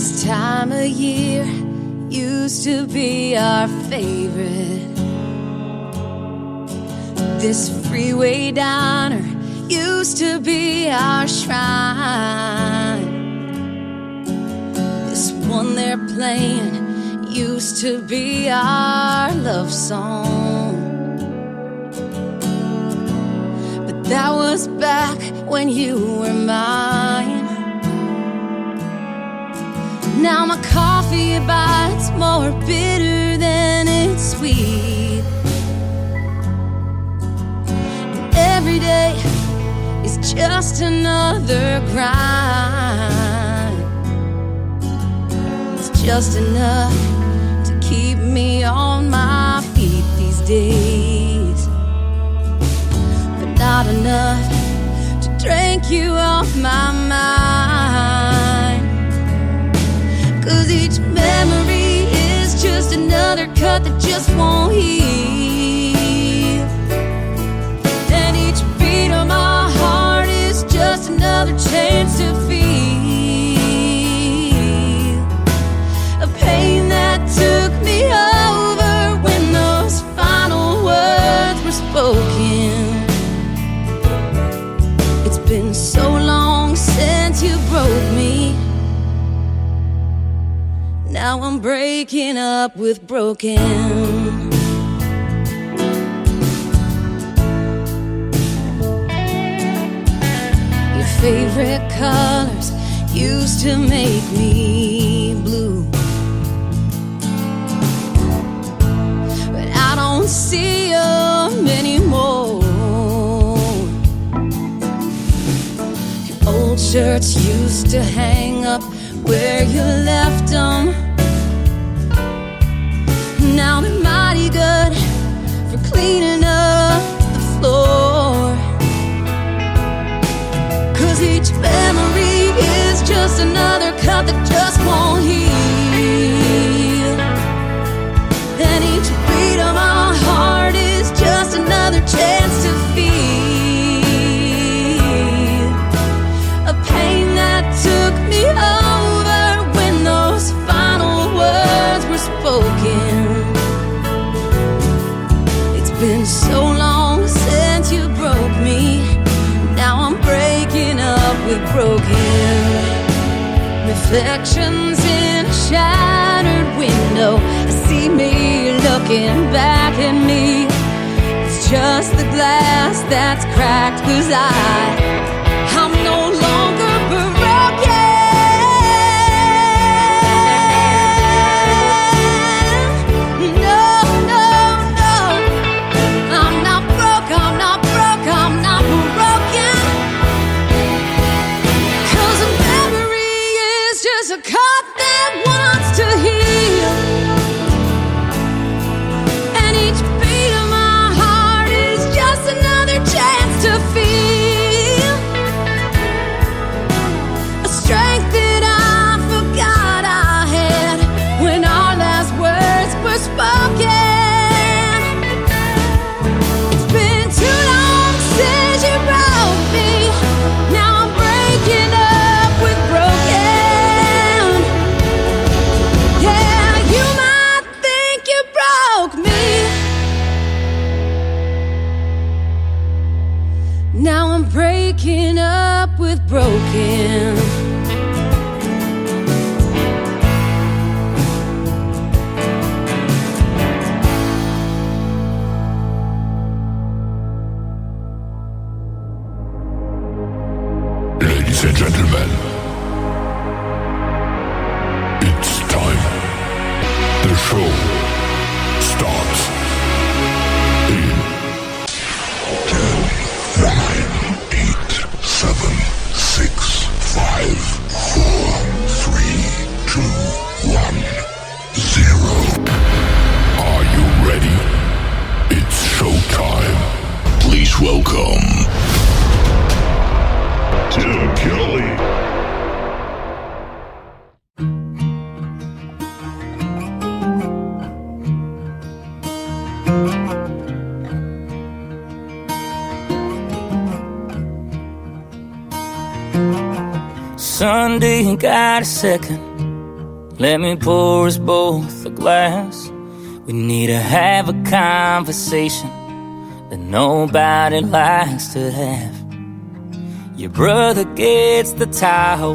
This time of year used to be our favorite. This freeway diner used to be our shrine. This one they're playing used to be our love song. But that was back when you were mine. Now my coffee bites more bitter than it's sweet. And every day is just another grind. It's just enough to keep me on my feet these days, but not enough to drink you off my mind. 'Cause each memory is just another cut that just won't heal. And each beat of my heart is just another chance to feel a pain that took me over when those final words were spoken. It's been so long since you broke me. Now I'm breaking up with broken. Your favorite colors used to make me blue, but I don't see them anymore. Your old shirts used to hang up where you left them. Now they're mighty good for cleaning up the floor. 'Cause each memory is just another cut that just won't heal. And each beat of my heart is just another chance to feel a pain that took me over when those final words were spoken. It's been so long since you broke me. Now I'm breaking up with broken. Reflections in a shattered window. I see me looking back at me. It's just the glass that's cracked. 'Cause I'm no longer broken. No, no, no. I'm not broke, I'm not broke, I'm not broken. 'Cause a memory is just a cut that wants to heal. And each beat of my heart is just another chance to feel a strength that I forgot I had when our last words were spoken. It's been too long since you broke me. Now I'm breaking up with broken. Yeah, you might think you broke me. Now I'm breaking up with broken. Ladies and gentlemen, it's time. The show starts in 10, 9, 8, 7, 6, 5, 4, 3, 2, 1, 0. Are you ready? It's showtime. Please welcome Tim Kelly. Sunday, got a second. Let me pour us both a glass. We need to have a conversation that nobody likes to have. Your brother gets the Tahoe,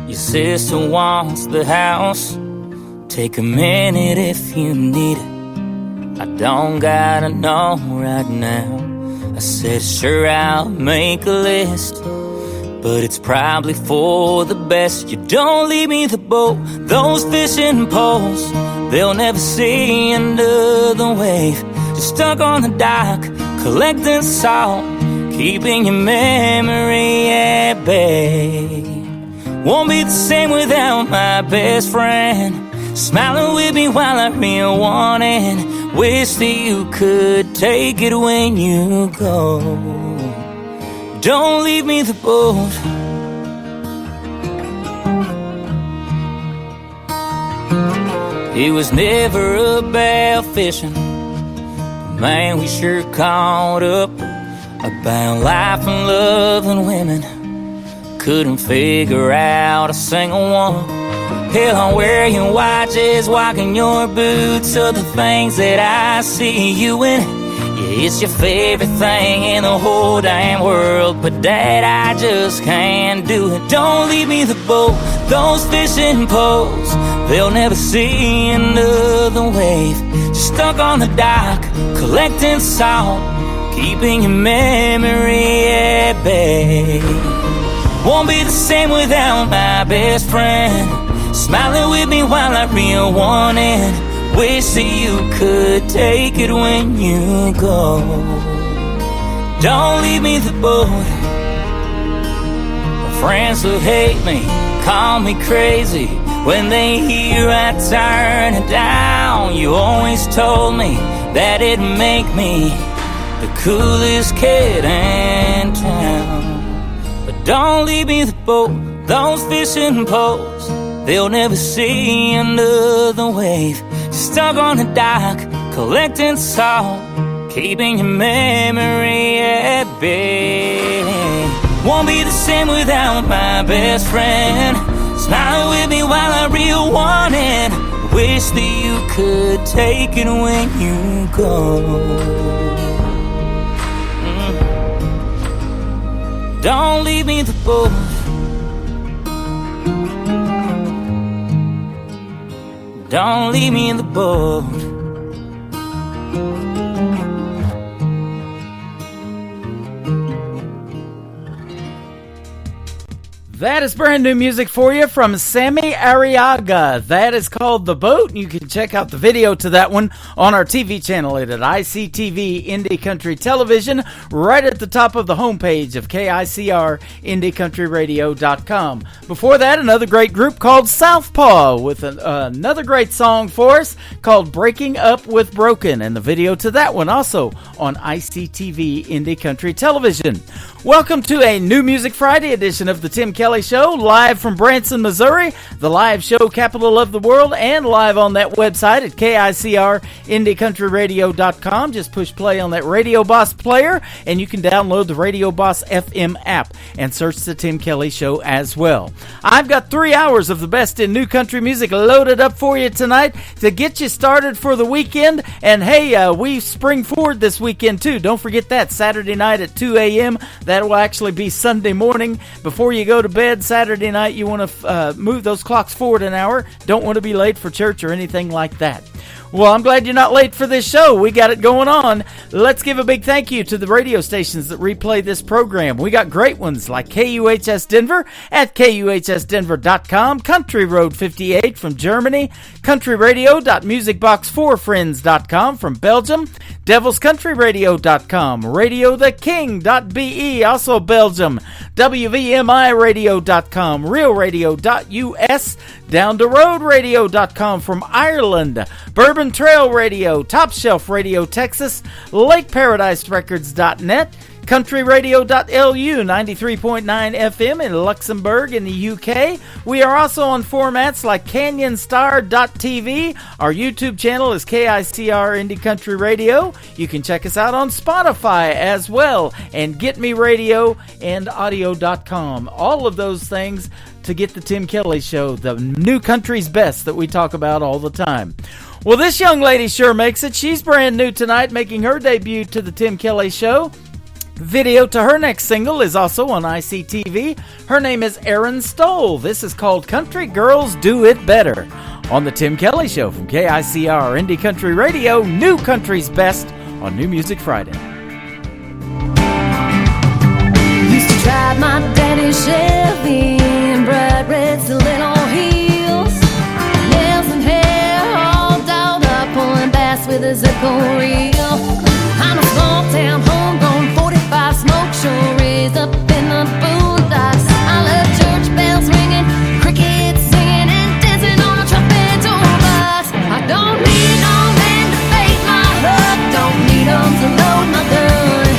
your sister wants the house. Take a minute if you need it. I don't gotta know right now. I said sure, I'll make a list, but it's probably for the best. You don't leave me the boat, those fishing poles, they'll never see under the wave. Just stuck on the dock, collecting salt, keeping your memory at bay. Won't be the same without my best friend, smiling with me while I reel one in. Wish that you could take it when you go. Don't leave me the boat. It was never about fishing, man, we sure caught up about life and love and women. Couldn't figure out a single one. Hell, I'm wearing watches, walking your boots, are the things that I see you in. Yeah, it's your favorite thing in the whole damn world, but Dad, I just can't do it. Don't leave me the boat, those fishing poles, they'll never see another wave. Just stuck on the dock, collecting salt, keeping your memory at bay. Won't be the same without my best friend, smiling with me while I reel one in. Wish that you could take it when you go. Don't leave me the boat. My friends who hate me call me crazy when they hear I turn it down. You always told me that it'd make me the coolest kid in town. But don't leave me the boat, those fishing poles, they'll never see another wave. Stuck on the dock, collecting salt, keeping your memory at bay. Won't be the same without my best friend, smiling with me while I reel one in. Wish that you could take it when you go. Don't leave me the boat. Don't leave me in the boat. That is brand new music for you from Sammy Arriaga. That is called The Boat. You can check out the video to that one on our TV channel at ICTV Indie Country Television, right at the top of the homepage of KICR IndieCountryRadio.com. Before that, another great group called Southpaw with another great song for us called Breaking Up with Broken, and the video to that one also on ICTV Indie Country Television. Welcome to a New Music Friday edition of the Tim Kelly Show, live from Branson, Missouri, the live show capital of the world, and live on that website at KICR IndieCountryRadio.com. Just push play on that Radio Boss player, and you can download the Radio Boss FM app and search the Tim Kelly Show as well. I've got 3 hours of the best in new country music loaded up for you tonight to get you started for the weekend. And hey, we spring forward this weekend too. Don't forget that, Saturday night at 2 a.m. That will actually be Sunday morning. Before you go to bed Saturday night, you want to move those clocks forward an hour. Don't want to be late for church or anything like that. Well, I'm glad you're not late for this show. We got it going on. Let's give a big thank you to the radio stations that replay this program. We got great ones like KUHS Denver at KUHSdenver.com, Country Road 58 from Germany, countryradio.musicbox4friends.com from Belgium, devilscountryradio.com, radiotheking.be, also Belgium, WVMIradio.com, realradio.us, downtheroadradio.com from Ireland, Bourbon Trail Radio, Top Shelf Radio Texas, LakeParadiseRecords.net, countryradio.lu, 93.9 FM in Luxembourg in the UK. We are also on formats like canyonstar.tv. Our YouTube channel is KICR Indie Country Radio. You can check us out on Spotify as well, and Get Me Radio and audio.com. All of those things to get the Tim Kelly Show, the new country's best that we talk about all the time. Well, this young lady sure makes it. She's brand new tonight, making her debut to the Tim Kelly Show. Video to her next single is also on ICTV. Her name is Erin Stoll. This is called Country Girls Do It Better on the Tim Kelly Show from KICR Indie Country Radio, new country's best on New Music Friday. Used to drive my daddy's Chevy in bright red stiletto heels, nails and hair all dolled up, pulling bass with a Zippo reel. I'm a small town homegrown 45 smoke show raised up in the boondocks. I love church bells ringing, crickets singing, and dancing on a trumpet tour bus. I don't need no man to bait my hook, don't need 'em to load my gun.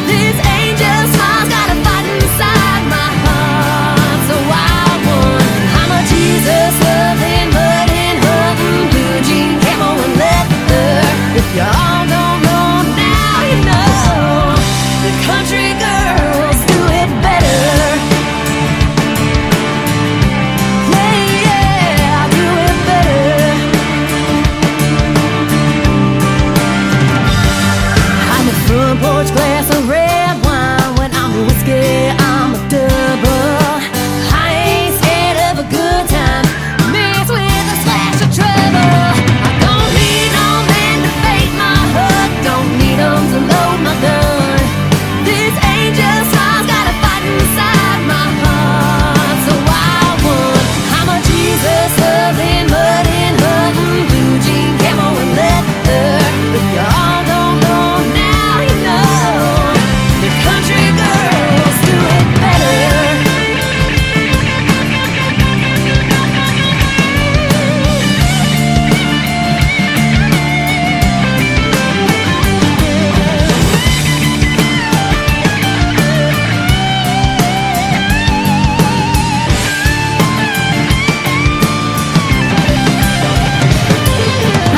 This angel smile's got a fight inside my heart, so I won. I'm a Jesus loving, mudding, hunting, blue jean, camo and leather. If y'all don't know now, you know the country girls do it better. Yeah, yeah, do it better. I'm a front porch glass of red wine. When I'm a whiskey, I'm a double. I ain't scared of a good time mixed with a splash of trouble. I don't need no man to bait my hook, don't need 'em to load my gun. This angel smile's got a fight inside my heart, so I won. I'm a Jesus loving, mudding, hunting, blue jean, camo and leather. If y'all don't know now, you know the country girls do it better.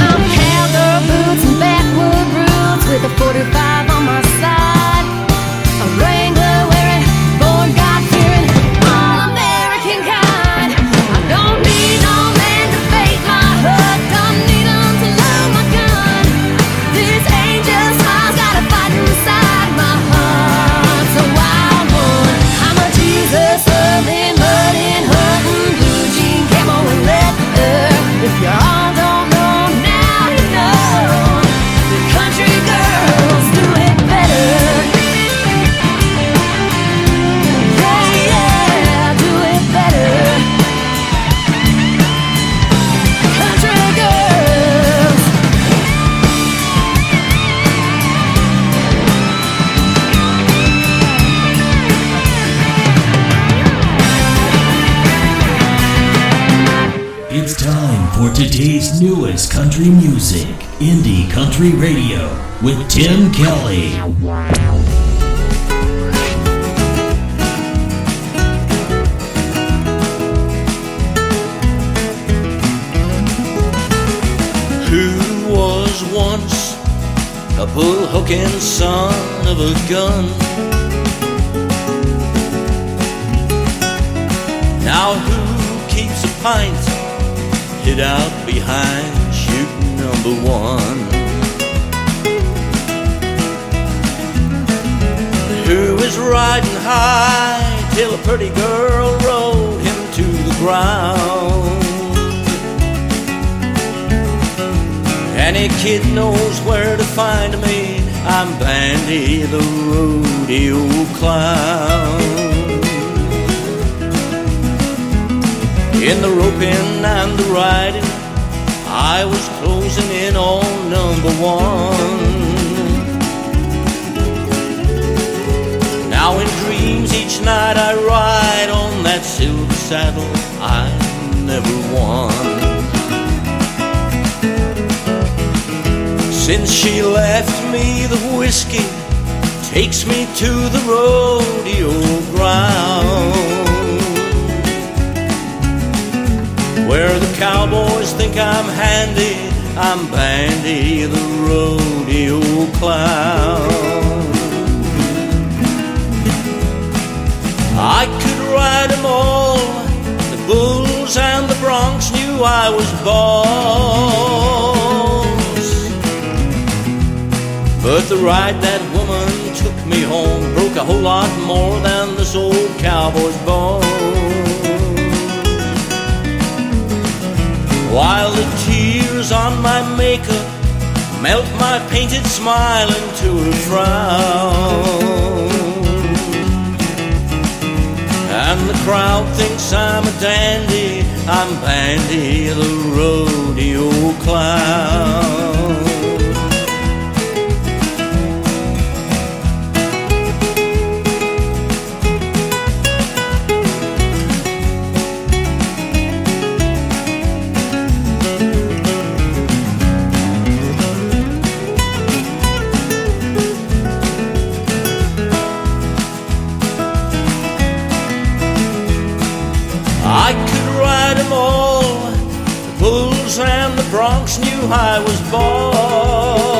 I'm cowgirl boots and backwood roots with a 45 on my side. A Wrangler wearing, born God-fearing, all-American kind. I don't need no man to bait my hook, don't need 'em to load my gun. This angel smile's got a fight inside my heart, so I won. I'm a Jesus loving, mudding, hunting, blue jean, camo and leather. If y'all don't know now, you know the country girls do it better. Yeah, yeah, do it better. Country girls. It's time for today's newest country music, Indie Country Radio, with Tim Kelly. Who was once a bull-hooking son of a gun, now who keeps a pint hid out behind chute number one? Who is riding high till a pretty girl rode him to the ground? Any kid knows where to find me, I'm Bandy the rodeo clown. In the roping and the riding, I was closing in on number one. Now in dreams each night I ride on that silver saddle I never won. Since she left me, the whiskey takes me to the rodeo ground, where the cowboys think I'm handy, I'm Bandy the rodeo clown. I could ride them all, the bulls and the broncs knew I was boss. But the ride that woman took me home broke a whole lot more than this old cowboy's bones. While the tears on my makeup melt my painted smile into a frown, and the crowd thinks I'm a dandy, I'm Bandy the rodeo clown. I could ride them all, the bulls and the broncs knew I was boss.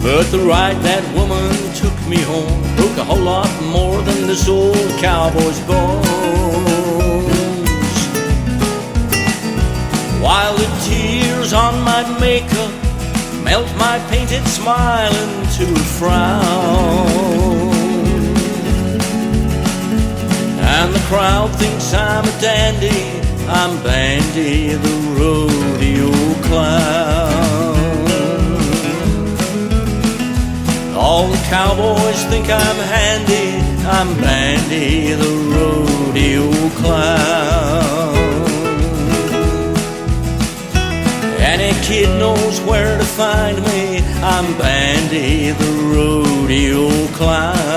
But the ride that woman took me home broke a whole lot more than this old cowboy's bones. While the tears on my makeup melt my painted smile into a frown, and the crowd thinks I'm a dandy, I'm Bandy the rodeo clown. All the cowboys think I'm handy, I'm Bandy the rodeo clown. Any kid knows where to find me, I'm Bandy the rodeo clown.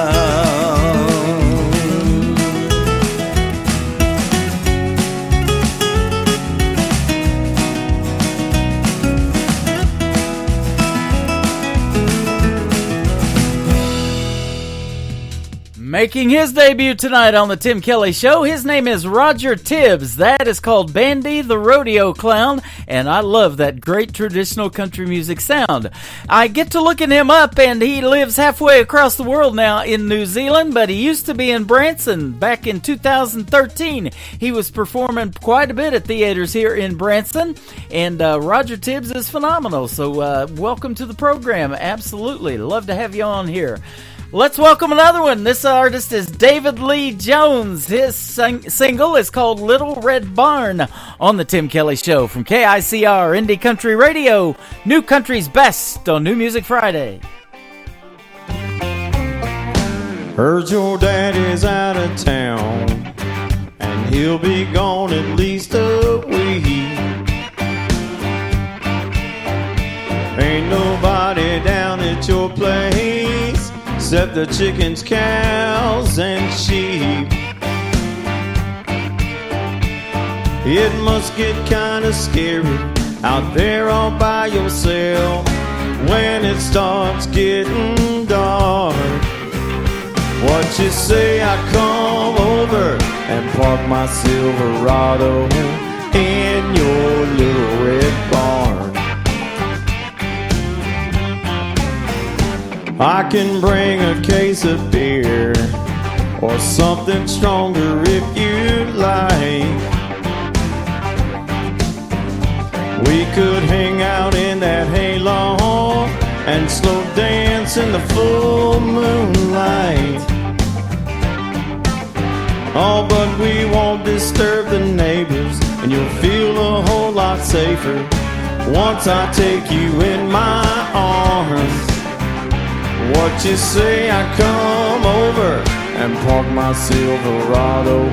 Making his debut tonight on the Tim Kelly Show, his name is Roger Tibbs. That is called Bandy the Rodeo Clown, and I love that great traditional country music sound. I get to looking him up, and he lives halfway across the world now in New Zealand, but he used to be in Branson back in 2013. He was performing quite a bit at theaters here in Branson, and Roger Tibbs is phenomenal, so welcome to the program. Absolutely. Love to have you on here. Let's welcome another one. This artist is David Lee Jones. His single is called Little Red Barn on the Tim Kelly Show from KICR Indie Country Radio, New Country's Best on New Music Friday. Heard your daddy's out of town, and he'll be gone at least a week. Ain't nobody down at your place except the chickens, cows, and sheep. It must get kinda scary out there all by yourself when it starts getting dark. What you say I come over and park my Silverado in your little red barn? I can bring a case of beer or something stronger if you like. We could hang out in that hayloft and slow dance in the full moonlight. Oh, but we won't disturb the neighbors, and you'll feel a whole lot safer once I take you in my arms. What you say I come over and park my Silverado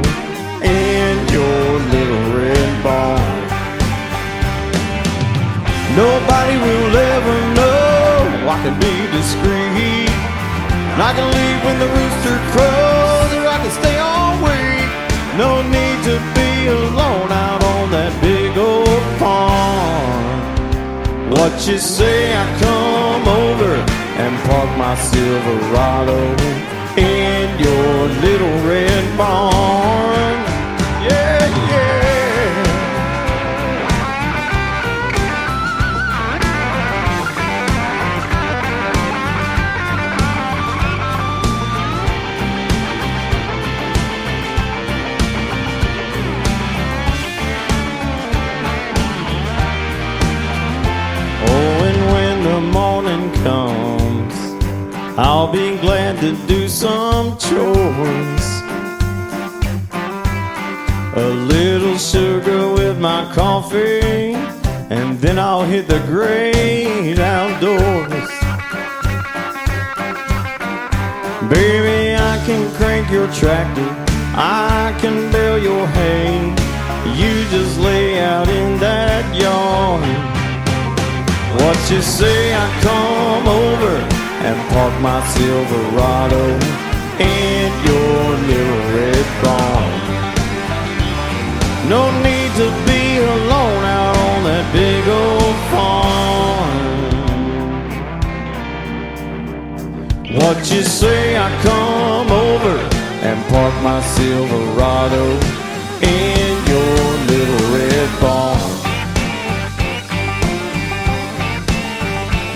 in your little red barn? Nobody will ever know. I can be discreet, and I can leave when the rooster crows, or I can stay all week. No need to be alone out on that big old farm. What you say I come over and park my Silverado in your little red barn? Yeah, yeah. Morning comes, I'll be glad to do some chores. A little sugar with my coffee, and then I'll hit the great outdoors. Baby, I can crank your tractor, I can bale your hay. You just lay out in that yard. What you say I come over and park my Silverado in your little red barn? No need to be alone out on that big old farm. What you say I come over and park my Silverado in your little red barn?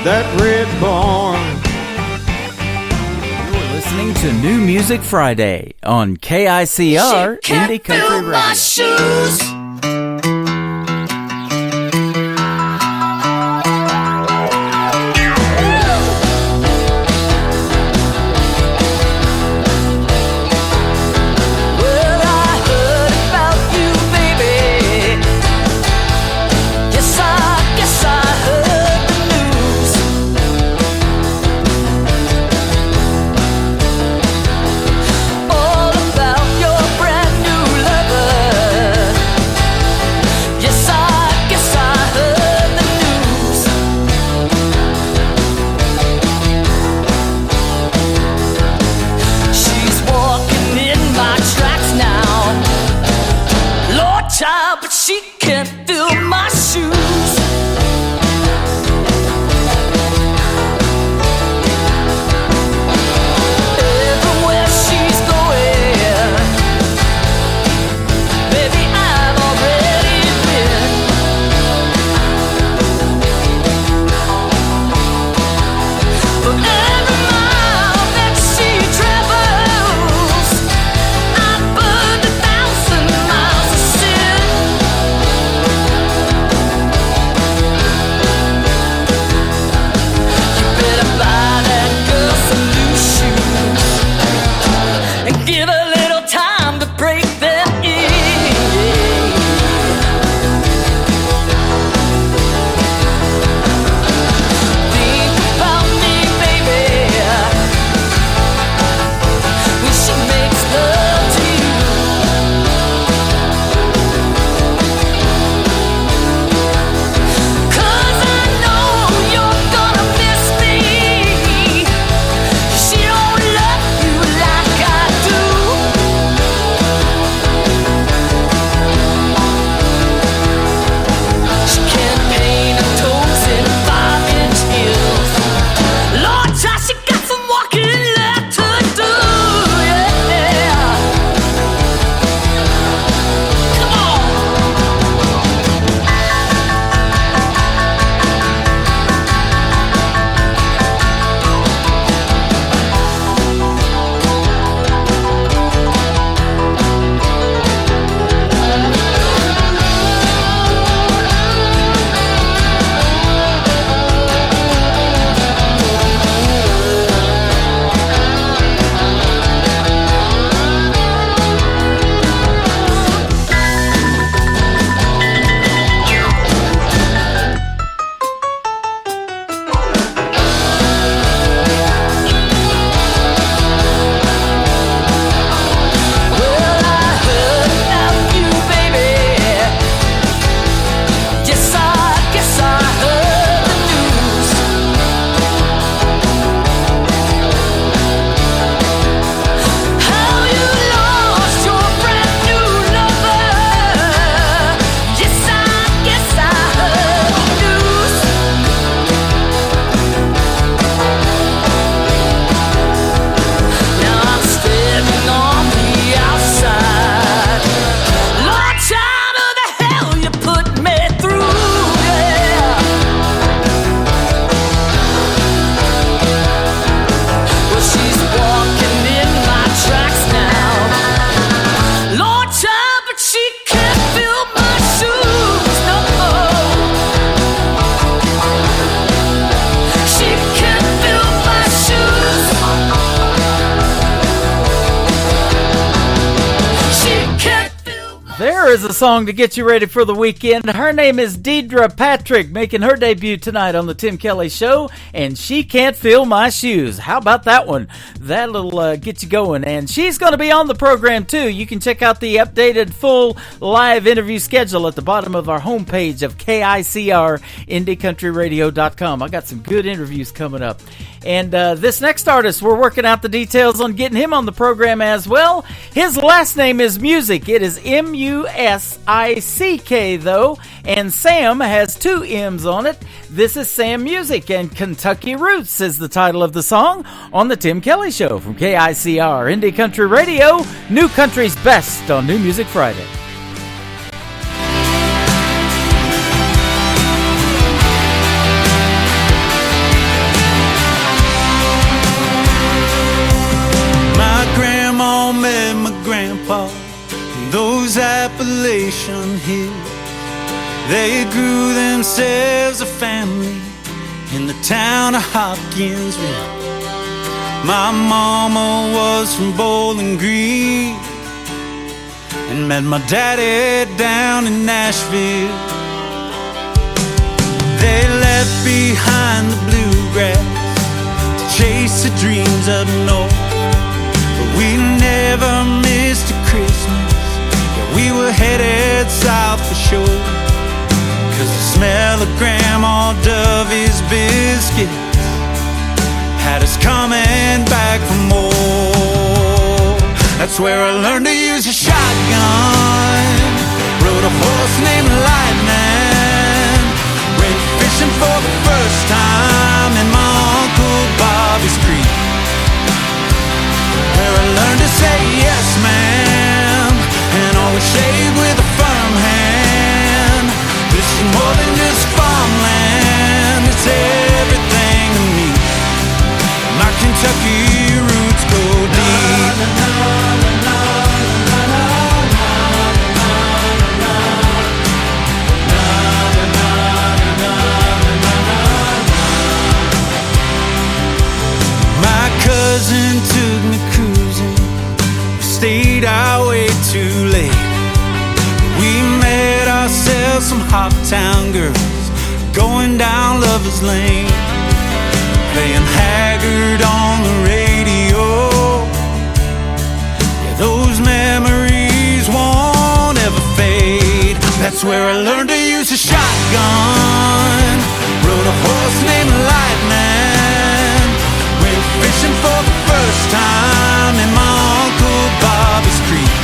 That red barn. You're listening to New Music Friday on KICR Indie Country Radio. All about your brand new lover. is a song to get you ready for the weekend. Her name is Deidre Patrick, making her debut tonight on the Tim Kelly Show, and She Can't Feel My Shoes. How about that one? That'll get you going, and she's going to be on the program too. You can check out the updated full live interview schedule at the bottom of our homepage of KICRIndieCountryRadio.com. I got some good interviews coming up. And this next artist, we're working out the details on getting him on the program as well. His last name is Music. It is M-U-S-I-C-K, though, and Sam has 2 M's on it. This is Sam Music, and Kentucky Roots is the title of the song on the Tim Kelly Show from KICR Indie Country Radio, New Country's Best on New Music Friday. Met my grandpa in those Appalachian hills. They grew themselves a family in the town of Hopkinsville. My mama was from Bowling Green and met my daddy down in Nashville. They left behind the bluegrass to chase the dreams up north. We never missed a Christmas. Yeah, we were headed south for sure. 'Cause the smell of Grandma Dovey's biscuits had us coming back for more. That's where I learned to use a shotgun. Rode a horse named Lightning. Went fishing for the first time in my Uncle Bobby's creek. Where I learned to say yes, ma'am, and always shave with a firm hand. This is more than just farmland, it's everything to me. My Kentucky roots go deep. My cousin took me cruising, stayed our way too late. We met ourselves some Hoptown girls going down Lover's Lane, playing Haggard on the radio. Yeah, those memories won't ever fade. That's where I learned to use a shotgun. Rode a horse named Lightning. Went fishing for the first time in my Uncle Bobby's creek.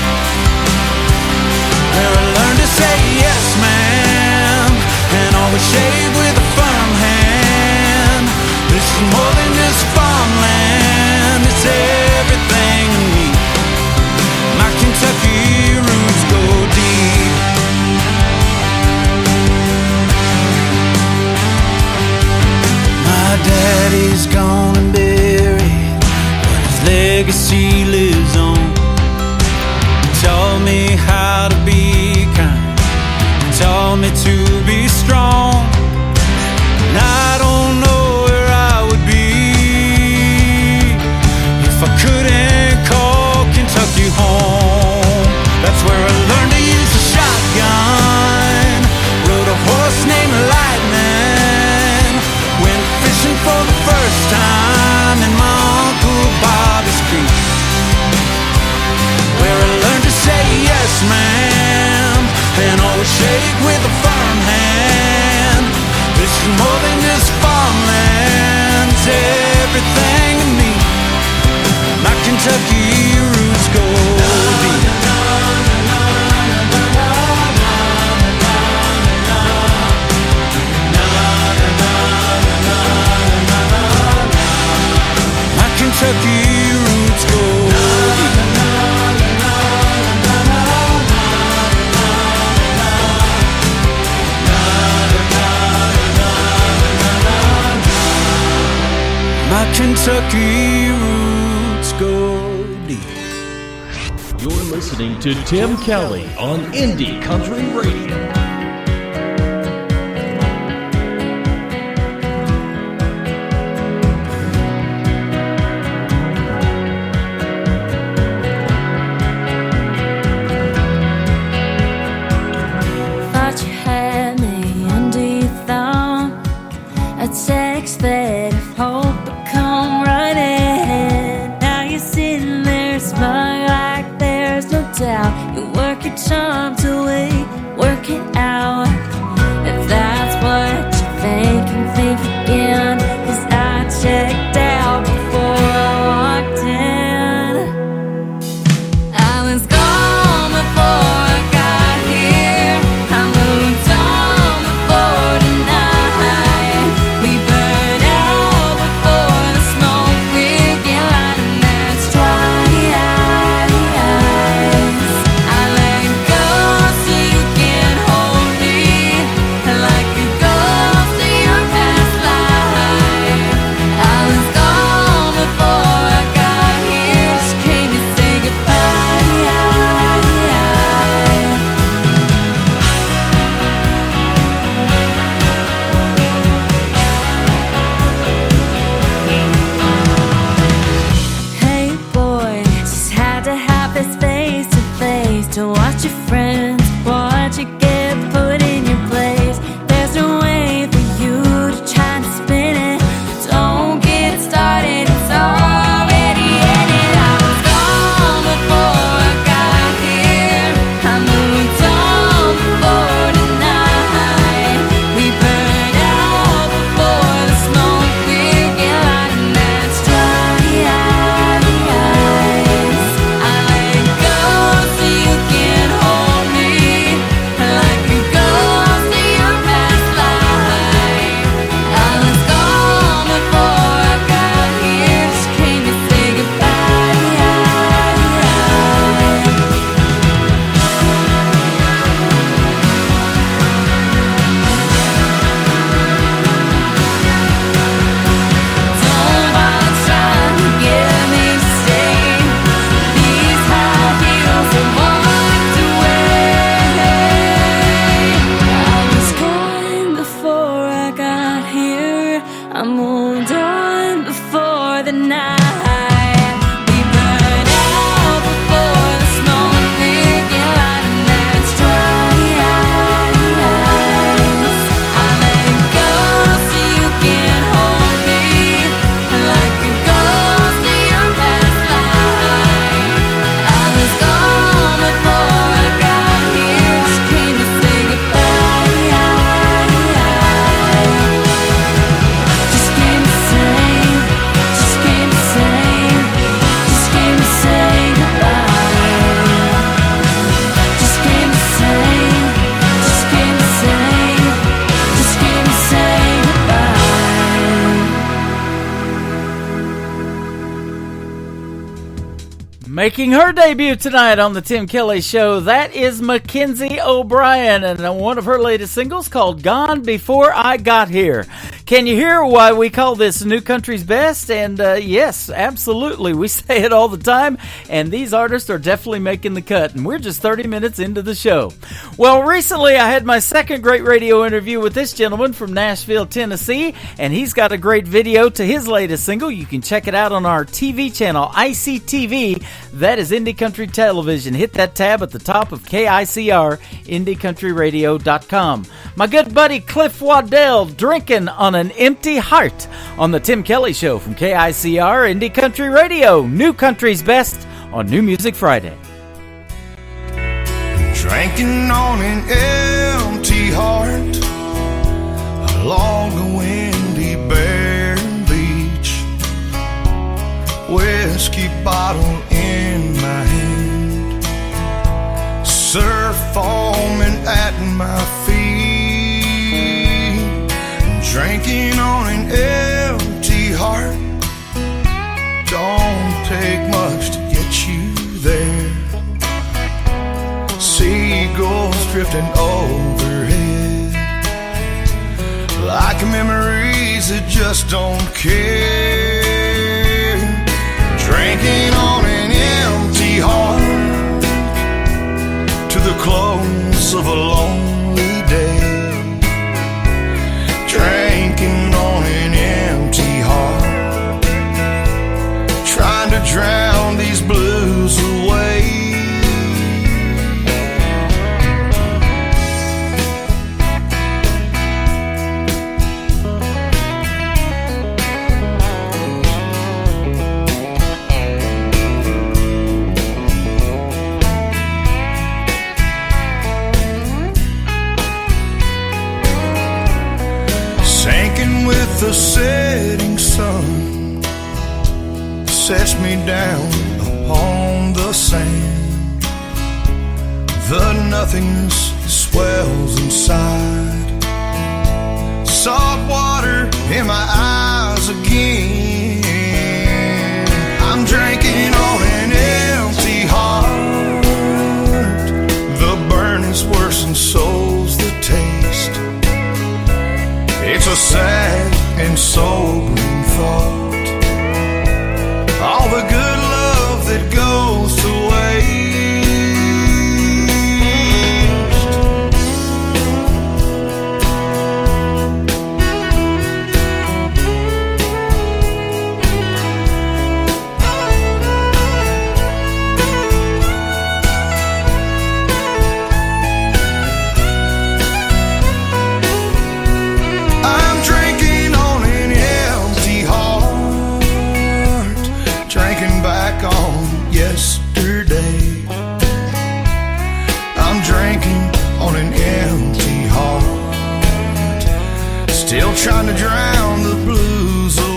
Where I learned to say yes, ma'am, and always shave with a firm hand. This is more than just farmland, it's everything to me. My Kentucky roots go deep. My daddy's gone and buried, but his legacy lives on. He taught me how to be kind, he taught me to be strong. And I don't know where I would be if I couldn't call Kentucky home. That's where I learned to use a shotgun. Rode a horse named Lightning. Went fishing for the first time in my Uncle Bobby's creek. Where I learned to say yes, ma'am, and always shake with a firm hand. This is more than just farmland, it's everything to me. My Kentucky roots go deep. My Kentucky roots go deep. My Kentucky roots go deep. You're listening to Tim Kelly on Indie Country Radio. a text that if hope would come running. Now you're sitting there smug like there's no doubt. You work your charms away, work it out. If that's what you think again. 'Cause I checked out before I walked in. I was gone before I got here. I moved on before tonight. We burned out before the smoke will get light, and that's dry eyes. I let go so you can hold me, like a ghost of your past life. I was gone before I got here. Just came to say goodbye. Hey boy, just had to have this face to face to watch your friends, watch you get put in your place. There's no way for you to try to spin it. Don't get started, it's already ended. I was gone before I got here. I moved on before tonight. We burned out before the smoke will get light, and that's dry eyes. I let go so you can hold me, like a ghost of your past life. I was gone before I got here. Just came to say goodbye. Don't bother trying to get me to stay. These high heels have walked away. I was gone before I got here. I moved on before the night. We burned out before the smoke will get light, and that's dry eyes. I let go so you can hold me, like a ghost of your past life. I was gone before I got here. Just came to say goodbye. Just came to say, just came to say, just came to say goodbye. Just came to say, just came to say, just came to say goodbye. Making her debut tonight on the Tim Kelly Show, that is Mackenzie O'Brien, and one of her latest singles called Gone Before I Got Here. Can you hear why we call this New Country's Best? And yes, absolutely. We say it all the time, and these artists are definitely making the cut, and we're just 30 minutes into the show. Well, recently I had my second great radio interview with this gentleman from Nashville, Tennessee, and he's got a great video to his latest single. You can check it out on our TV channel, ICTV. That is Indie Country Television. Hit that tab at the top of KICR, IndieCountryRadio.com. My good buddy Cliff Waddell, Drinking on an Empty Heart, on the Tim Kelly Show from KICR, Indie Country Radio, New Country's Best on New Music Friday. Drinking on an empty heart along the windy bare beach, whiskey bottle in my hand, surf foaming at my feet. Drinking on an empty heart, don't take much to get you there. Seagulls drifting overhead, like memories that just don't care. Drinking on an empty heart to the close of a lonely day. Drinking on an empty heart, trying to drown these blues away. setting sun sets me down upon the sand. The nothingness swells inside. Salt water in my eyes again. I'm drinking on an empty heart. The burn is worse and so's the taste. It's a sad and sobering thought. All the good love that goes to waste. I'm drinking on an empty heart, drinking back on yesterday. I'm drinking on an empty heart, still trying to drown the blues away.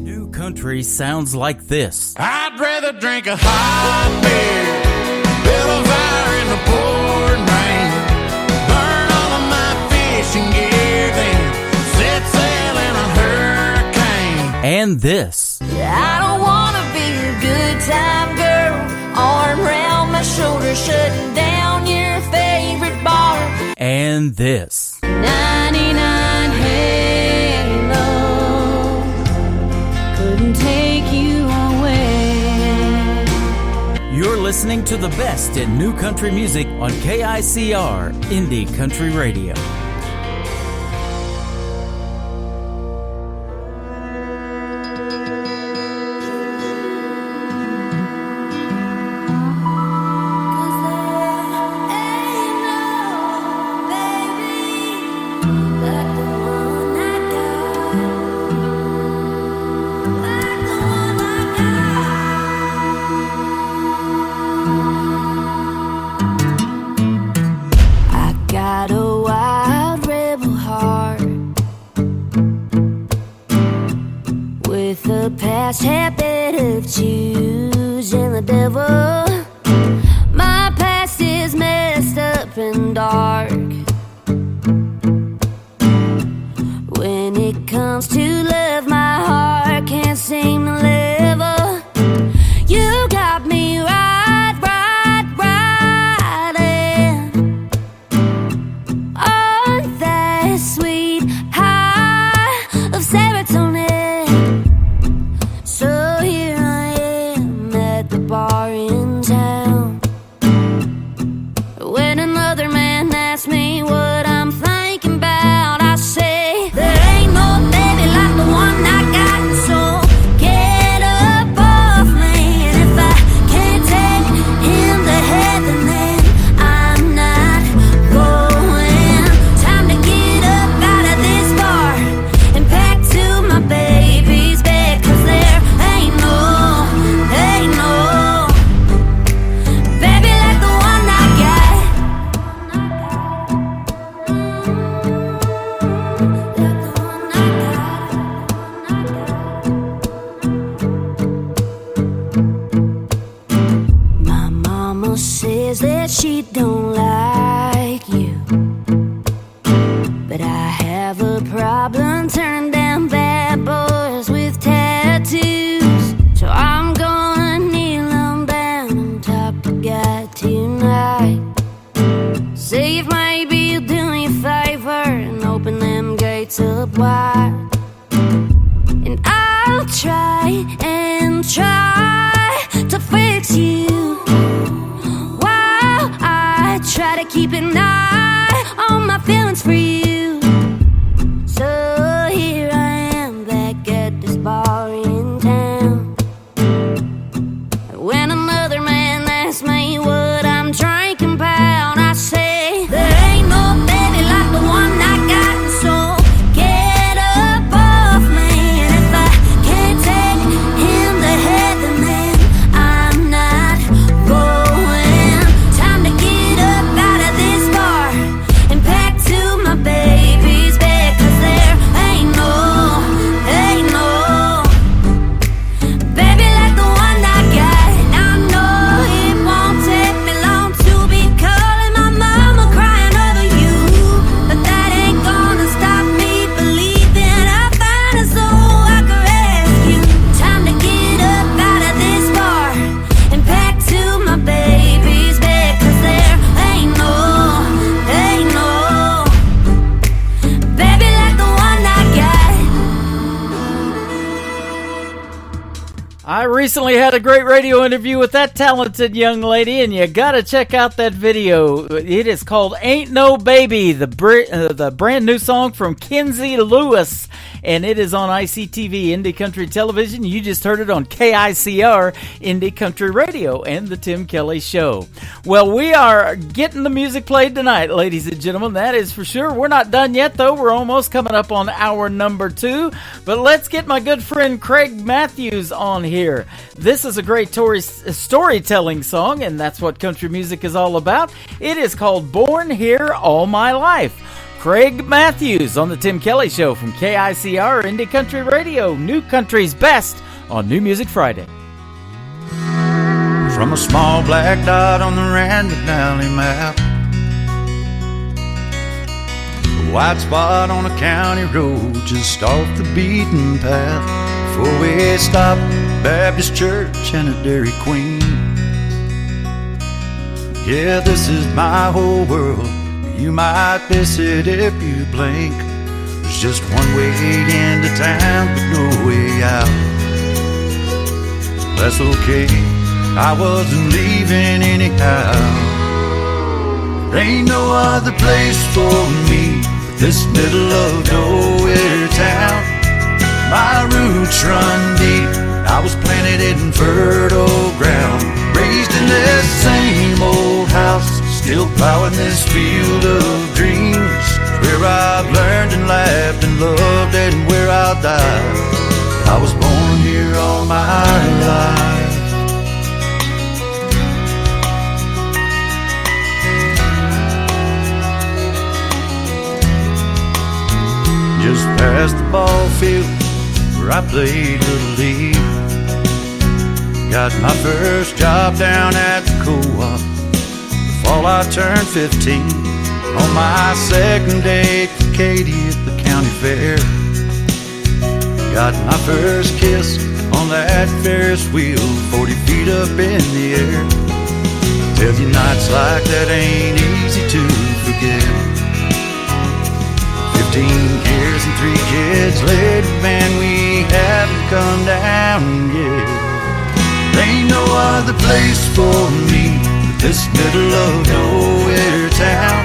New country sounds like this. I'd rather drink a hot beer, build a fire in the pouring rain, burn all of my fishing gear, then set sail in a hurricane. And this. I don't wanna be your good time girl, arm around my shoulder, shutting down your favorite bar. And this. 99 Halo couldn't take you away. You're listening to the best in new country music on KICR Indie Country Radio. Got a wild rebel heart with a past habit of choosing the devil. My past is messed up and dark. When it comes to love, my heart can't seem to level. You got me right. Sweet high of serotonin. So here I am at the bar in town, when another man asks me what I'm thinking about, I say there ain't no baby like the one I got. So get up off me, and if I can't take him to heaven, then I'm not going. Time to get up out of this bar and back to my baby's bed, 'cause there ain't no baby like the one I got. Like the one I got. My mama says that she don't like you, but I have a problem turning down bad boys with tattoos. So I'm gonna kneel on down and talk to God tonight. See if maybe you'll do me a favor and open them gates up wide. And I'll try to fix you while I try to keep an eye on my feelings for you. So here I am back at this bar in town, when another man asks me what I'm drinking about, I say I recently had a great radio interview with that talented young lady, and you gotta check out that video. It is called Ain't No Baby, the brand new song from Kenzie Lewis, and it is on ICTV, Indie Country Television. You just heard it on KICR, Indie Country Radio, and the Tim Kelly Show. Well, we are getting the music played tonight, ladies and gentlemen, that is for sure. We're not done yet, though. We're almost coming up on hour number 2, but let's get my good friend Craig Matthews on here. This is a great storytelling song, and that's what country music is all about. It is called Born Here All My Life. Craig Matthews on the Tim Kelly Show from KICR Indie Country Radio, New Country's Best on New Music Friday. From a small black dot on the Random Valley map, a white spot on a county road just off the beaten path. Before we stop, Baptist Church and a Dairy Queen. Yeah, this is my whole world. You might miss it if you blink. There's just one way into town, but no way out. That's okay, I wasn't leaving anyhow. There ain't no other place for me but this middle of nowhere town. My roots run deep, I was planted in fertile ground. Raised in this same old house, still plowing this field of dreams. Where I've learned and laughed and loved and where I'll die. I was born here all my life. Just past the ball field where I played Little League. Got my first job down at the co-op the fall I turned 15. On my second day at Katie at the county fair. Got my first kiss on that Ferris wheel 40 feet up in the air. Tell you nights like that ain't easy to forget. 15 years and 3 kids later, man, we haven't come down yet. There ain't no other place for me but this middle of nowhere town.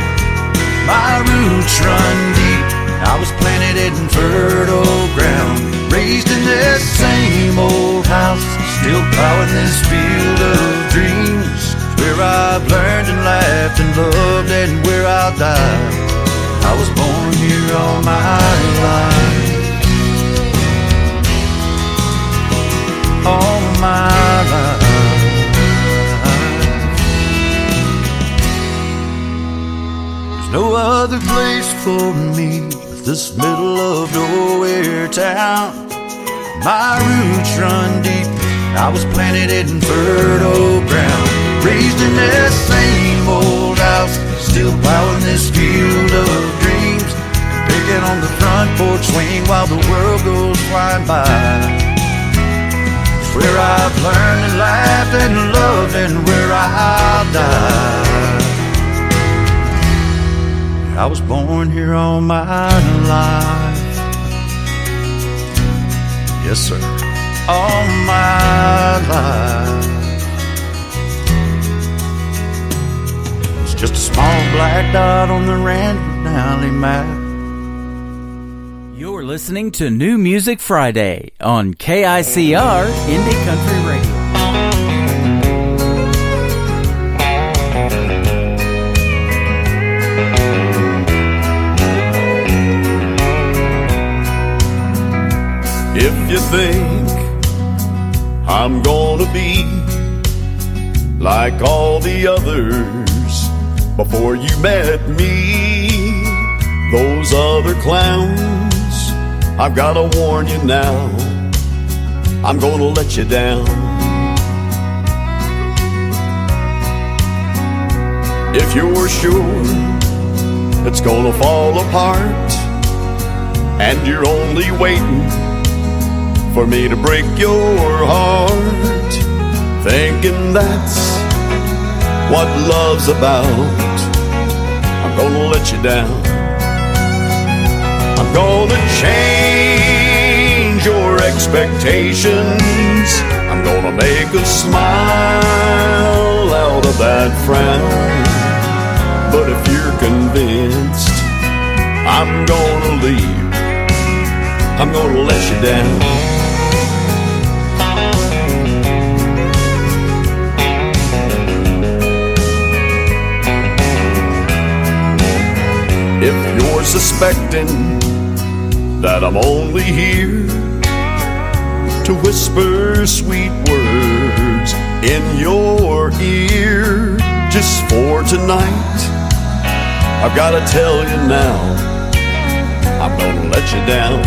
My roots run deep, I was planted in fertile ground. Raised in this same old house, still plowing this field of dreams. Where I've learned and laughed and loved and where I'll die. I was born here all my life. All my life. There's no other place for me but this middle of nowhere town. My roots run deep, I was planted in fertile ground. Raised in this same old house, still plowing this field of dreams. Picking on the front porch swing while the world goes flying by. It's where I've learned and laughed and loved and where I'll die. I was born here all my life. Yes, sir, all my life. Just a small black dot on the Random Valley map. You're listening to New Music Friday on KICR Indie Country Radio. If you think I'm gonna be like all the others before you met me, those other clowns, I've gotta warn you now, I'm gonna let you down. If you're sure it's gonna fall apart and you're only waiting for me to break your heart, thinking that's what love's about, I'm gonna let you down. I'm gonna change your expectations. I'm I'm gonna make a smile out of that frown. But if you're convinced I'm gonna leave, I'm gonna let you down. If you're suspecting that I'm only here to whisper sweet words in your ear just for tonight, I've gotta tell you now, I'm gonna let you down.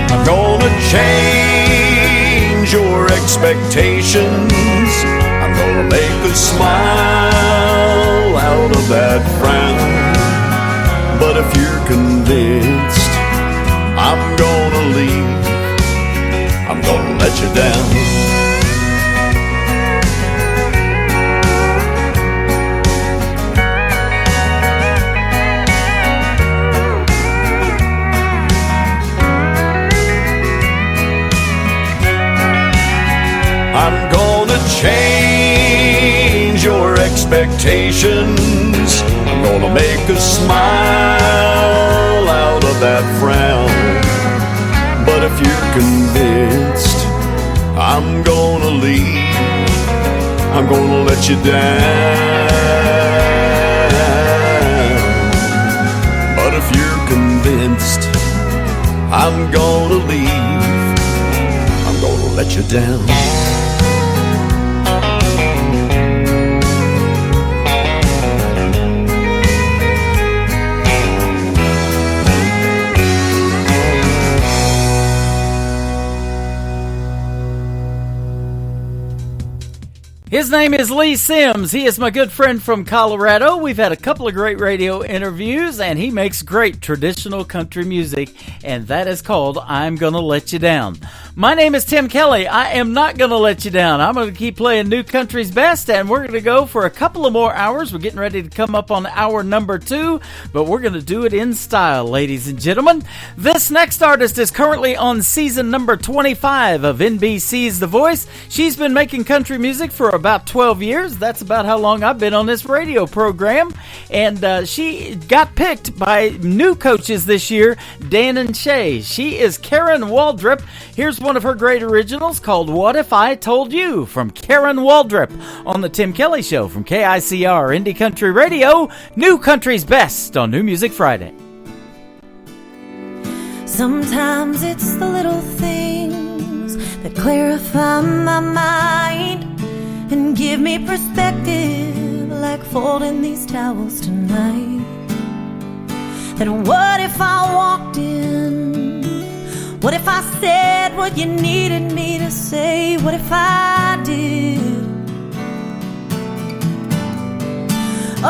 I'm gonna change your expectations. I'm gonna make a smile out of that frown. But if you're convinced I'm gonna leave, I'm gonna let you down. I'm gonna change your expectations. I'm gonna make a smile out of that frown. But if you're convinced I'm gonna leave, I'm gonna let you down. But if you're convinced I'm gonna leave, I'm gonna let you down. His name is Lee Sims. He is my good friend from Colorado. We've had a couple of great radio interviews, and he makes great traditional country music, and that is called I'm Gonna Let You Down. My name is Tim Kelly. I am not going to let you down. I'm going to keep playing New Country's Best, and we're going to go for a couple of more hours. We're getting ready to come up on hour number 2, but we're going to do it in style, ladies and gentlemen. This next artist is currently on season number 25 of NBC's The Voice. She's been making country music for about 12 years. That's about how long I've been on this radio program. And she got picked by new coaches this year, Dan and Shay. She is Karen Waldrop. Here's one of her great originals called What If I Told You from Karen Waldrop on the Tim Kelly Show from KICR Indie Country Radio, New Country's Best on New Music Friday. Sometimes it's the little things that clarify my mind and give me perspective, like folding these towels tonight. And what if I walked in? What if I said what you needed me to say? What if I did? Oh,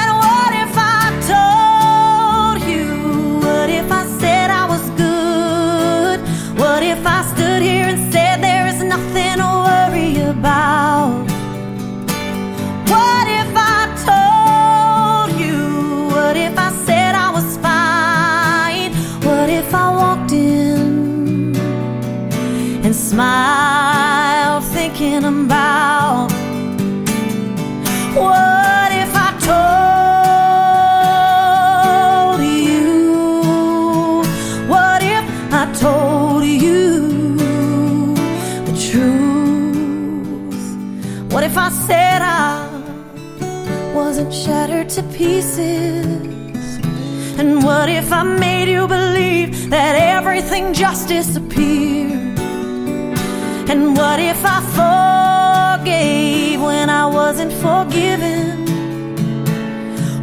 and what if I told you? What if I said I was good? What if I stood here and said there is nothing to worry about? What if I told you? What if I said I was fine? What if I walked in and smiled, thinking about what if I told you? What if I told you the truth? What if I said I wasn't shattered to pieces? And what if I made you believe that everything just disappeared? And what if I forgave when I wasn't forgiven?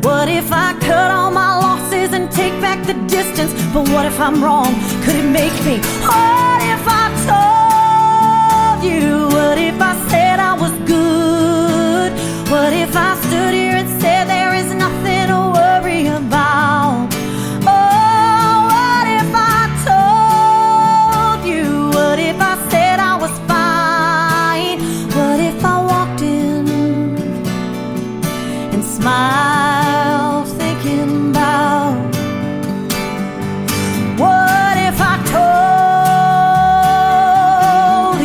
What if I cut all my losses and take back the distance? But what if I'm wrong? Could it make me? What if I told you? What if I said I was good? What if I stood here and said there is nothing to worry about? Oh, what if I told you? What if I said I was fine? What if I walked in and smiled, thinking about what if I told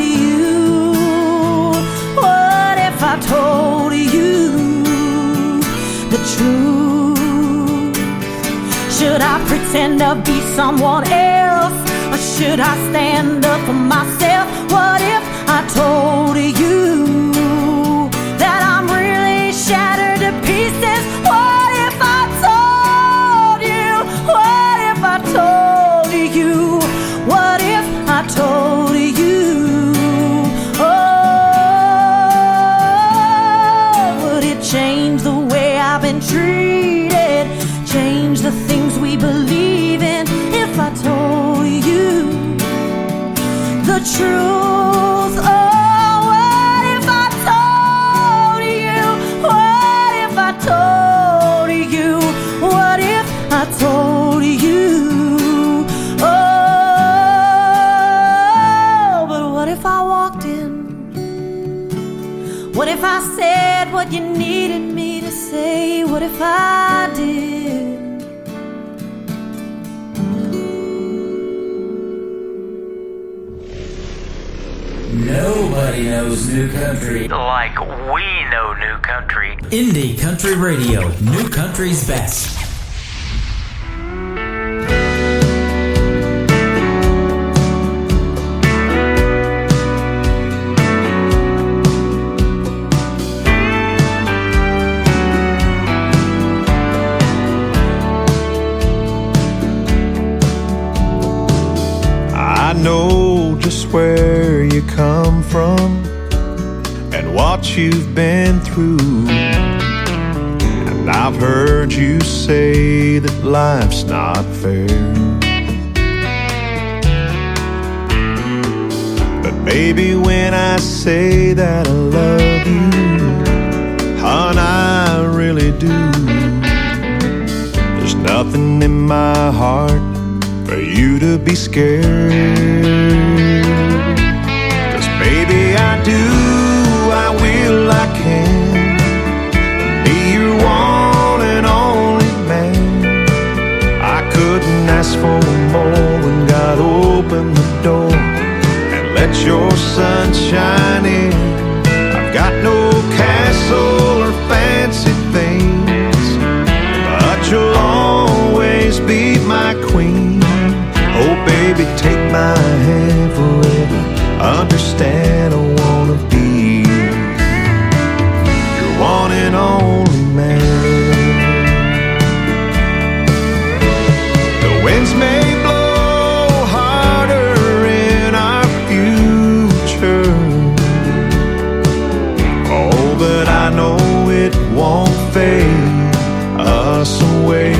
truth? Should I pretend to be someone else, or should I stand up for myself? What if I told you that I'm really shattered to pieces? What if I told you? What if I told you? What if I told you? Oh, would it change the way I've been treated? Change the things we believe in if I told you the truth? Oh, what if I told you? What if I told you? What if I told you? Oh, but what if I walked in? What if I said what you needed me to say? What if I did? Nobody knows new country Like we know new country. Indie Country Radio, new country's best. I know just where you come from and what you've been through. And I've heard you say that life's not fair. But baby, when I say that I love you, hon, I really do. There's nothing in my heart for you to be scared. 'Cause baby, I do, I will, I can be your one and only man. I couldn't ask for more when God opened the door and let your sun shine in. I've got no castle or fancy things, but you'll always be my queen. Oh baby, take my hand forever. Understand I wanna be your one and only man. The winds may blow harder in our future, oh, but I know it won't fade us away.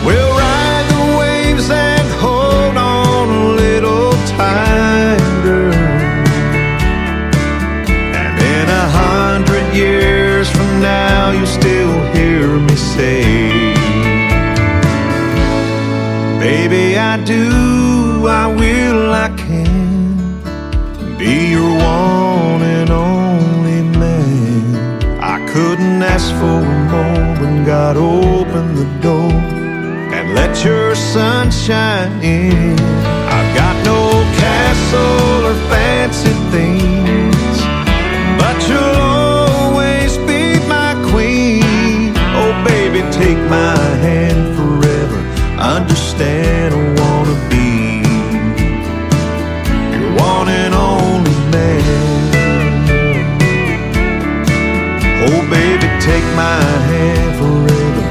We'll ride the waves and hold on a little tighter. And in 100 years from now, you'll still hear me say, baby, I do, I will, I can be your one and only man. I couldn't ask for more when God opened the door and let your sun shine in. I've got no castle or fancy things, but you'll always be my queen. Oh baby, take my hand forever. Understand I wanna be your one and only man. Oh baby, take my hand forever.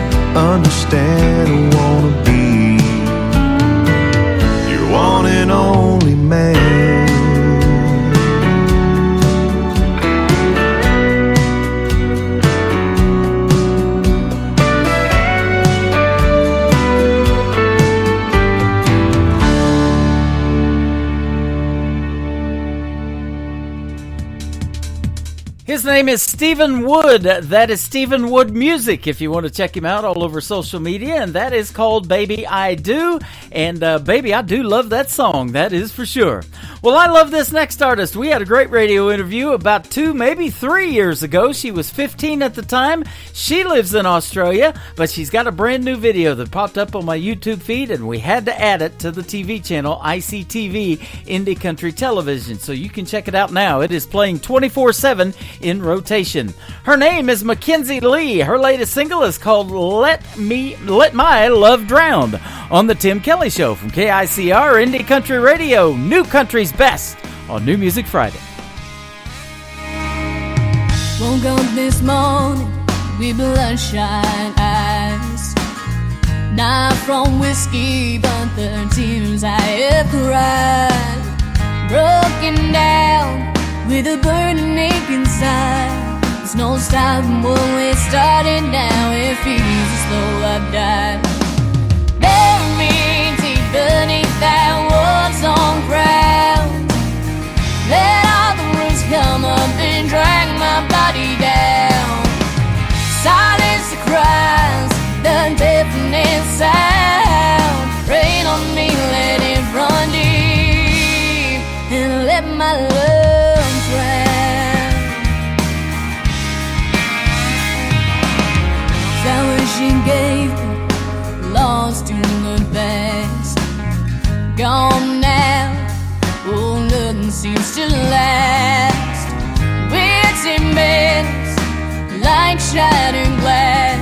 Understand I wanna be your one and only man. His name is Stephen Wood. That is Stephen Wood Music if you want to check him out all over social media. And that is called Baby I Do. And baby, I do love that song. That is for sure. Well, I love this next artist. We had a great radio interview about 2, maybe 3 years ago. She was 15 at the time. She lives in Australia, but she's got a brand new video that popped up on my YouTube feed, and we had to add it to the TV channel, ICTV, Indie Country Television. So you can check it out now. It is playing 24/7 in rotation. Her name is Mackenzie Lee. Her latest single is called Let My Love Drown on the Tim Kelly Show from KICR Indie Country Radio, New Country's Best on New Music Friday. Woke up this morning with bloodshot eyes, not from whiskey but the tears I have cried. Broken down with a burning ache inside. There's no stopping when we started now. It feels as though I've died. Bury me deep beneath that war-torn ground. Let all the roots come up and drag my body down. Silence the cries, the deafening sound. Rain on me, let it run deep, and let my love drown. Flowers she gave me, lost in the past, gone now. Oh, nothing seems to last. Wits in beds like shattered glass.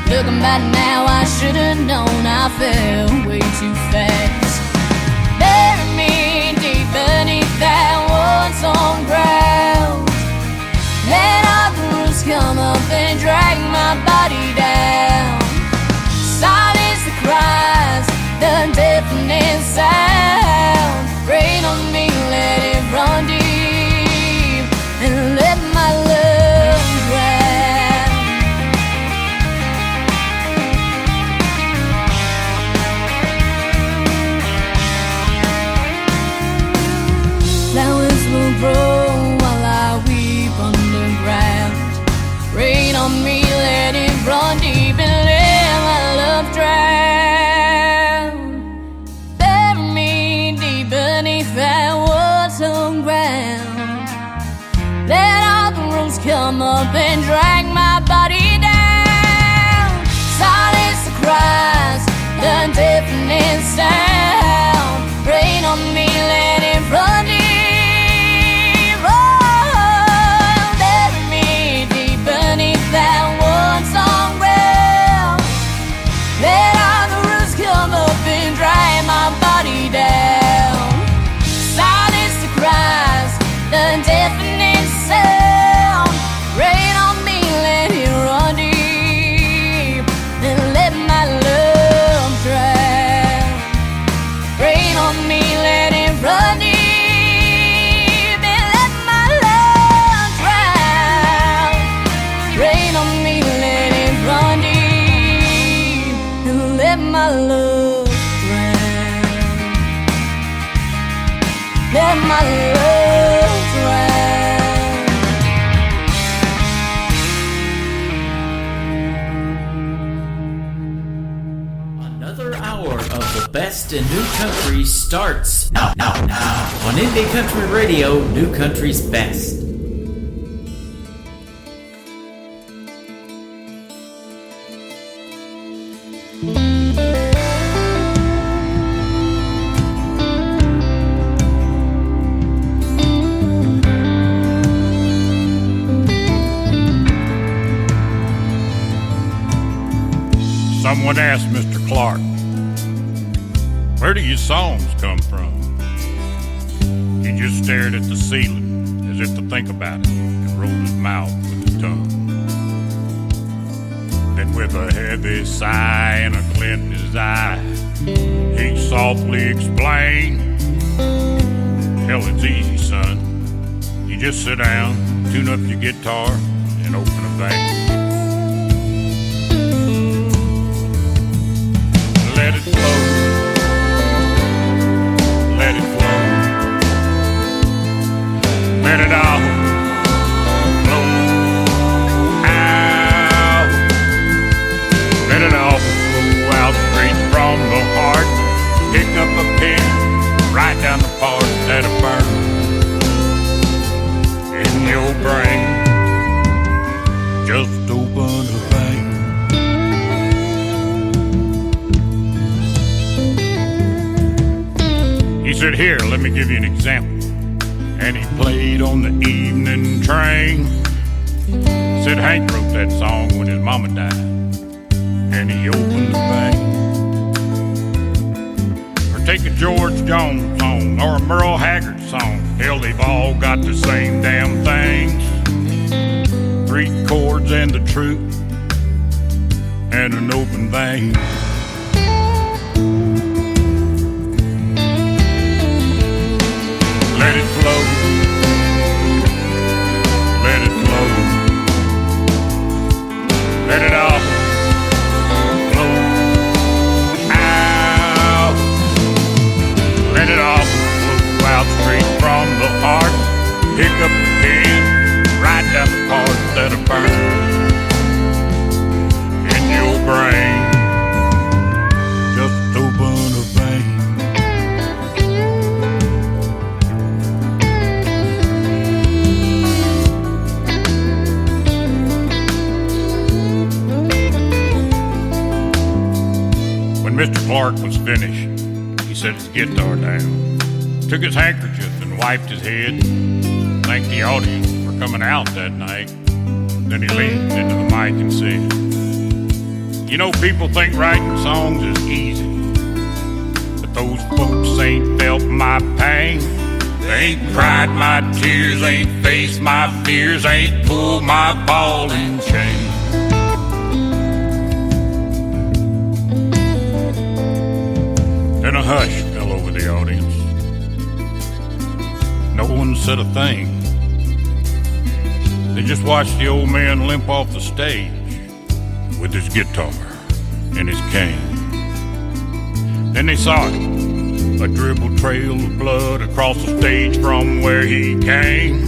Looking back now, I should've known I fell way too fast. Bury me deep beneath that war-torn ground. Let all the roots come up and drag my body down. Silence the cries, the deafening sound. Rain on me, let it run deep, and let my love drown. Flowers will grow while I weep underground. Rain on me, let it run deep, and let my love drown. Bury me deep beneath that war-torn ground. Let all the roots come up and drag my body down. Silence the cries, the deafening sound. Rain on me, let it run deep. Oh, bury me deep beneath that war-torn ground. Let all the roots come up and drag my body down. Silence the cries, the deafening sound. Rain on me, let it run deep, and let my love drown. Rain on me, let it run deep, and let my love drown. Rain on me, let it run deep, and let my love drown. Let my love drown. Another hour of the best in new country starts now on Indie Country Radio, New Country's Best. Someone asked Mr. Clark, "Where do your songs come from?" He just stared at the ceiling as if to think about it and rolled his mouth with his tongue. Then with a heavy sigh and a glint in his eye, he softly explained, "Hell, it's easy, son. You just sit down, tune up your guitar, and open a vein. Let it flow, let it flow, let it all flow out, let it all flow out straight from the heart. Pick up a pen, write down the parts that are burned in your brain. Just open a vein." He said, "Here, let me give you an example." And he played on the evening train said Hank wrote that song when his mama died, and he opened the vein. Or take a George Jones song or a Merle Haggard song. Hell, they've all got the same damn things. 3 chords and the truth and an open vein. Let it flow. Let it flow. Let it all flow out. Let it all flow out straight from the heart. Pick up the pen, write down the parts that are burned in your brain. Just open a vein. When Mr. Clark was finished, he set his guitar down, took his handkerchief and wiped his head, thanked the audience for coming out that night. Then he leaned into the mic and said, "You know, people think writing songs is easy, but those folks ain't felt my pain. They ain't cried my tears, ain't faced my fears, ain't pulled my ball and chain." Then a hush fell over the audience. No one said a thing. They just watched the old man limp off the stage with his guitar and his cane. Then they saw it, a dribble trail of blood across the stage from where he came.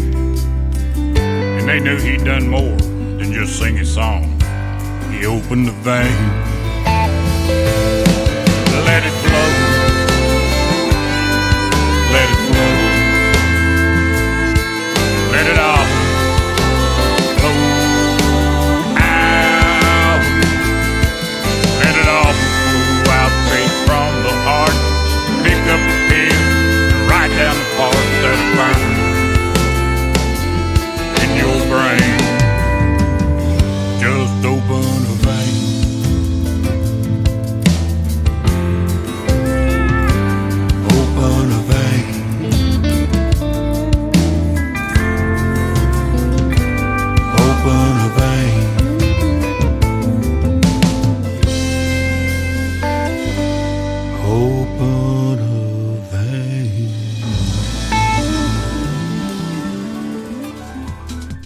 And they knew he'd done more than just sing his song. He opened the vein. Let it flow. Let it flow. Let it all flow out. Let it all flow out straight from the heart. Pick up the pen and write down the parts that are burned in your brain. Just open a vein. Open a vein. Open a vein. Open a vein.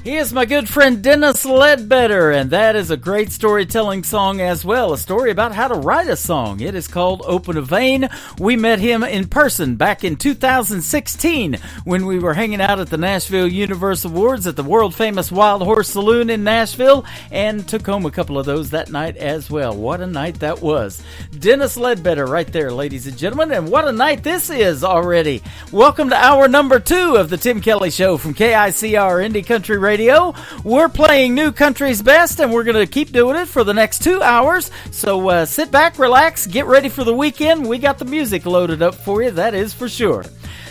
He is my good friend Dennis Ledbetter, and that is a great storytelling song as well. A story about how to write a song. It is called Open a Vein. We met him in person back in 2016 when we were hanging out at the Nashville Universe Awards at the world-famous Wild Horse Saloon in Nashville, and took home a couple of those that night as well. What a night that was. Dennis Ledbetter right there, ladies and gentlemen, and what a night this is already. Welcome to hour number 2 of the Tim Kelly Show from KICR Indie Country Radio. We're playing New Country's Best, and we're going to keep doing it for the next 2 hours. So sit back, relax, get ready for the weekend. We got the music loaded up for you, that is for sure.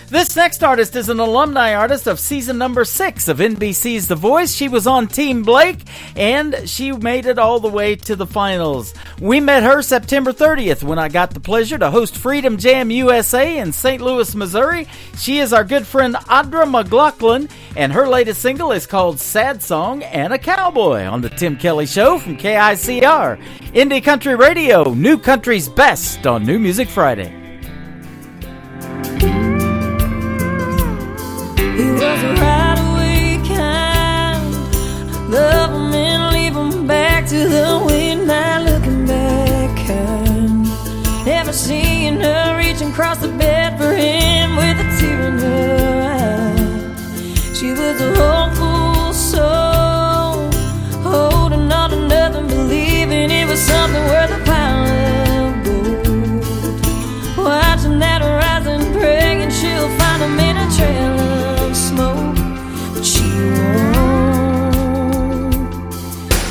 This next artist is an alumni artist of season number 6 of NBC's The Voice. She was on Team Blake, and she made it all the way to the finals. We met her September 30th when I got the pleasure to host Freedom Jam USA in St. Louis, Missouri. She is our good friend Audra McLaughlin, and her latest single is called Sad Song and a Cowboy on the Tim Kelly Show from KICR. Indie Country Radio, New Country's Best on New Music Friday. He was a right-away kind. Love him and leave him back to the way, not looking back kind. Never seeing her reaching across the bed for him with a tear in her eye. She was a hopeful soul, holding on to nothing, believing it was something worth a pile of gold. Watching that horizon, praying she'll find him in a trail of smoke, but she won't.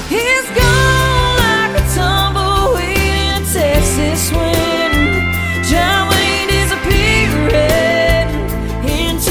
He's gone like a tumbleweed in a Texas wind. John Wayne disappeared into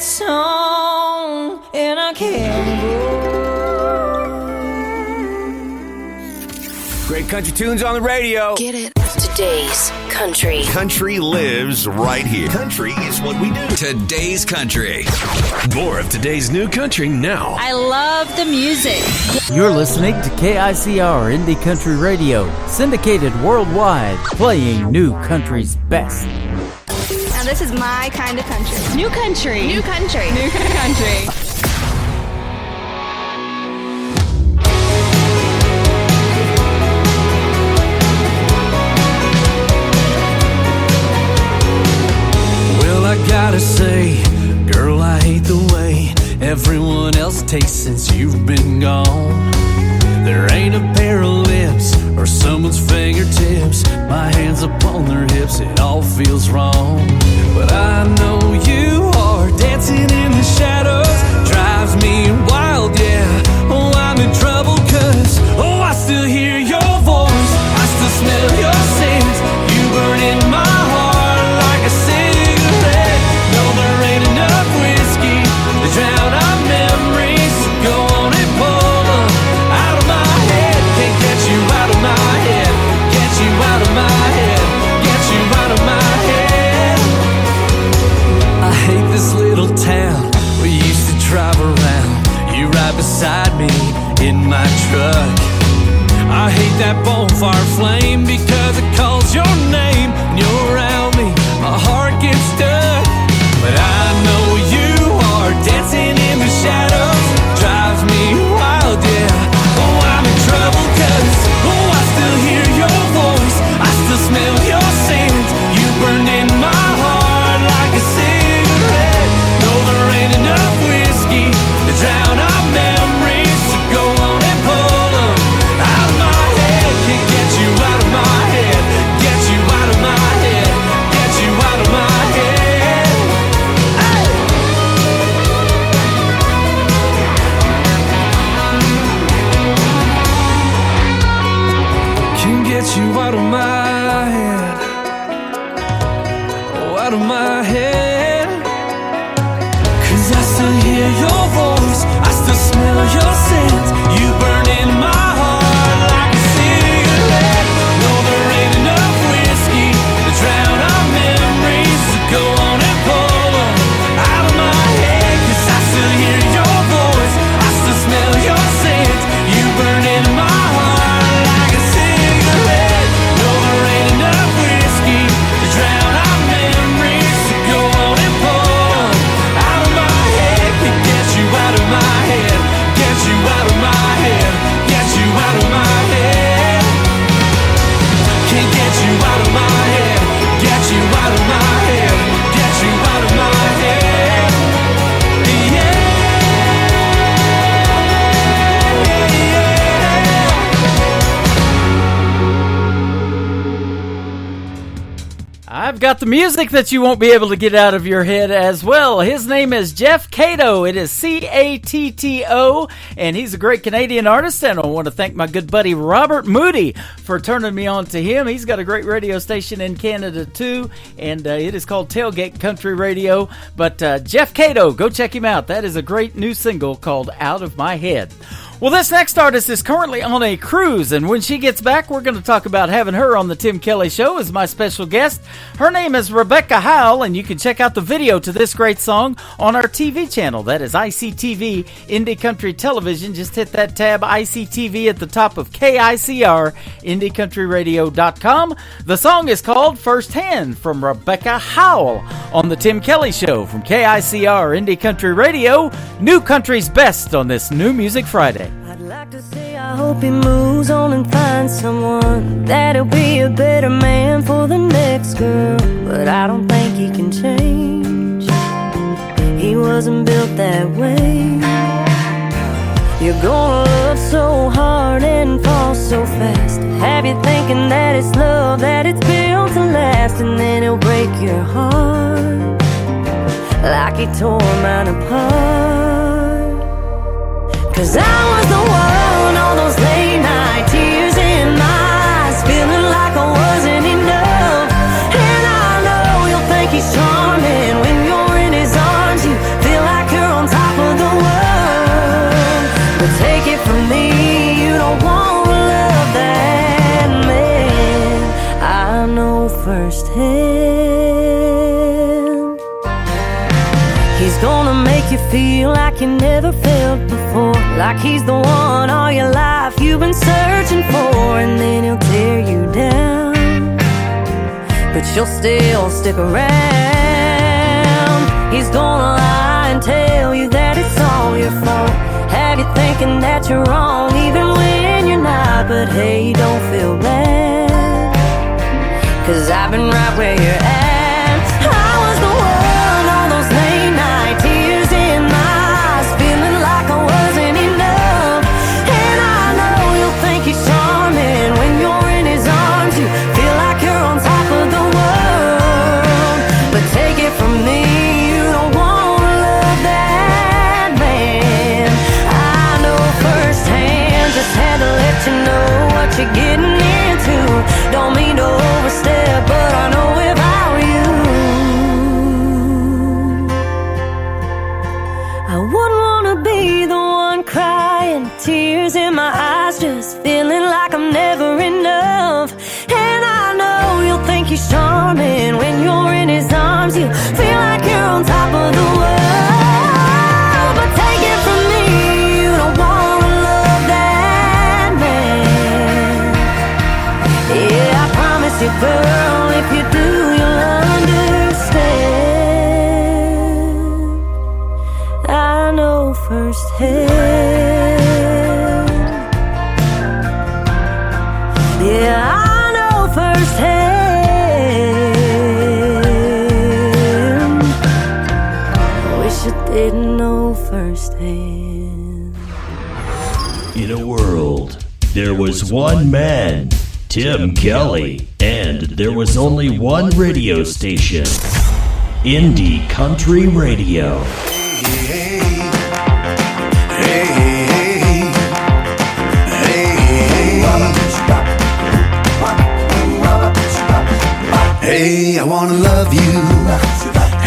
that song and I can't go. Great country tunes on the radio. Get it? Today's country. Country lives right here. Country is what we do. Today's country. More of today's new country now. I love the music. You're listening to KICR Indie Country Radio, syndicated worldwide, playing new country's best. Now this is my kind of country. New country. New country. New country. I gotta say, girl, I hate the way everyone else tastes since you've been gone. There ain't a pair of lips or someone's fingertips, my hands upon their hips, it all feels wrong. But I know you are dancing in the shadows, drives me wild, yeah. Oh, I'm in trouble cause, oh, I still hear your voice, I still smell your scent, you burn in my heart like a cigarette. No, there ain't enough whiskey to drown our memories. Go on and pull them out of my head. Can't get you out of my head. Get you out of my head. Get you out of my head. I hate this little town we used to drive around. You right beside me in my truck. I hate that bonfire flame because it calls your name. When you're around me, my heart gets stuck. But I know you are dancing in the shadows, drives me wild, yeah. Oh, I'm in trouble cause, oh, I still hear your voice, I still smell your scent, you burn in my heart like a cigarette. No, there ain't enough whiskey to drown our memories, so go on and pull them out of my head. Can't get you out of my head, get you out of my head, get you out of my head. Get you out of my head, oh, out of my head. Cause I still hear your voice, I still smell your scent, you burn in my heart like a cigarette. No, there ain't enough whiskey to drown our memories, so go on and pull them out of my head. Cause I still hear your voice, I still smell your scent, you burn in my heart like a cigarette. No, there ain't enough whiskey to drown our memories, so go on and pull them out of my head. Can get you out of my head, get you out of my head, get you out of my head. Can't get you out of my head, get you out of my head, get you out of my head. Yeah. I've got the music that you won't be able to get out of your head as well. His name is Jeff Catto. It is Catto, and he's a great Canadian artist, and I want to thank my good buddy Robert Moody for turning me on to him. He's got a great radio station in Canada too, and it is called Tailgate Country Radio. But Jeff Catto, go check him out. That is a great new single called Out of My Head. Well, this next artist is currently on a cruise, and when she gets back, we're going to talk about having her on the Tim Kelly Show as my special guest. Her name is Rebecca Howell, and you can check out the video to this great song on our TV channel. That is ICTV Indie Country Television. Just hit that tab, ICTV, at the top of KICR, IndieCountryRadio.com. The song is called First Hand from Rebecca Howell on the Tim Kelly Show from KICR Indie Country Radio, New Country's Best on this New Music Friday. I'd like to say I hope he moves on and finds someone that'll be a better man for the next girl. But I don't think he can change. He wasn't built that way. You're gonna love so hard and fall so fast. Have you thinking that it's love, that it's built to last, and then it'll break your heart like he tore mine apart. 'Cause I was the one, all those late night tears in my eyes, feeling like I wasn't enough. And I know you'll think he's charming when you're in his arms. You feel He's gonna make you feel like you never felt before, like he's the one all your life you've been searching for. And then he'll tear you down, but you'll still stick around. He's gonna lie and tell you that it's all your fault, have you thinking that you're wrong even when you're not. But hey, don't feel bad, 'cause I've been right where you're at. I was the one, all those late night tears in my eyes, feeling like I wasn't enough. And I know you'll think he's charming when you're in his arms, you feel like you're on top of the world. But take it from me, you don't wanna love that man. I know firsthand, just had to let you know what you're getting into. Don't mean to overstep, but I know if I were you, I wouldn't wanna be the one crying, tears in my eyes, just feeling like I'm never enough. And I know you'll think he's charming when you're in his arms, you feel like you're on top of the world. But take it from me, you don't wanna love that man. Yeah, I promise you, girl, if you do, you'll understand. I know firsthand. Yeah, I know firsthand. Wish I didn't know firsthand. In a world, there was one man, Tim Kelly, and there was only one radio station, Indie Country Radio. Hey, I wanna love you.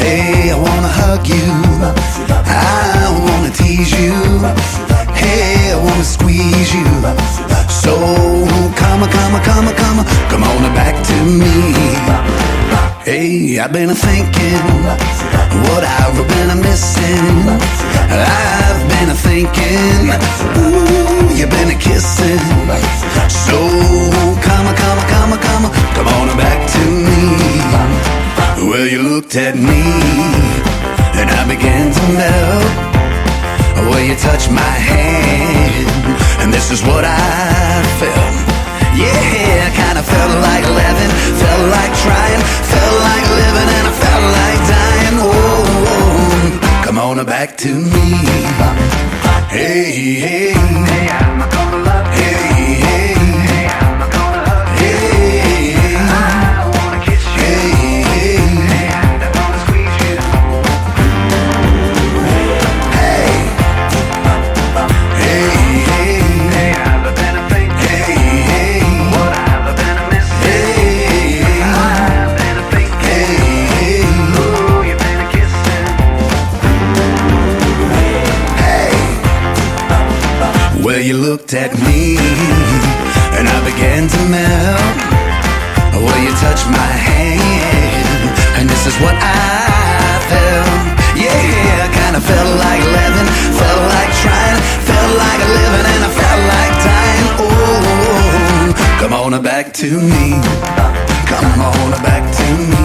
Hey, I wanna hug you. I wanna tease you. Hey, I wanna squeeze you. So come on back to me. Hey, I've been thinking what I've been missing. I've been thinking, ooh, you've been kissing. So come on back to me. Well, you looked at me and I began to melt. Well, you touched my hand and this is what I felt. Yeah, I kinda felt like living, felt like trying, felt like living, and I felt like dying. Oh, come on back to me. Hey, hey, hey, I'm gonna love you. Hey, hey, hey, I'm gonna love you. Hey, hey, I wanna kiss you. Hey, hey, hey, I wanna squeeze you. Hey, hey, hey, hey, I've been thinking. Hey, hey, what I've been missing. Hey, I've been thinking. Hey, ooh, you've been kissing. Hey, well, you looked at me and I began to melt. Well, you touched my hand and this is what I felt. Yeah, I kinda felt like living, felt like trying, felt like living, and I felt like dying. Oh, come on back to me. Come on back to me.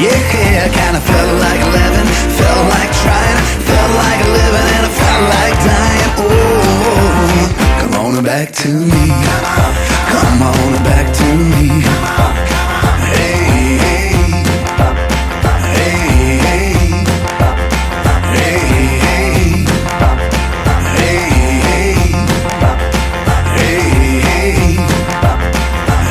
Yeah, I kinda felt like living, felt like trying, felt like living, and I felt like dying. Oh, come on back to me. Come on back to me. Hey, hey, hey, hey, hey, hey, hey,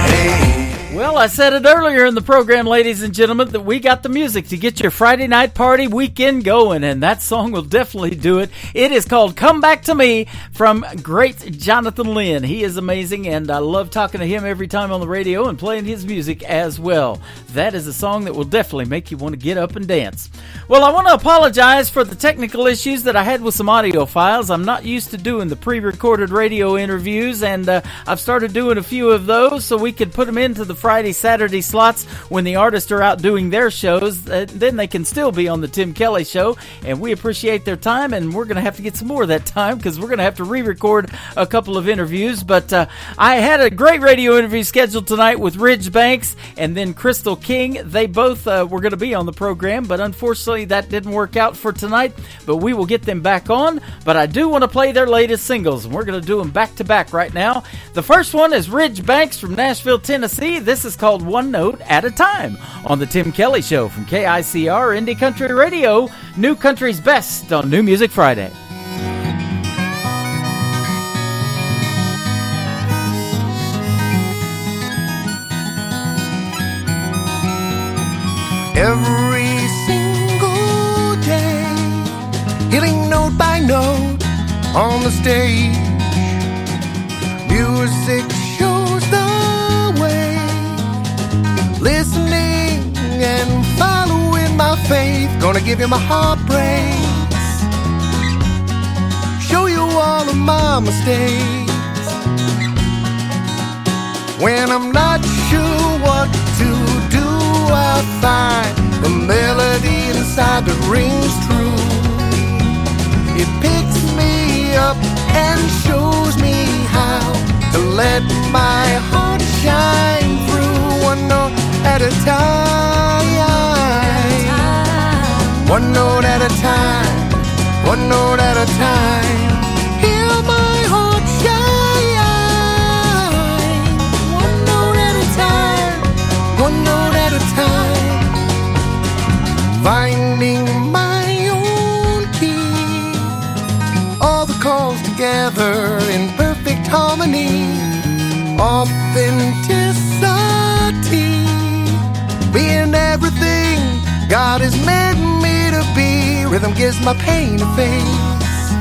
hey. Well, I said it earlier in the program, ladies and gentlemen, that we got the music to get your Friday night party weekend going, and that song will definitely do it. It is called Come Back to Me from great Jonathan Lynn. He is amazing, and I love talking to him every time on the radio and playing his music as well. That is a song that will definitely make you want to get up and dance. Well, I want to apologize for the technical issues that I had with some audio files. I'm not used to doing the pre-recorded radio interviews, and I've started doing a few of those so we could put them into the Friday Saturday slots when the artists are out doing their shows. Then they can still be on the Tim Kelly Show, and we appreciate their time, and we're going to have to get some more of that time because we're going to have to re-record a couple of interviews. But I had a great radio interview scheduled tonight with Ridge Banks and then Crystal King. They both were going to be on the program, but unfortunately that didn't work out for tonight. But we will get them back on. But I do want to play their latest singles, and we're going to do them back to back right now. The first one is Ridge Banks from Nashville, Tennessee. This is called One Note at a Time on the Tim Kelly Show from KICR Indie Country Radio, New Country's Best on New Music Friday. Every single day, hitting note by note on the stage. Music shows the way. Listening and following my faith. Gonna give you my heartbreaks. Show you all of my mistakes. When I'm not sure what to do, I find the melody inside that rings true. It picks me up and shows me how to let my heart shine through. One note at a time. One note at a time. One note at a time. Hear my heart shine. One note at a time. One note at a time. Finding my own key. All the chords together in perfect harmony. Authenticity. Being everything God has meant me to be. Rhythm gives my pain a face.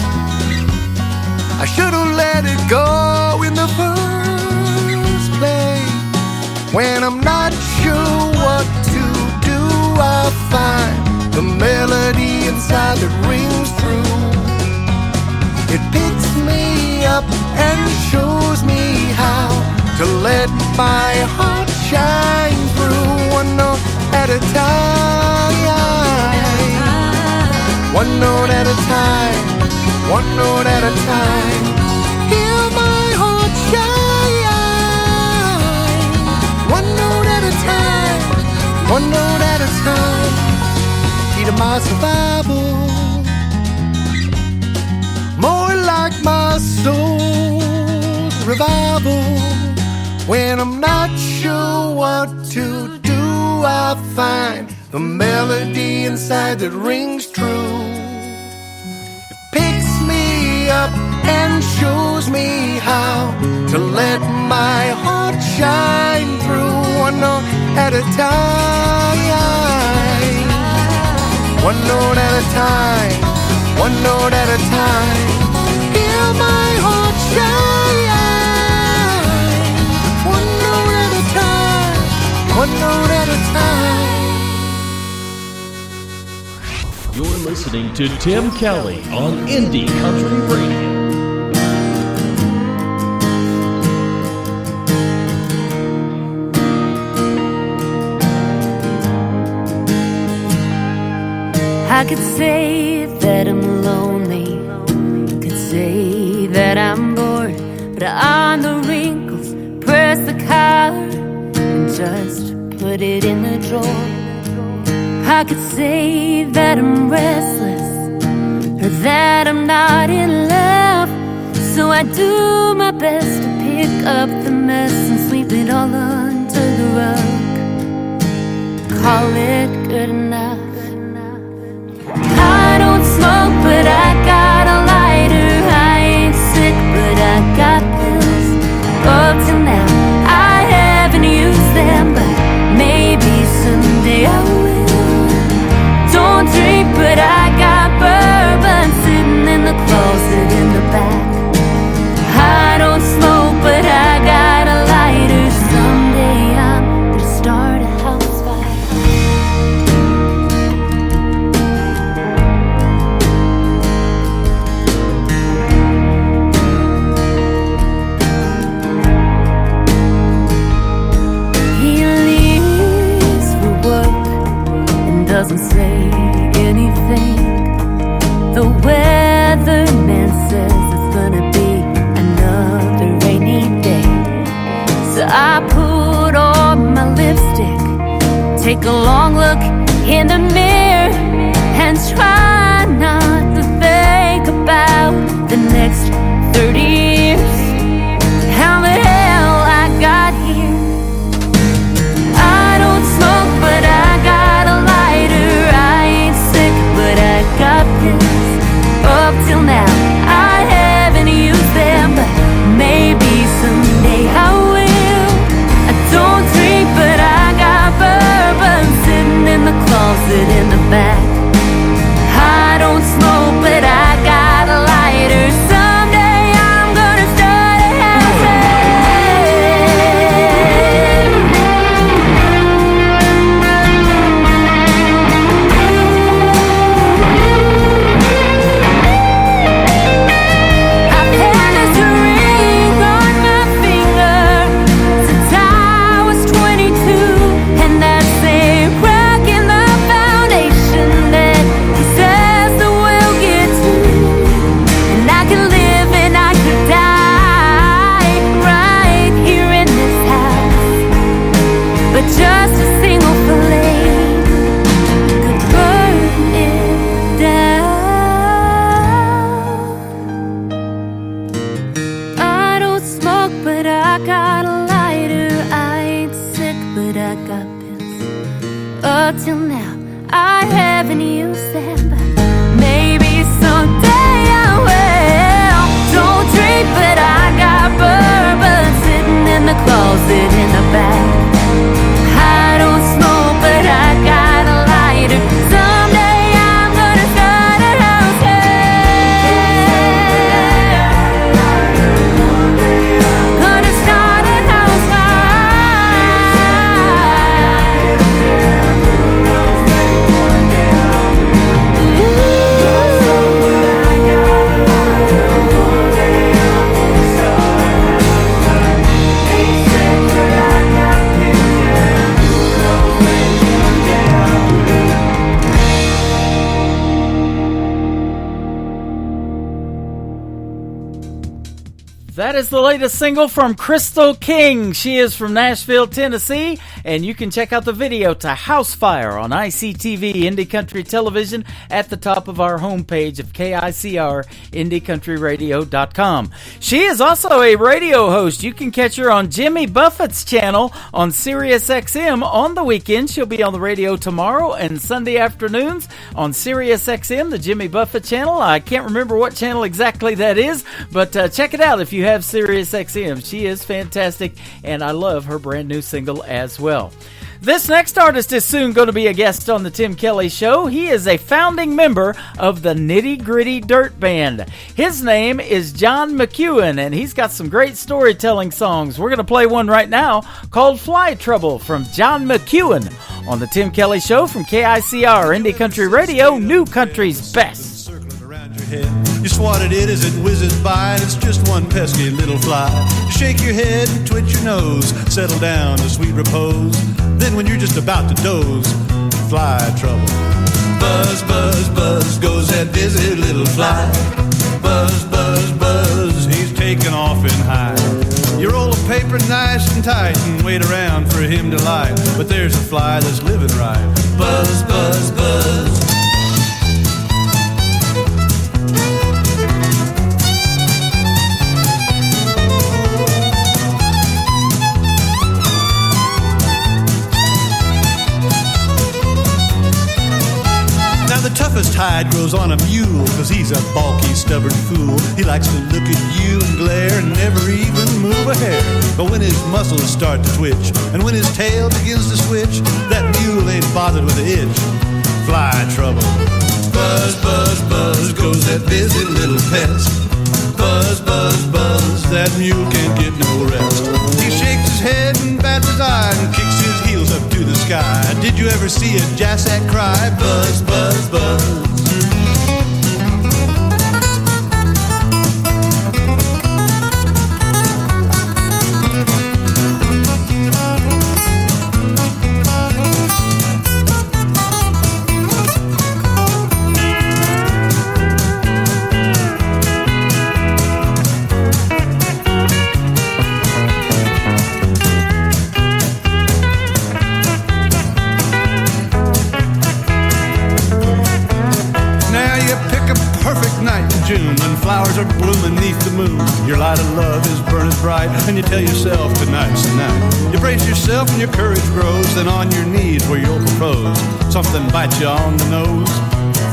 I should've let it go in the first place. When I'm not sure what to do, I find the melody inside that rings true. It picks me up and shows me how to let my heart shine through. One note at a time. One note at a time. One note at a time. Hear my heart shine. One note at a time. One note at a time. Key to my survival. More like my soul's revival. When I'm not sure what to do, I find the melody inside that rings true. It picks me up and shows me how to let my heart shine through. One note at a time. One note at a time. One note at a time. Hear my heart shine. One note at a time. One note at a time. You're listening to Tim Kelly on Indie Country Radio. I could say that I'm lonely, could say that I'm bored, but on the wrinkles, press the collar and just put it in the drawer. I could say that I'm restless, or that I'm not in love, so I do my best to pick up the mess and sweep it all under the rug. Call it good enough. I don't smoke, but I got a lighter. I ain't sick, but I got pills. Up till now, I haven't used them, but maybe someday I will. Don't drink, but I got bourbon sitting in the closet in the back. I don't smoke, but I got a lighter. Someday I'm gonna start a house fire. I put on my lipstick, take a long look in the mirror, and try not to think about the next 30 years. How the hell I got here? I don't smoke, but I got a lighter. I ain't sick, but I got pills. Up till now, I haven't used them, but maybe someday I will. I don't drink, but I got bourbon sitting in the closet in the back. I don't smoke, but I got a lighter. Someday I'm gonna start a house. I've had this ring on my finger since I was 22, and that same crack in the foundation that he says that we'll get to. And I could live and I could die right here in this house, but just a single flame could burn it down. I don't smoke, but I got a lighter. I ain't sick, but I got pills. Up till now, I haven't used them, but maybe someday I will. Don't drink, but I got bourbon sitting in the closet in the back. I don't smoke, but I got a lighter. Someday I'm gonna start a house. Gonna start a house That is the latest single from Crystal King. She is from Nashville, Tennessee, and you can check out the video to House Fire on ICTV Indie Country Television at the top of our homepage of KICR, IndieCountryRadio.com. She is also a radio host. You can catch her on Jimmy Buffett's channel on Sirius XM on the weekend. She'll be on the radio tomorrow and Sunday afternoons on Sirius XM, the Jimmy Buffett channel. I can't remember what channel exactly that is, but check it out if you have Sirius XM. She is fantastic, and I love her brand new single as well. This next artist is soon going to be a guest on the Tim Kelly Show. He is a founding member of the Nitty Gritty Dirt Band. His name is John McEwen, and he's got some great storytelling songs. We're going to play one right now called Fly Trouble from John McEwen on the Tim Kelly Show from KICR Indie Country Radio, New Country's Best. You swatted it as it whizzes by, and it's just one pesky little fly. You shake your head and twitch your nose, settle down to sweet repose. Then when you're just about to doze, fly trouble. Buzz, buzz, buzz, goes that busy little fly. Buzz, buzz, buzz, he's taking off in high. You roll a paper nice and tight and wait around for him to light, but there's a fly that's living right. Buzz, buzz, buzz. The toughest hide grows on a mule, 'cause he's a balky, stubborn fool. He likes to look at you and glare and never even move a hair. But when his muscles start to twitch and when his tail begins to switch, that mule ain't bothered with the itch. Fly trouble. Buzz, buzz, buzz, goes that busy little pest. Buzz, buzz, buzz, that mule can't get no rest. He shakes his head and bats his eye and kicks his heels up to the sky. Did you ever see a jassack cry? Buzz, buzz, buzz. flowers are blooming neath the moon. Your light of love is burning bright, and you tell yourself tonight's the night. You brace yourself and your courage grows, then on your knees where you'll propose. Something bites you on the nose,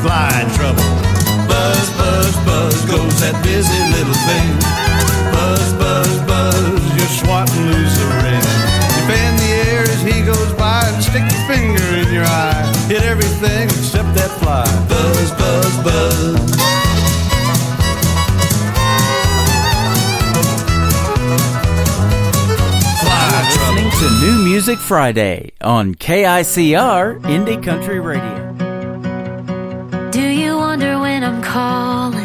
fly trouble. Buzz, buzz, buzz goes that busy little thing. Buzz, buzz, buzz, you're swatting loose the ring. You fan the air as he goes by and stick your finger in your eye. Hit everything except that fly. Buzz, buzz, buzz. Listening to New Music Friday on KICR Indie Country Radio. Do you wonder when I'm calling?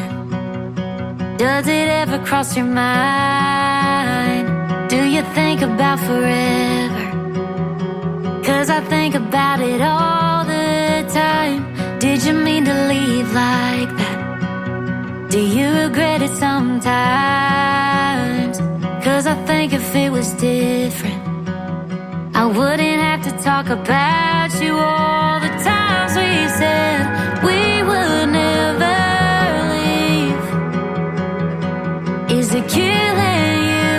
Does it ever cross your mind? Do you think about forever? 'Cause I think about it all the time. Did you mean to leave like that? Do you regret it sometimes? 'Cause I think if it was different, I wouldn't have to talk about you all the times we said we would never leave. Is it killing you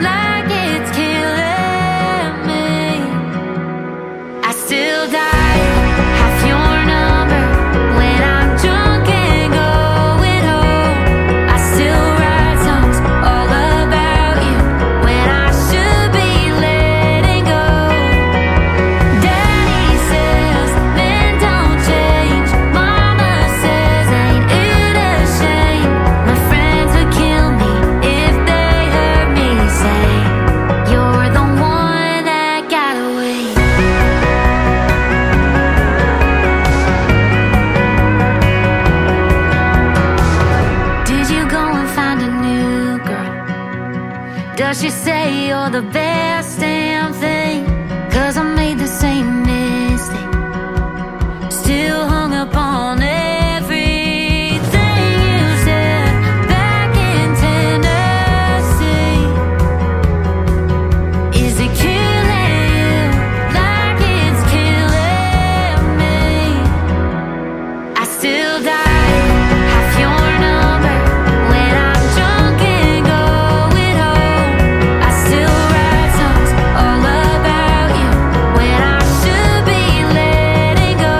like it's killing me? I still dial half your number when I'm drunk and going home. I still write songs all about you when I should be letting go. Daddy says men don't change. Mama says ain't it a shame? My friends would kill me if they heard me say you're the one that got away. Did you go and find a new girl? Does she say you're the best damn thing? 'Cause I made the same mistake. Still hung up on everything you said back in Tennessee. Is it killing you like it's killing me? I still dial half your number when I'm drunk and going home. I still write songs all about you when I should be letting go.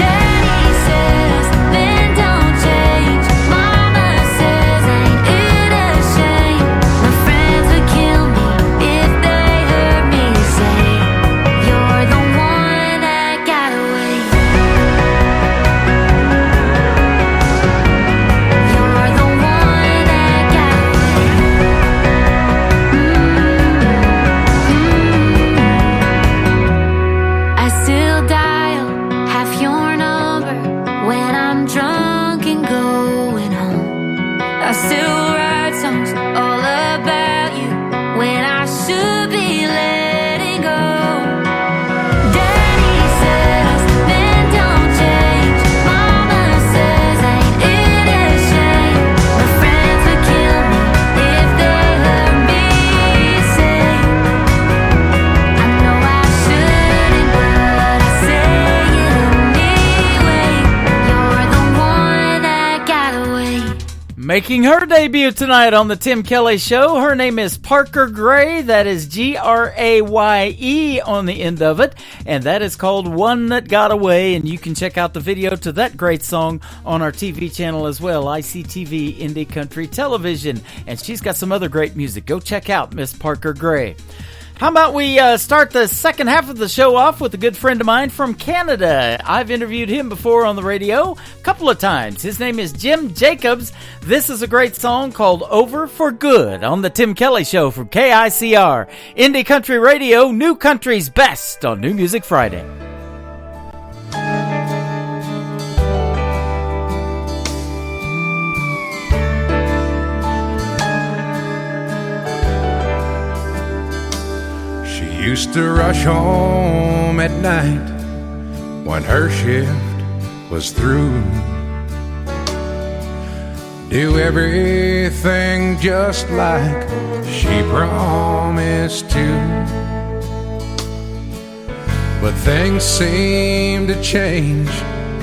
Daddy says men don't change. Mama says ain't it a shame? My friends would kill me if they heard me say you're the one that got away. You're the one that got away. I still dial half your number when I'm drunk and going home. I still write songs all about you when I should be letting go. Daddy says men don't change. Mama says ain't it a shame? My friends would kill me if they heard me say I know I shouldn't, but I say it anyway. You're the one that got away. Making her debut tonight on the Tim Kelly Show, her name is Parker Gray. That is Graye on the end of it. And that is called One That Got Away. And you can check out the video to that great song on our TV channel as well, ICTV Indie Country Television. And she's got some other great music. Go check out Miss Parker Gray. How about we start the second half of the show off with a good friend of mine from Canada. I've interviewed him before on the radio a couple of times. His name is Jim Jacobs. This is a great song called Over for Good on the Tim Kelly Show from KICR. Indie Country Radio, New Country's Best on New Music Friday. Used to rush home at night when her shift was through. Do everything just like she promised to. But things seemed to change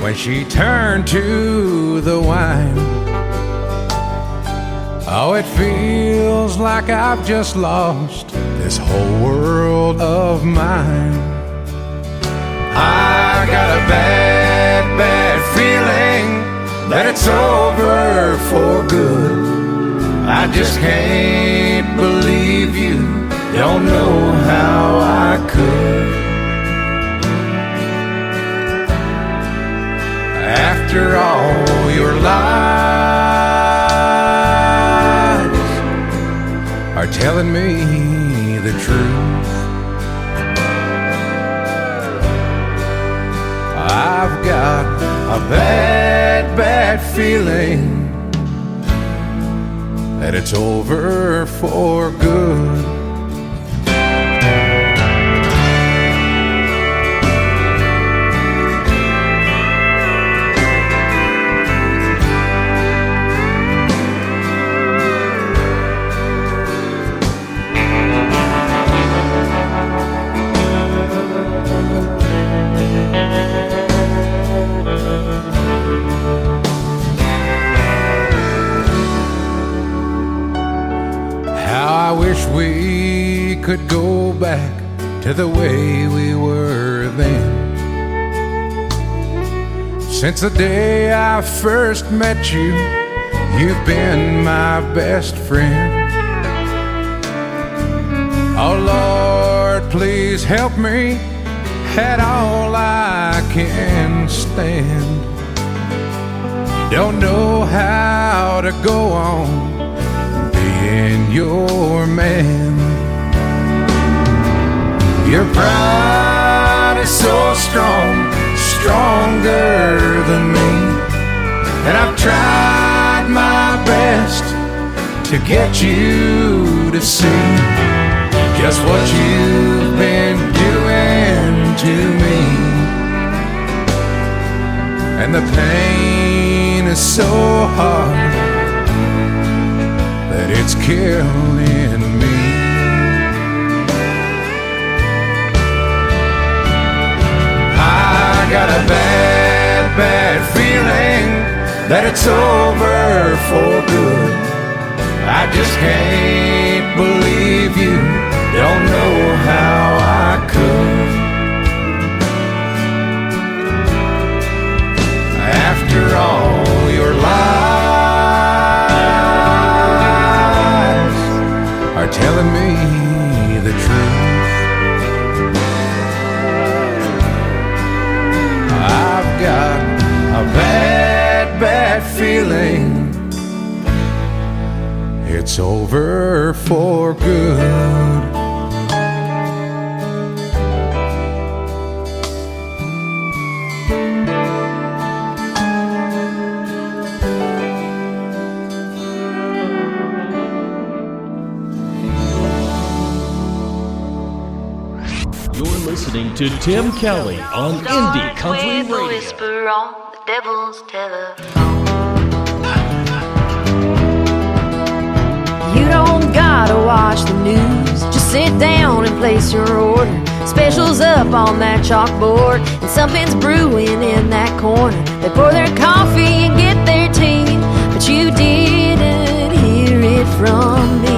when she turned to the wine. Oh, it feels like I've just lost this whole world of mine. I got a bad, bad feeling that it's over for good. I just can't believe you don't know how I could. After all your lies are telling me the truth, I've got a bad, bad feeling that it's over for good. I wish we could go back to the way we were then. Since the day I first met you, you've been my best friend. Oh Lord, please help me at all I can stand. Don't know how to go on being your man. Your pride is so strong, stronger than me, and I've tried my best to get you to see just what you've been doing to me. And the pain is so hard that it's killing me. I got a bad, bad feeling that it's over for good. I just can't believe you don't know how I could. After all your lies are telling me the truth, I've got a bad, bad feeling it's over for good. Listening to Tim Kelly on Indie Country Radio. Whisper on the devil's telephone. You don't gotta watch the news, just sit down and place your order. Specials up on that chalkboard, and something's brewing in that corner. They pour their coffee and get their tea, but you didn't hear it from me.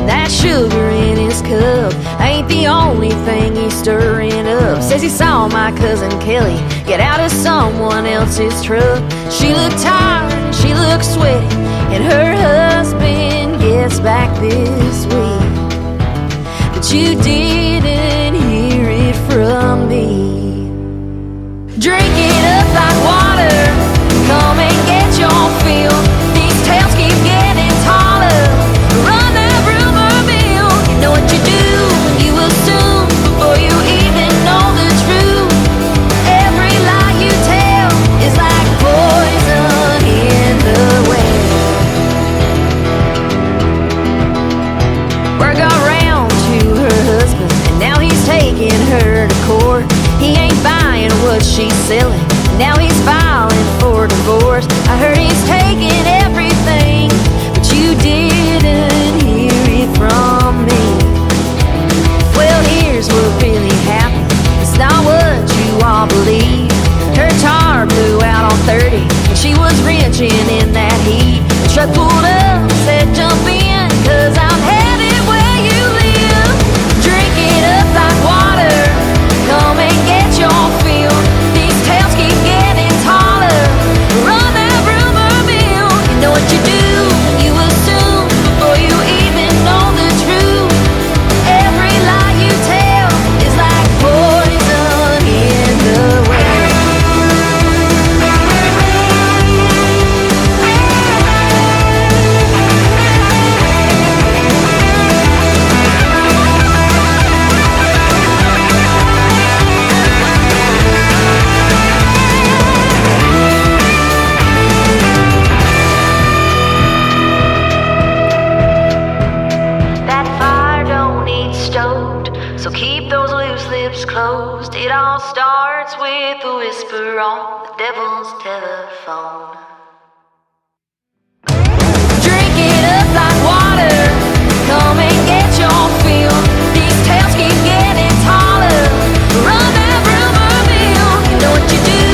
That sugar in his cup ain't the only thing he's stirring up. Says he saw my cousin Kelly get out of someone else's truck. She looked tired and she looked sweaty, and her husband gets back this week. But you didn't hear it from me. Drink it up like water, come and get your fill. These tales keep getting taller. Run that rumor mill. You know what you do, you assume before you even know the truth. Every lie you tell is like poison in the well. Word got round to her husband, and now he's taking her to court. He ain't buying what she's selling, now he's filing for divorce. I heard he's taking everything, but you didn't hear it from me. Well, here's what really happened, it's not what you all believe. Her tire blew out on 30, and she was wrenching in that heat. The truck pulled up, said jump in, 'cause I'm headed where you live. Drink it up like water, come and get your fill. These tales keep getting taller, run that rumor mill. You know what you do, you assume, before you even know the truth. Every lie you tell is like poison in the wind. That fire don't need stoked, so keep those loose lips closed. It all starts with a whisper on the devil's telephone. Drink it up like water, come and get your fill. These tales keep getting taller, run that rumor mill. You know what you do,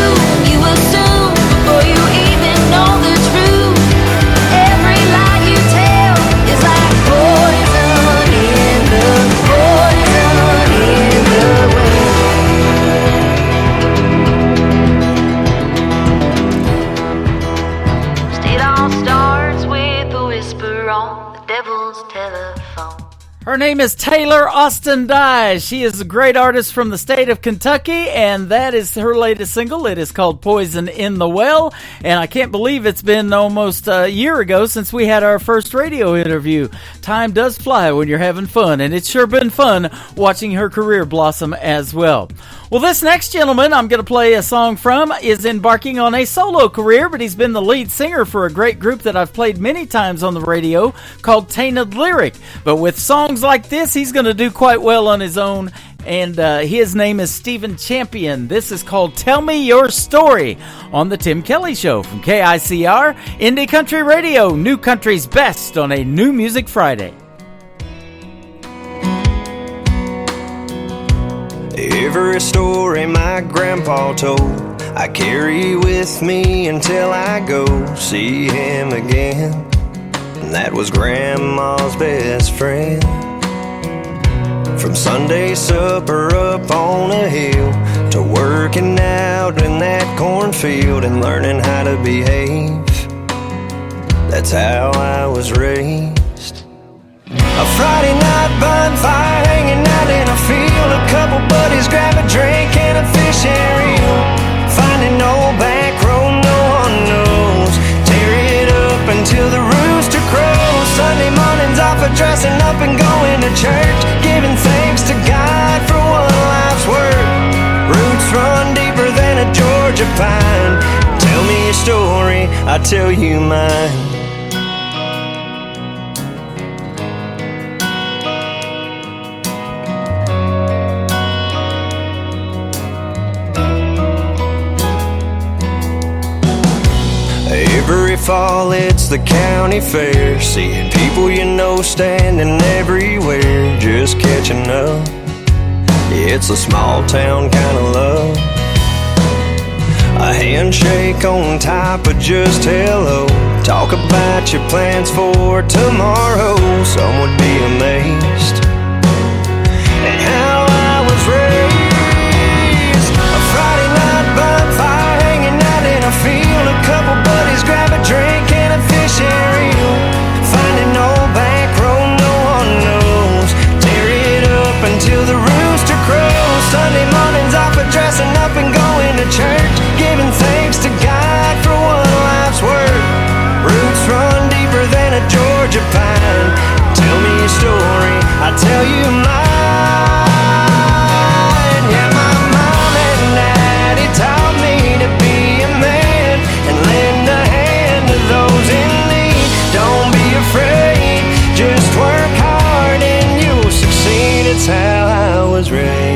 you assume, before you even know the truth. Every lie you tell is like poison in the wind. It all starts with a whisper on the devil's telephone. Her name is Taylor Austin Dye. She is a great artist from the state of Kentucky, and that is her latest single. It is called Poison in the Well, and I can't believe it's been almost a year ago since we had our first radio interview. Time does fly when you're having fun, and it's sure been fun watching her career blossom as well. Well, this next gentleman I'm going to play a song from is embarking on a solo career, but he's been the lead singer for a great group that I've played many times on the radio called Tainted Lyric. But with songs like this, he's going to do quite well on his own, and his name is Stephen Champion. This is called Tell Me Your Story on The Tim Kelly Show from KICR, Indie Country Radio, New Country's Best on a New Music Friday. Every story my grandpa told, I carry with me until I go see him again. And that was Grandma's best friend. From Sunday supper up on a hill to working out in that cornfield and learning how to behave. That's how I was raised. A Friday night bonfire hanging out in a field. A couple buddies grab a drink and a fishing reel. Finding no back road no one knows. Tear it up until the rooster crows. Sunday mornings off of dressing up and going to church. Giving thanks to God for one life's work. Roots run deeper than a Georgia pine. Tell me your story, I'll tell you mine. Every fall it's the county fair, seeing people you know standing everywhere, just catching up. Yeah, it's a small town kind of love. A handshake on top of just hello. Talk about your plans for tomorrow. Some would be amazed at how I was raised. A Friday night bonfire hanging out in a field. A couple buddies grab a drink and a fishing reel. Finding no back road no one knows. Tear it up until the rooster crows. Sunday mornings off of dressing up and going to church. Giving thanks to God for one life's work. Roots run deeper than a Georgia pine. Tell me your story, I'll tell you mine. Yeah, my mom and daddy taught me to be a man and lend a hand to those in need. Don't be afraid, just work hard and you'll succeed. It's how I was raised.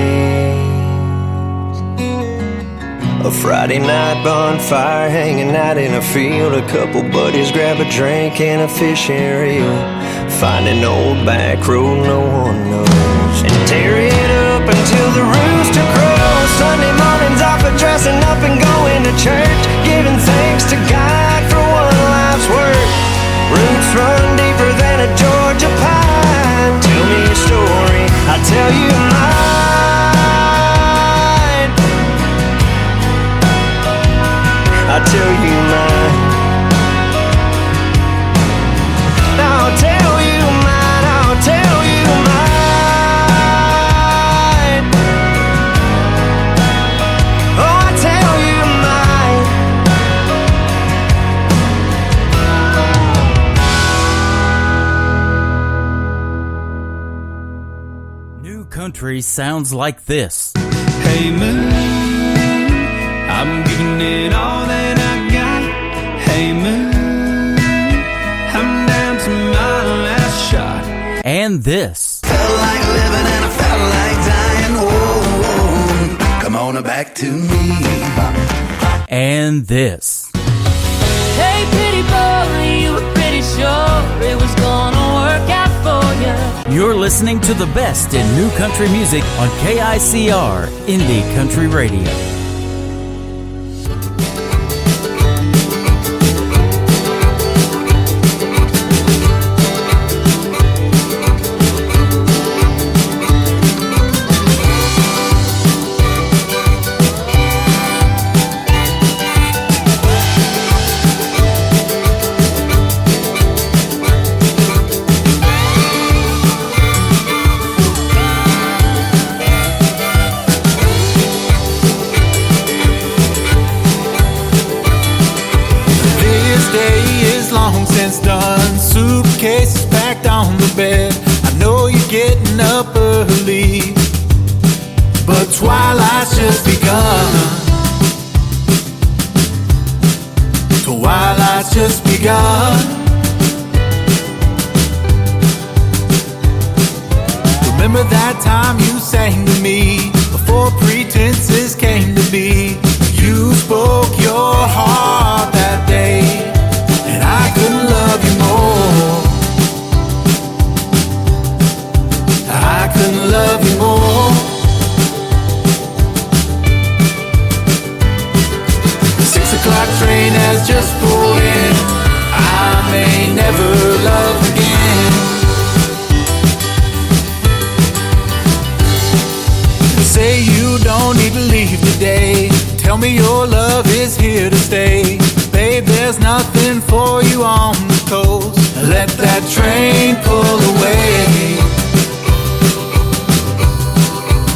A Friday night bonfire hanging out in a field. A couple buddies grab a drink and a fishing reel. Finding old back road no one knows. And tear it up until the rooster crows. Sunday mornings off of dressing up and going to church. Giving thanks I'll tell you mine. I'll tell you mine, I'll tell you mine. Oh, I'll tell you mine. New country sounds like this. Hey moon, I'm giving it all that I got. Hey moon, I'm down to my last shot. And this. Felt like living and I felt like dying. Oh, come on back to me. And this. Hey pretty boy, you were pretty sure it was gonna work out for you. You're listening to the best in new country music on KICR Indie Country Radio. Done, suitcases packed on the bed. I know you're getting up early, but twilight's just begun. Twilight's just begun. Remember that time you sang to me before pretenses came to be? You spoke your heart that day, and I couldn't love you more. I couldn't love you more. The 6 o'clock train has just pulled in. I may never love again. Say you don't need to leave today. Tell me your love is here to stay. Babe, there's nothing for you on the coast. Let that train pull away.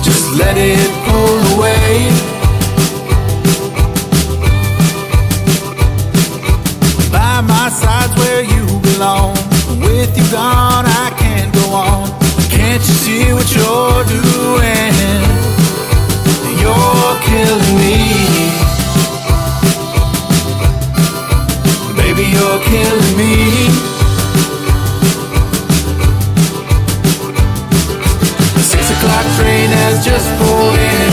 Just let it pull away. By my side's where you belong. With you gone, I can't go on. Can't you see what you're doing? You're killing me. Baby, you're killing me. The 6 o'clock train has just pulled in.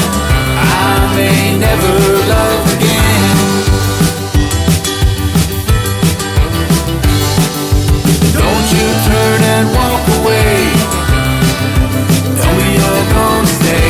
I may never love again. Don't you turn and walk away. Tell me you're gonna stay.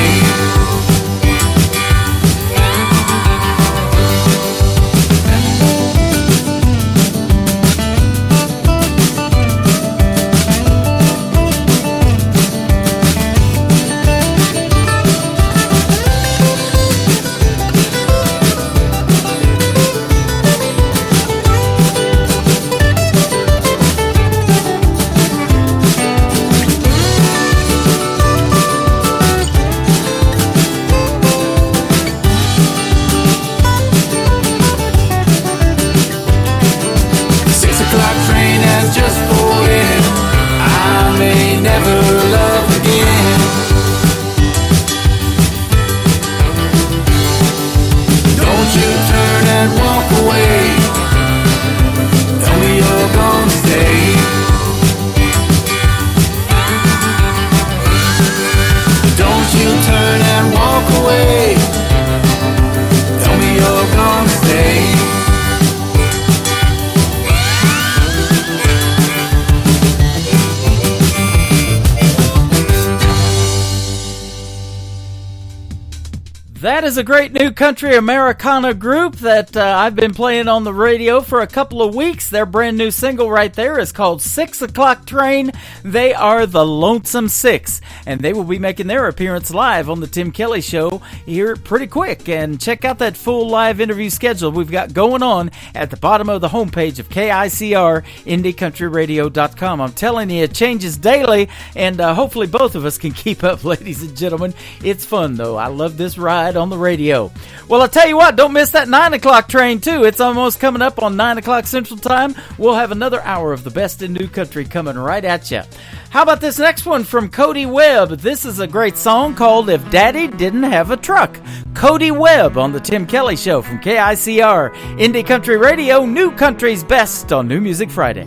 is a great new country Americana group that I've been playing on the radio for a couple of weeks. Their brand new single right there is called 6 O'Clock Train. They are the Lonesome Six, and they will be making their appearance live on the Tim Kelly Show here pretty quick. And check out that full live interview schedule we've got going on at the bottom of the homepage of KICR, IndieCountryRadio.com. I'm telling you, it changes daily, and hopefully both of us can keep up, ladies and gentlemen. It's fun, though. I love this ride on the radio. Well, I'll tell you what, don't miss that 9 o'clock train, too. It's almost coming up on 9 o'clock Central Time. We'll have another hour of the best in new country coming right at you. How about this next one from Cody Webb? This is a great song called If Daddy Didn't Have a Truck. Cody Webb on the Tim Kelly Show from KICR, Indie Country Radio, New Country's Best on New Music Friday.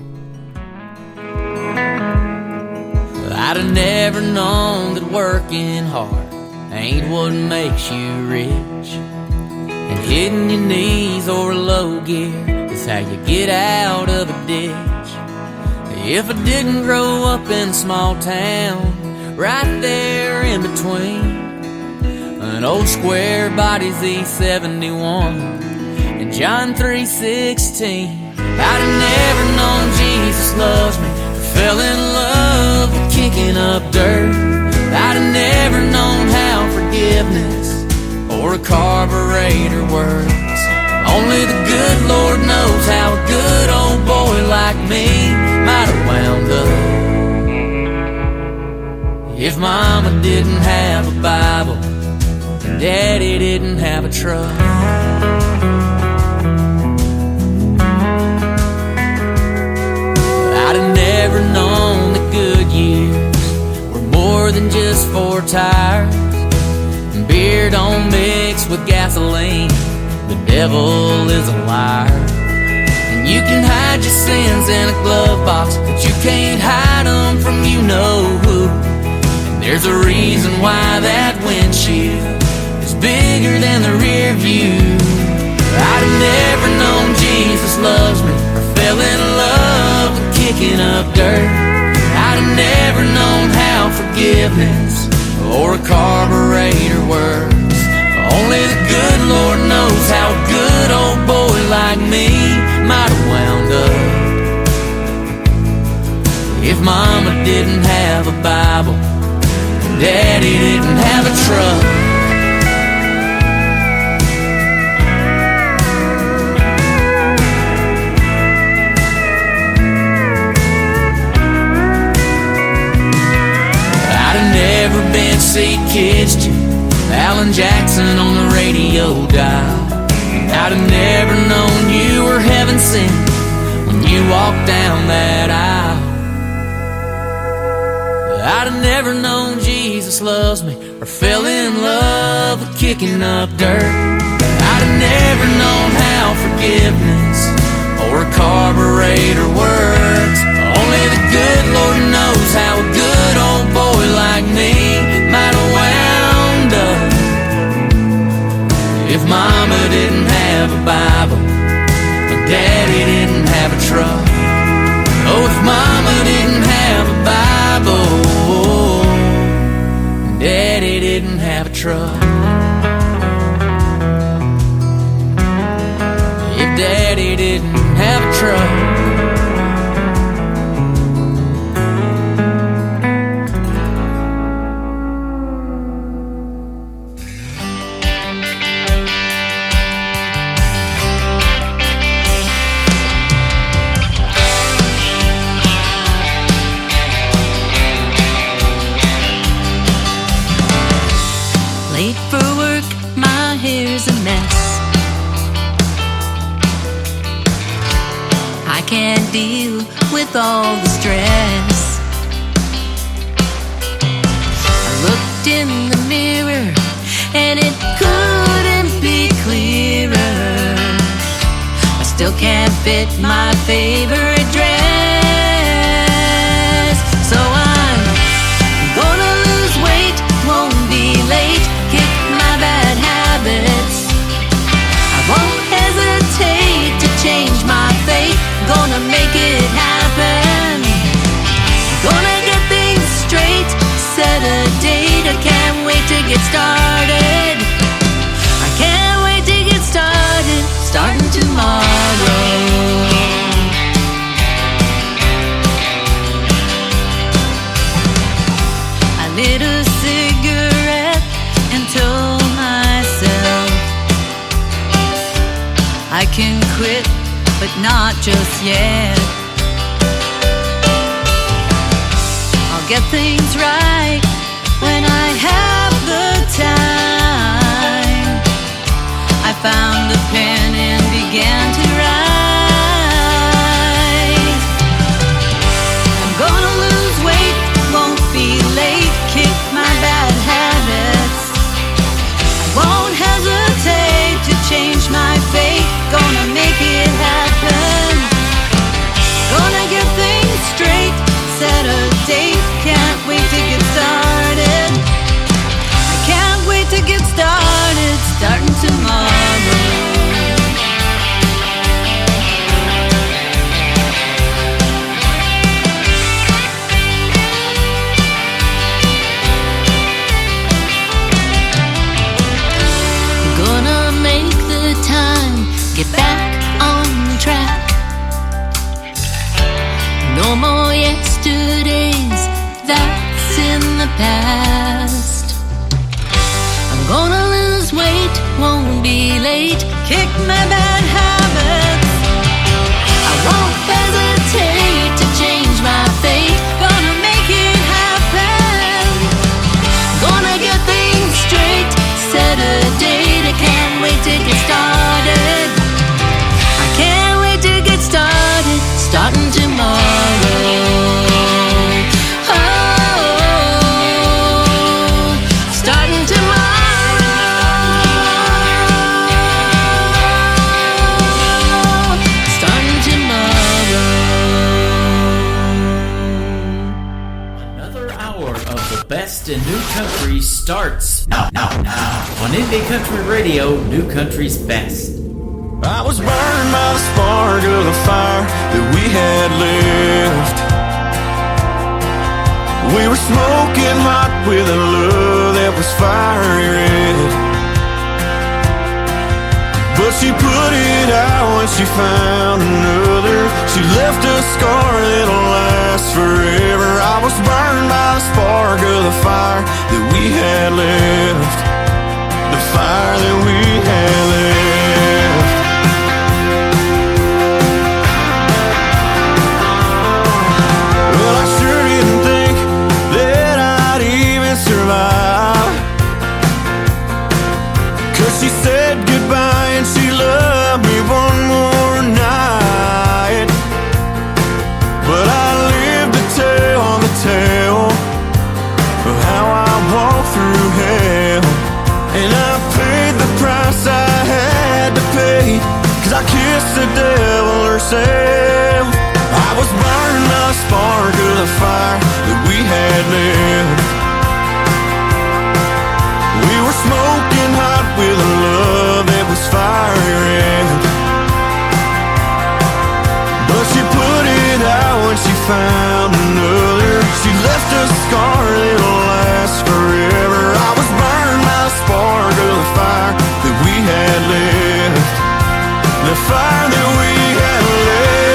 I'd have never known that working hard ain't what makes you rich, and hitting your knees or low gear is how you get out of a ditch. If I didn't grow up in a small town right there in between an old square body's E71 and John 3:16, I'd have never known Jesus loves me or fell in love with kicking up dirt. I'd have never known how forgiveness or a carburetor works. Only the good Lord knows how a good old boy like me might have wound up if Mama didn't have a Bible and Daddy didn't have a truck. I'd have never known the good years were more than just 4 tires and beer don't mix with gasoline. The devil is a liar. And you can hide your sins in a glove box, but you can't hide them from you know who. And there's a reason why that windshield is bigger than the rear view. I'd have never known Jesus loves me or fell in love with kicking up dirt. I'd have never known how forgiveness or a carburetor works. Only the good Lord knows how a good old boy like me might have wound up if Mama didn't have a Bible and Daddy didn't have a truck. I'd have never been see kids to Alan Jackson on the radio dial. I'd have never known you were heaven sent when you walked down that aisle. I'd have never known Jesus loves me or fell in love with kicking up dirt. I'd have never known how forgiveness or a carburetor works. Only the good Lord knows how a good old boy like me might have wound up if Mama didn't have a Bible and Daddy didn't have a truck. Oh, if Mama didn't have a Bible and Daddy didn't have a truck. If Daddy didn't have a truck. Can't deal with all the stress. I looked in the mirror and it couldn't be clearer. I still can't fit my favorite dress. So I'm gonna lose weight, won't be late, kick my bad habits. I won't hesitate to change my fate. Gonna make it happen. Gonna get things straight. Set a date. I can't wait to get started. I can quit, but not just yet. I'll get things right when I have the time. I found a pen and began to write. I'm gonna lose weight, won't be late, kick my bad habits. I won't hesitate to change my fate, gonna make it happen. Gonna get things straight, set a date, can't wait to get started. I can't wait to get started, starting tomorrow. Gonna make the time, get back on track. No more yesterdays, that's in the past. I'm gonna lose weight, won't be late, kick my bad habits. I won't hesitate to change my fate, gonna make it happen. Gonna get things straight, set a date, I can't wait to get started. I can't wait to get started, starting tomorrow. Oh, starting tomorrow. Starting tomorrow. Another hour of the best in new country starts now on Indie Country Radio, New Country's Best. I was burned by the spark of the fire that we had left. We were smoking hot with a love that was fiery red. But she put it out when she found another. She left a scar that'll last forever. I was burned by the spark of the fire that we had left. The fire that we had left. Well, I sure didn't think that I'd even survive, 'cause she said goodbye and she loved me one more night. But I lived to tell the tale of how I walked through hell. And I paid the price I had to pay, 'cause I kissed the devil herself. I was burned by the spark of the fire that we had left. We were smoking hot with a love that was fiery red. But she put it out when she found another. She left a scar that'll last forever. I was burned by the spark of the fire that we had left. The fire that we had left.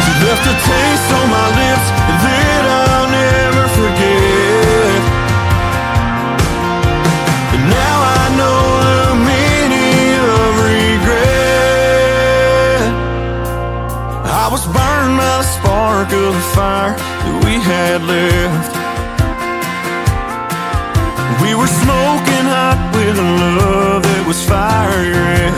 She left a taste on my lips that I'll never forget. And now I know the meaning of regret. I was burned by the spark of the fire that we had left. We were smoking hot with a love that was fiery red.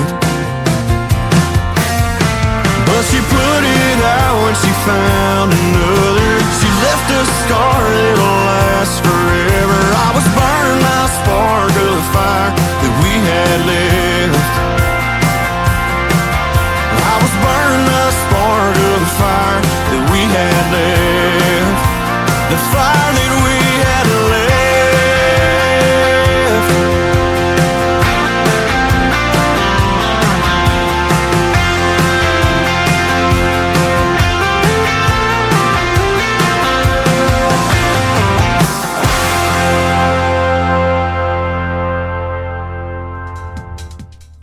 But she put it out when she found another. She left a scar that'll last forever. I was burned by the spark of the fire that we had left. I was burned by the spark of the fire that we had left. The fire that we had left.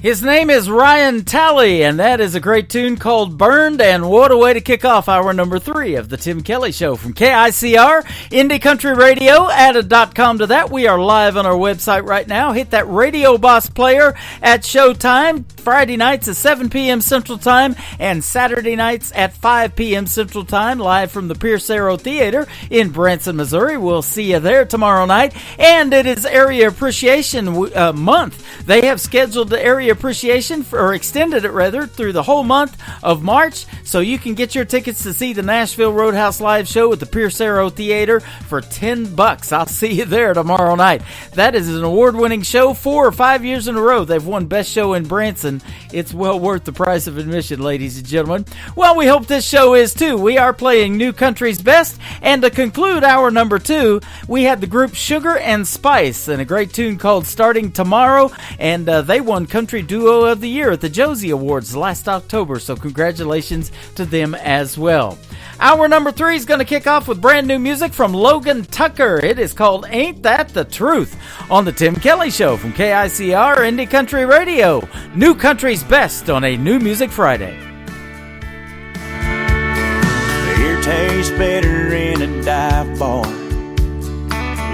His name is Ryan Talley, and that is a great tune called Burned, and what a way to kick off hour number 3 of the Tim Kelly Show from KICR, Indie Country Radio. Add a .com to that. We are live on our website right now. Hit that Radio Boss player at showtime, Friday nights at 7 p.m. Central Time, and Saturday nights at 5 p.m. Central Time, live from the Pierce Arrow Theater in Branson, Missouri. We'll see you there tomorrow night, and it is Area Appreciation Month. They have scheduled the Area Appreciation, or extended it rather, through the whole month of March, so you can get your tickets to see the Nashville Roadhouse live show at the Pierce Arrow Theater for $10. I'll see you there tomorrow night. That is an award-winning show. 4 or 5 years in a row they've won Best Show in Branson. It's well worth the price of admission, ladies and gentlemen. Well, we hope this show is too. We are playing New Country's Best, and to conclude hour number 2, we had the group Sugar and Spice and a great tune called Starting Tomorrow, and they won Country Duo of the Year at the Josie Awards last October, so congratulations to them as well. Hour number 3 is going to kick off with brand new music from Logan Tucker. It is called Ain't That the Truth on the Tim Kelly Show from KICR Indie Country Radio. New Country's Best on a New Music Friday. Beer tastes better in a dive bar,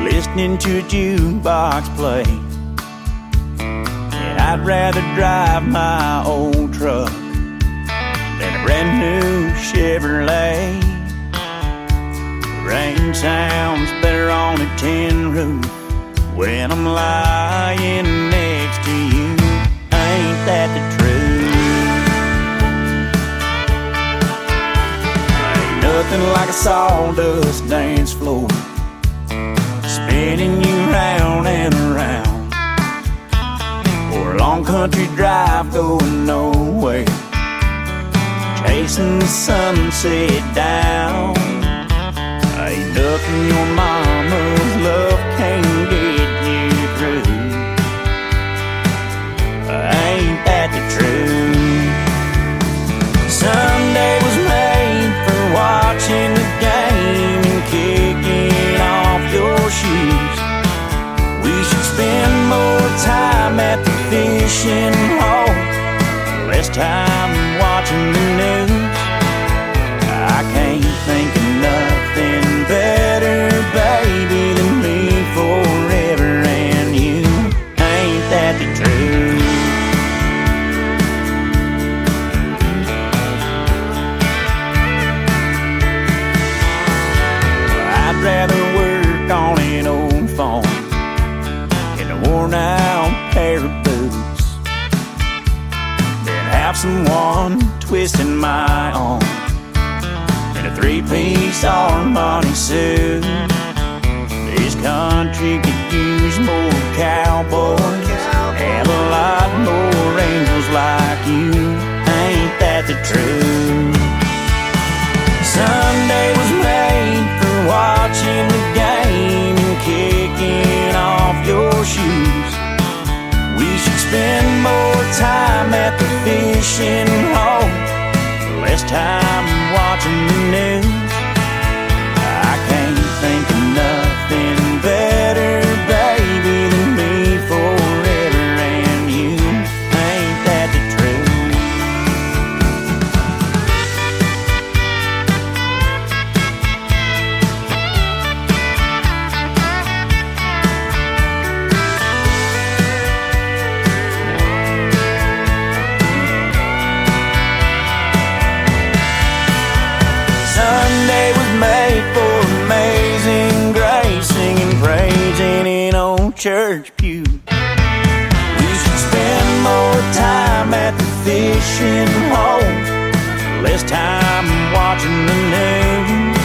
listening to a jukebox play. And I'd rather drive my old truck than a brand new Chevrolet. Rain sounds better on a tin roof when I'm lying next to you. Ain't that the truth? Ain't nothing like a sawdust dance floor, spinning you round and around, or a long country drive going nowhere, chasing the sunset down. Ain't nothing your mama's love can't get you through. Ain't that the truth? Sunday was made for watching the game and kicking off your shoes. We should spend more time at the fishing hole, less time watching the news. I can't think of nothing better, baby, than me forever and you. Ain't that the truth? I'd rather work on an old farm in a worn out pair of boots than have someone twisting my arm in a 3-piece Armani suit. This country could use more cowboys and a lot more angels like you. Ain't that the truth? Sunday was made for watching the game and kicking off your shoes. We should spend more time at the fishing hole, less time watching the news. I can't think of nothing better, baby, than me forever and you. Ain't that the truth? Sunday was made for amazing grace, singing, praising in old church pew. We should spend more time at the fishing hole, less time watching the news.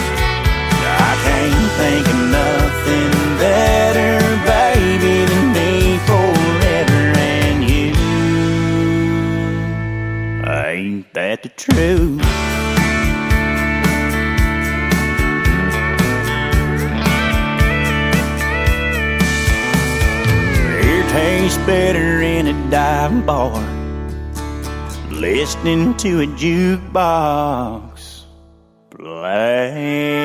I can't think of nothing better, baby, than me forever and you. Ain't that the truth? Tastes better in a dive bar, listening to a jukebox play.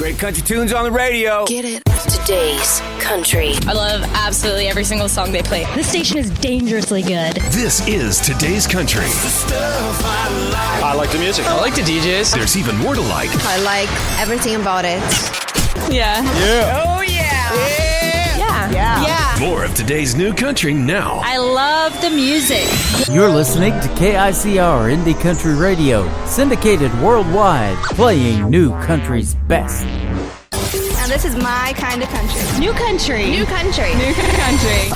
Great country tunes on the radio. Get it. Today's country. I love absolutely every single song they play. This station is dangerously good. This is Today's Country. I like the music. I like the DJs. There's even more to like. I like everything about it. Yeah. Yeah. Oh, yeah. Yeah. More of today's new country now. I love the music. You're listening to KICR Indie Country Radio, syndicated worldwide, playing new country's best. And this is my kind of country. New country. New country. New country.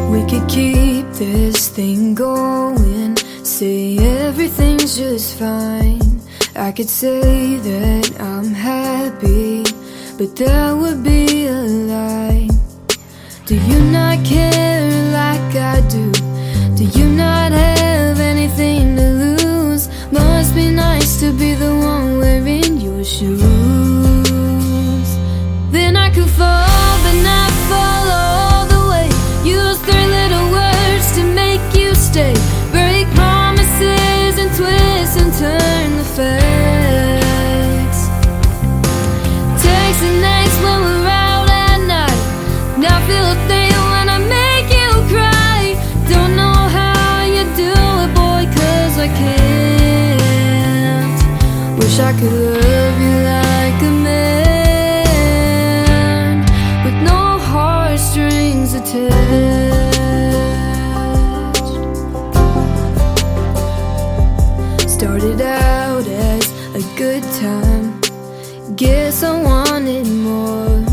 We could keep this thing going, say everything's just fine. I could say that I'm happy, but that would be a lie. Do you not care like I do? Do you not have anything to lose? Must be nice to be the one wearing your shoes. Then I could fall, but not fall all the way. Use 3 little words to make you stay. Break promises and twist and turn the facts. Text the next when we're out at night. Now feel a thing when I make you cry. Don't know how you do it, boy, 'cause I can't. Wish I could love you like a man, with no heartstrings attached. Started out as a good time, guess I wanted more.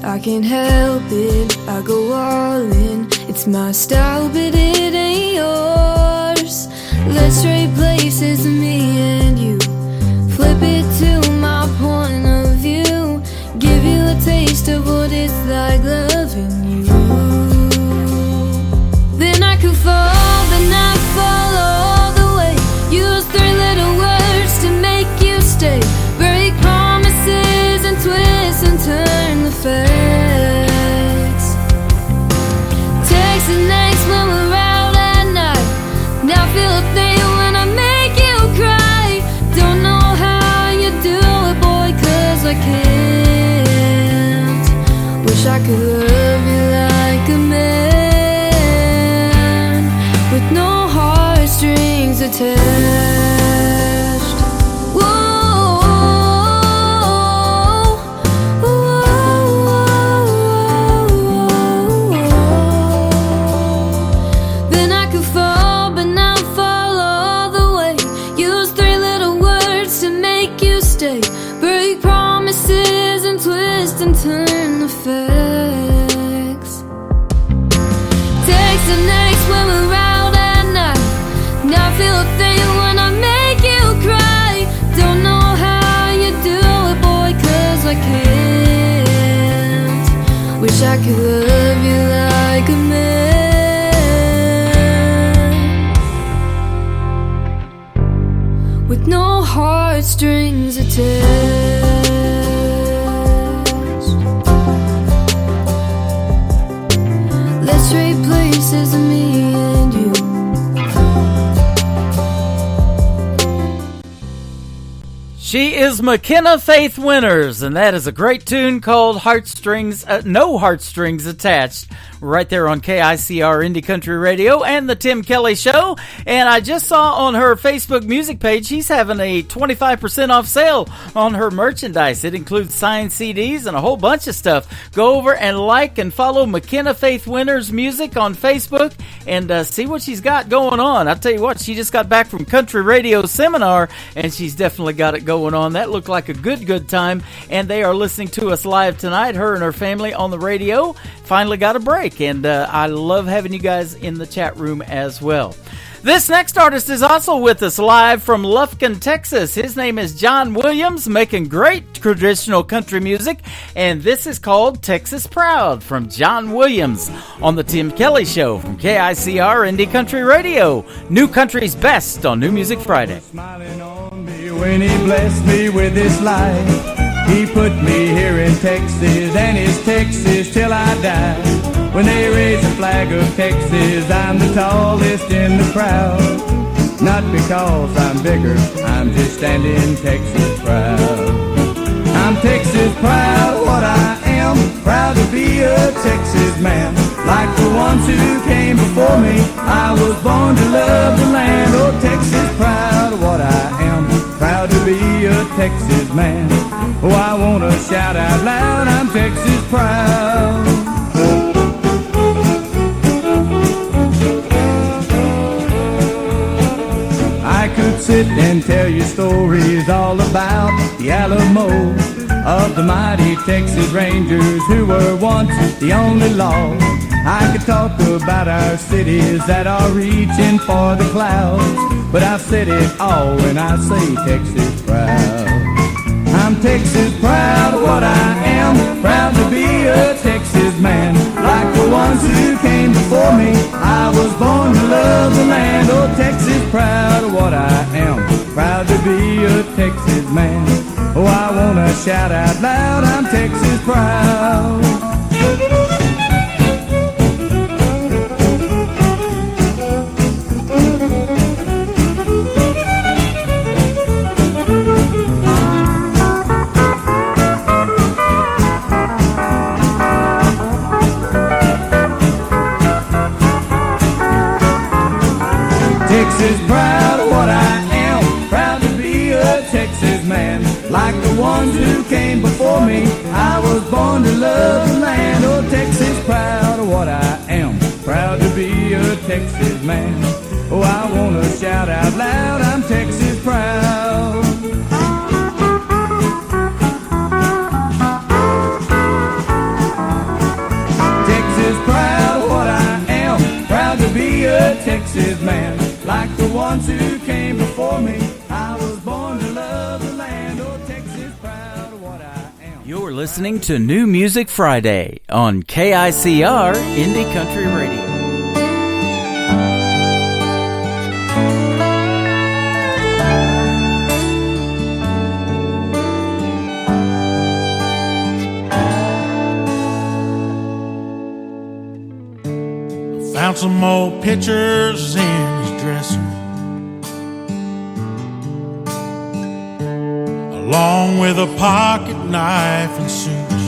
I can't help it, I go all in. It's my style, but it ain't yours. Let's trade places, me and you. Flip it to my point of view. Give you a taste of what it's like loving you. Then I could fall, but not fall all the way. Use 3 little words to make you stay. Break promises and twist and turn the facts. Text the next when we're out at night. Now feel a thing when I make you cry. Don't know how you do it, boy, 'cause I can't. Wish I could love you like a man, with no heartstrings attached. Then I could fall, but not fall all the way. Use 3 little words to make you stay. Break promises and twist and turn the facts. Text the next when we're out at night. Now feel a thing when I make you cry. Don't know how you do it, boy, 'cause I can't. Wish I could love you like a man, with no heartstrings attached. Let's trade places, me and you. She is McKenna Faith Winters, and that is a great tune called Heartstrings, No Heartstrings Attached, right there on KICR Indie Country Radio and the Tim Kelly Show. And I just saw on her Facebook music page, she's having a 25% off sale on her merchandise. It includes signed CDs and a whole bunch of stuff. Go over and like and follow McKenna Faith Winters Music on Facebook and see what she's got going on. I'll tell you what, she just got back from Country Radio Seminar, and she's definitely got it going on. That looked like a good time, and they are listening to us live tonight, her and her family on the radio. Finally got a break, and I love having you guys in the chat room as well. This next artist is also with us live from Lufkin, Texas. His name is John Williams, making great traditional country music, and this is called Texas Proud from John Williams on the Tim Kelly Show from KICR Indie Country Radio. New country's best on New Music Friday. Smiling on me when he blessed me with this life. He put me here in Texas, and it's Texas till I die. When they raise the flag of Texas, I'm the tallest in the crowd. Not because I'm bigger, I'm just standing Texas proud. I'm Texas proud, what I am, proud to be a Texas man. Like the ones who came before me, I was born to love the land. Oh, Texas proud, what I am, proud to be a Texas man. Oh, I wanna shout out loud, I'm Texas proud. I could sit and tell you stories all about the Alamo, of the mighty Texas Rangers who were once the only law. I could talk about our cities that are reaching for the clouds, but I've said it all when I say Texas proud. I'm Texas proud, what I am, proud to be a Texas man. Like the ones who came before me, I was born to love the land. Oh, Texas proud, what I am, proud to be a Texas man. Oh, I wanna shout out loud, I'm Texas proud. Texas proud, what I am, proud to be a Texas man. Like the ones who came before me, I was born to love the land. Oh, Texas proud, what I am, proud to be a Texas man. Oh, I wanna shout out loud, I'm Texas proud. Texas proud, what I am, proud to be a Texas man. Like the ones who came before me, I was born to love the land. Oh, Texas proud, what I am. You're listening to New Music Friday on KICR Indie Country Radio. Found some old pictures in his dresser, along with a pocket knife and suits.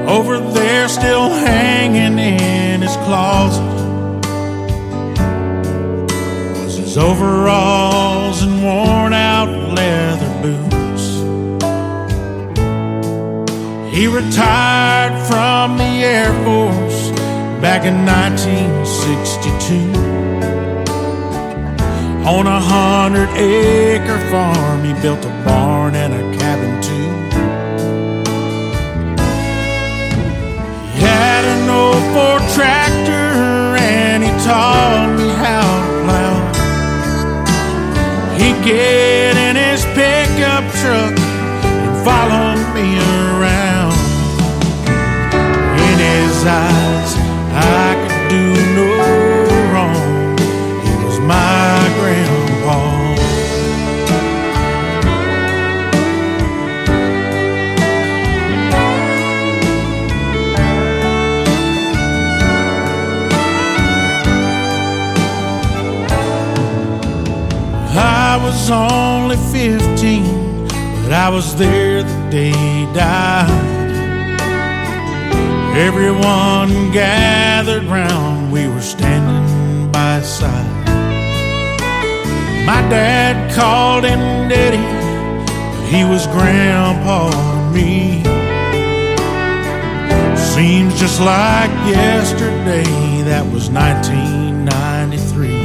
Over there still hanging in his closet was his overalls and worn out leather boots. He retired from the Air Force back in 1962. On 100-acre farm, he built a barn and a cabin too. He had an old Ford tractor and he taught me how to plow. He'd get in his pickup truck and follow me around. In his eyes, I could do no wrong. He was my grandpa. I was only 15, but I was there the day he died. Everyone gathered round, we were standing by his side. My dad called him Daddy, but he was Grandpa to me. Seems just like yesterday, that was 1993.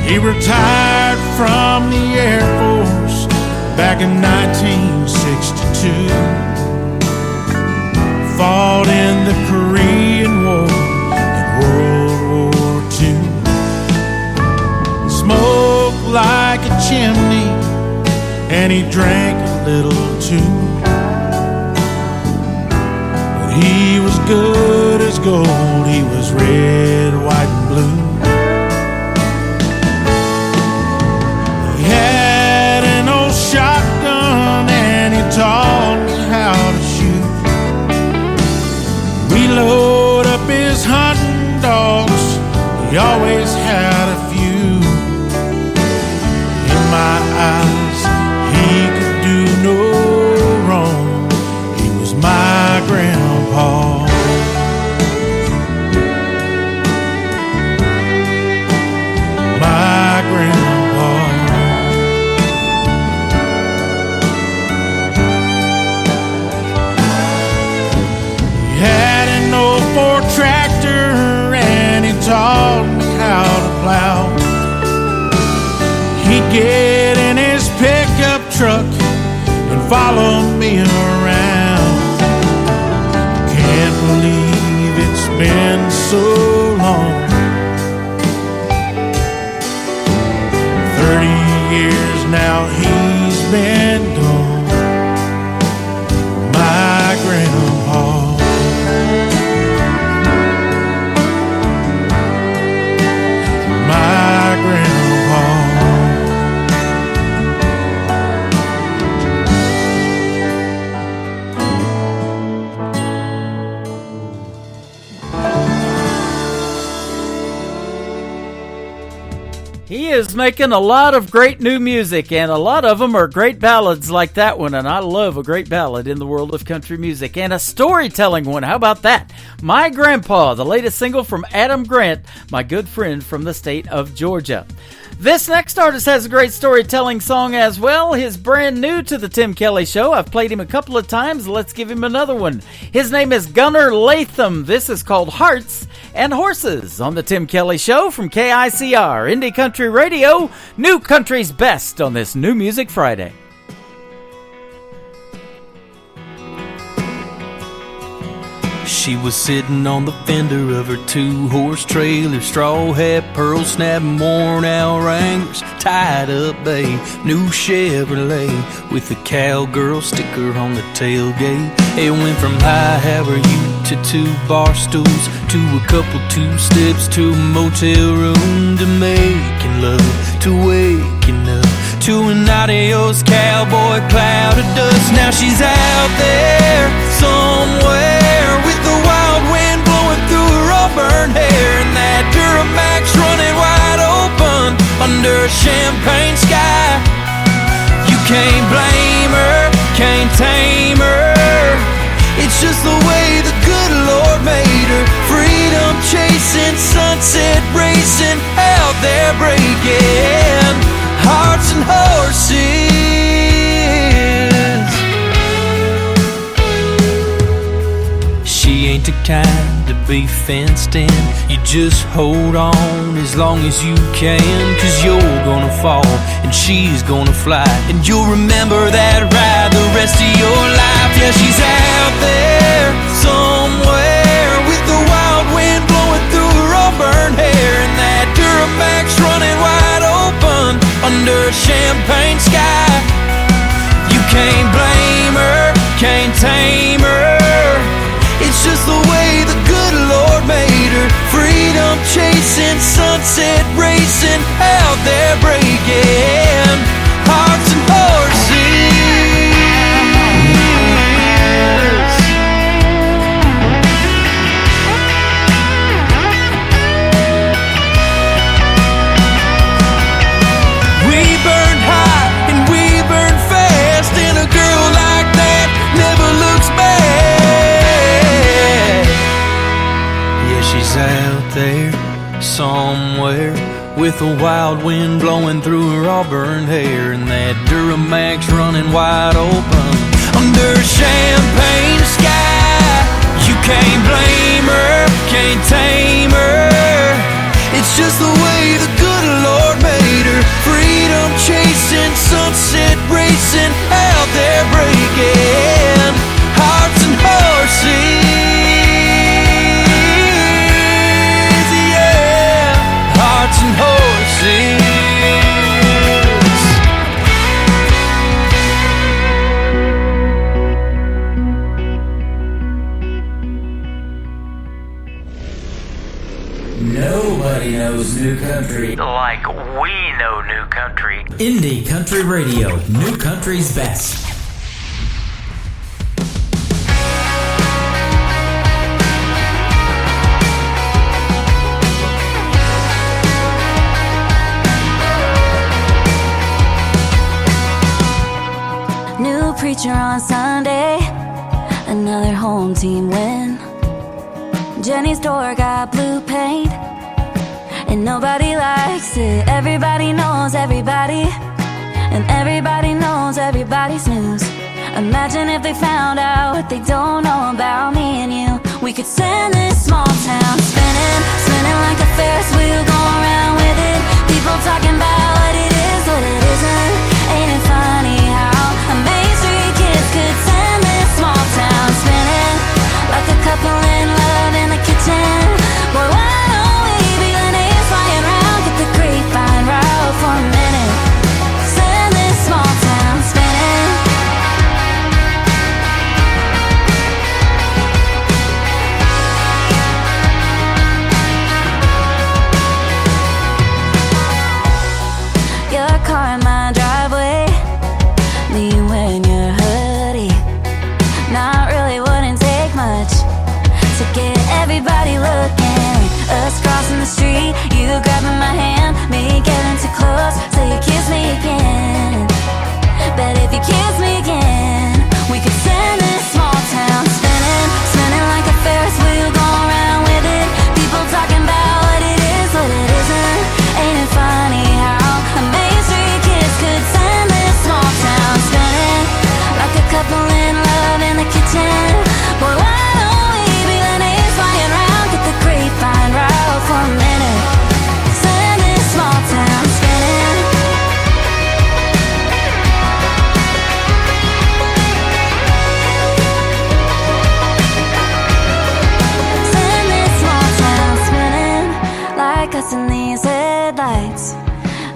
He retired from the Air Force back in 1962. Fought in the Korean War and World War II. Smoked like a chimney and he drank a little too. But he was good as gold, he was red, white and blue. dogs, he always had a few. In my eyes, he could do no wrong. He was my grandpa. My grandpa. He had an old Ford tractor and he taught me how to plow. He'd get in his pickup truck and follow me around. Can't believe it's been so long. 30 years now he's been gone. My grandpa. My grandpa. He is making a lot of great new music, and a lot of them are great ballads like that one, and I love a great ballad in the world of country music, and a storytelling one. How about that? My Grandpa, the latest single from Adam Grant, my good friend from the state of Georgia. This next artist has a great storytelling song as well. He's brand new to the Tim Kelly Show. I've played him a couple of times. Let's give him another one. His name is Gunnar Latham. This is called Hearts and Horses on the Tim Kelly Show from KICR, Indie Country Radio, New Country's Best on this New Music Friday. She was sitting on the fender of her two-horse trailer, straw hat, pearl snap, worn out Wranglers, tied up bay, new Chevrolet with a cowgirl sticker on the tailgate. It went from hi, how are you to two bar stools, to a couple two-steps, to a motel room, to making love, to waking up, to an adios cowboy cloud of dust. Now she's out there somewhere with the wild wind blowing through her auburn hair, and that Duramax running wide open under a champagne sky. You can't blame her, can't tame her. It's just the way the good Lord made her. Freedom chasing, sunset racing, out there breaking hearts and horses. She ain't the kind to be fenced in. You just hold on as long as you can, 'cause you're gonna fall and she's gonna fly, and you'll remember that ride the rest of your life. Yeah, she's out there somewhere with the wild wind blowing through her auburn hair, and that Duramax running wide open under a champagne sky. You can't blame her, can't tame her. It's just the way the good Lord made her. Freedom chasing, sunset racing, out there breaking hearts and horses. We burned hot and we burned fast, and a girl like that never looks back. Yeah, she's out there somewhere with a wild wind blowing through her auburn hair, and that Duramax running wide open under a champagne sky. You can't blame her, can't tame her. It's just the way the good Lord made her. Freedom chasing, sunset racing, out there breaking hearts and horses. Hearts and horses. Nobody knows new country like we know new country. Indie Country Radio, New Country's Best. future on Sunday. Another home team win. Jenny's door got blue paint, and nobody likes it. Everybody knows everybody, and everybody knows everybody's news. Imagine if they found out what they don't know about me and you. We could send this small town spinning, spinning like a Ferris wheel, going around with it. People talking about what it is, what it isn't. Ain't it funny how a Main Street kids could send this small town spinning, like a couple in love in the kitchen. Boy, why don't we be the names flying around? Get the grapevine route for a minute. Send this small town spinning. Your car in my driveway, me wearing your hoodie. Not really, wouldn't take much to get everybody looking. Us crossing the street, you grabbing my hand, me getting too close, so you kiss me again. Bet if you kiss me again, we could send this small town spinning, spinning like a Ferris wheel, going around with it. People talking about what it is, what it isn't. Ain't it funny how a Main Street kids could send this small town spinning, like a couple in love in the kitchen. Boy, why don't we be the names flying around? Get the grapevine route for a minute. Send this small town spinning. Send this small town spinning, like us in these headlights,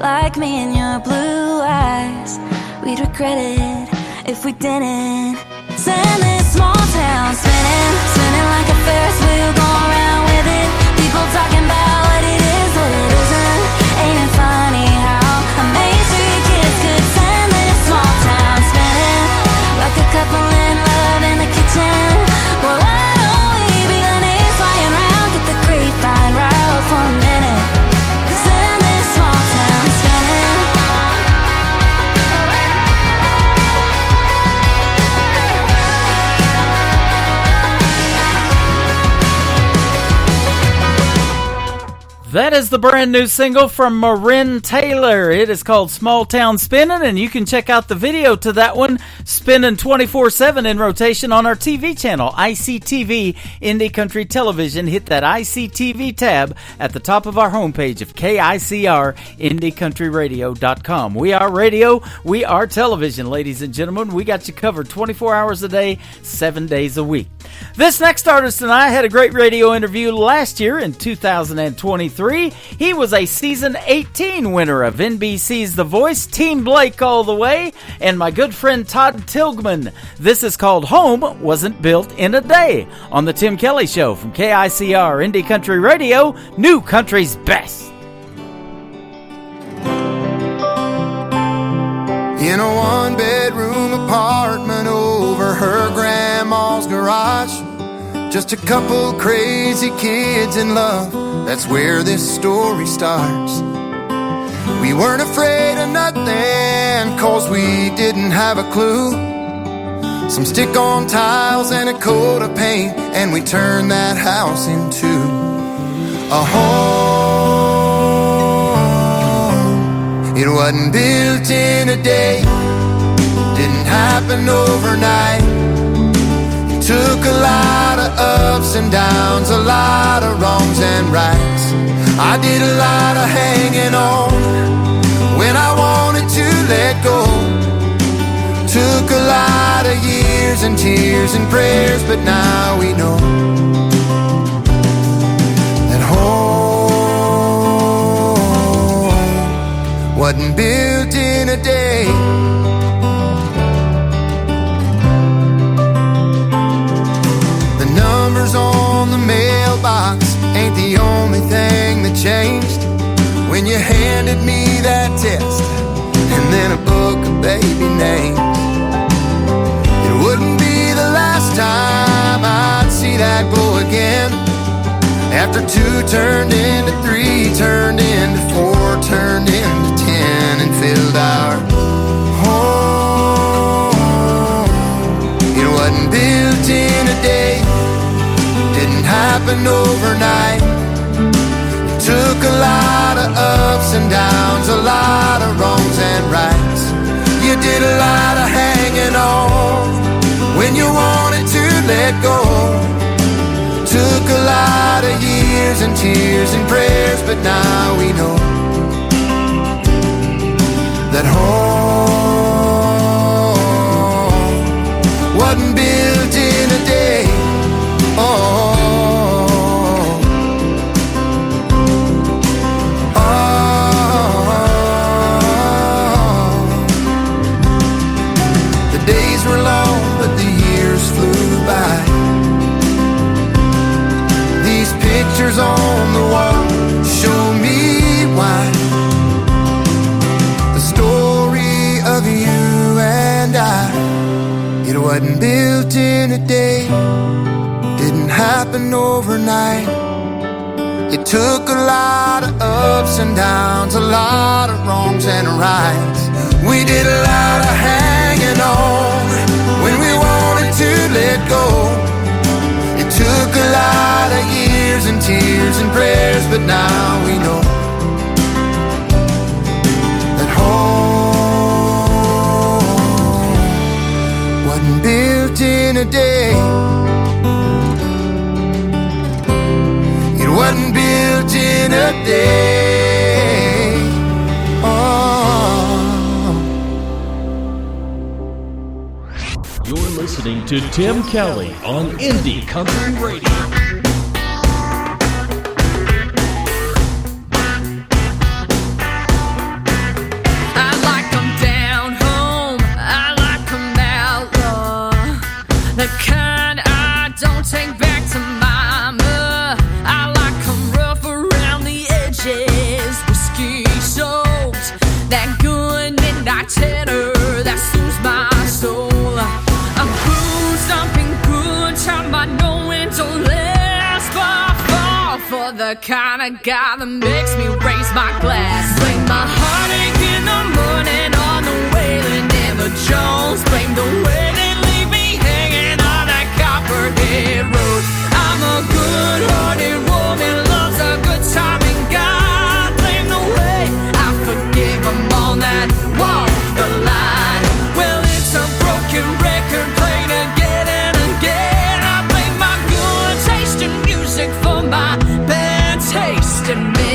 like me in your blue eyes. We'd regret it if we didn't. Send this small town spinning, spinning like a Ferris wheel, going around with it. People talking about what it is, what it isn't. Ain't it funny how a Main Street kids could send this small town spinning, like a couple in love in the kitchen. Boy, why don't we be the names flying around? Get the grapevine route for a minute. Send this small town spinning. That is the brand new single from Marin Taylor. It is called Small Town Spinning, and you can check out the video to that one spinning 24/7 in rotation on our TV channel, ICTV Indie Country Television. Hit that ICTV tab at the top of our homepage of KICRIndieCountryRadio.com. We are radio, we are television, ladies and gentlemen. We got you covered 24 hours a day, 7 days a week. This next artist and I had a great radio interview last year in 2023. He was a season 18 winner of NBC's The Voice, Team Blake all the way, and my good friend Todd Tilghman. This is called Home Wasn't Built in a Day on the Tim Kelly Show from KICR Indie Country Radio, New Country's Best. In a one-bedroom apartment over her grandma's garage, just a couple crazy kids in love, that's where this story starts. We weren't afraid of nothing, 'cause we didn't have a clue. Some stick-on tiles and a coat of paint, and we turned that house into a home. It wasn't built in a day, didn't happen overnight. It took a lot of ups and downs, a lot of wrongs and rights. I did a lot of hanging on when I wanted to let go. Took a lot of years and tears and prayers, but now we know that home wasn't built in a day. The numbers on the mailbox ain't the only thing that changed when you handed me that test and then a book of baby names. It wouldn't be the last time I'd see that glow again. After 2 turned into 3, turned into 4, turned into 10, and filled our home. built in a day. Didn't happen overnight. It took a lot of ups and downs, a lot of wrongs and rights. You did a lot of hanging on when you wanted to let go. Took a lot of years and tears and prayers, but now we know that home wasn't built in a day. Oh, the days were long, but the years flew by. These pictures on the wall show me why. The story of you and I, it wasn't built in a day. Didn't happen overnight. It took a lot of ups and downs, a lot of wrongs and rights. We did a lot of hanging on when we wanted to let go. It took a lot of years and tears and prayers, but now we know that home wasn't built in a day. It wasn't built in a day. Oh. You're listening to Tim Kelly on Indie Country Radio. The kind I don't take back to mama. I like 'em rough around the edges, whiskey soaked, that good midnight tenor that soothes my soul. I'm bruised up and good time I know it don't last, but I fall for the kind of guy that makes me raise my glass. Blame my heartache in the morning on the Waylon and the Jones. Blame the way they leave me hanging on that Copperhead Road. I'm a good-hearted woman, loves a good time, and God blame the way I forgive them all that walk the line. Well, it's a broken record played again and again. I blame my good taste in music for my bad taste in men.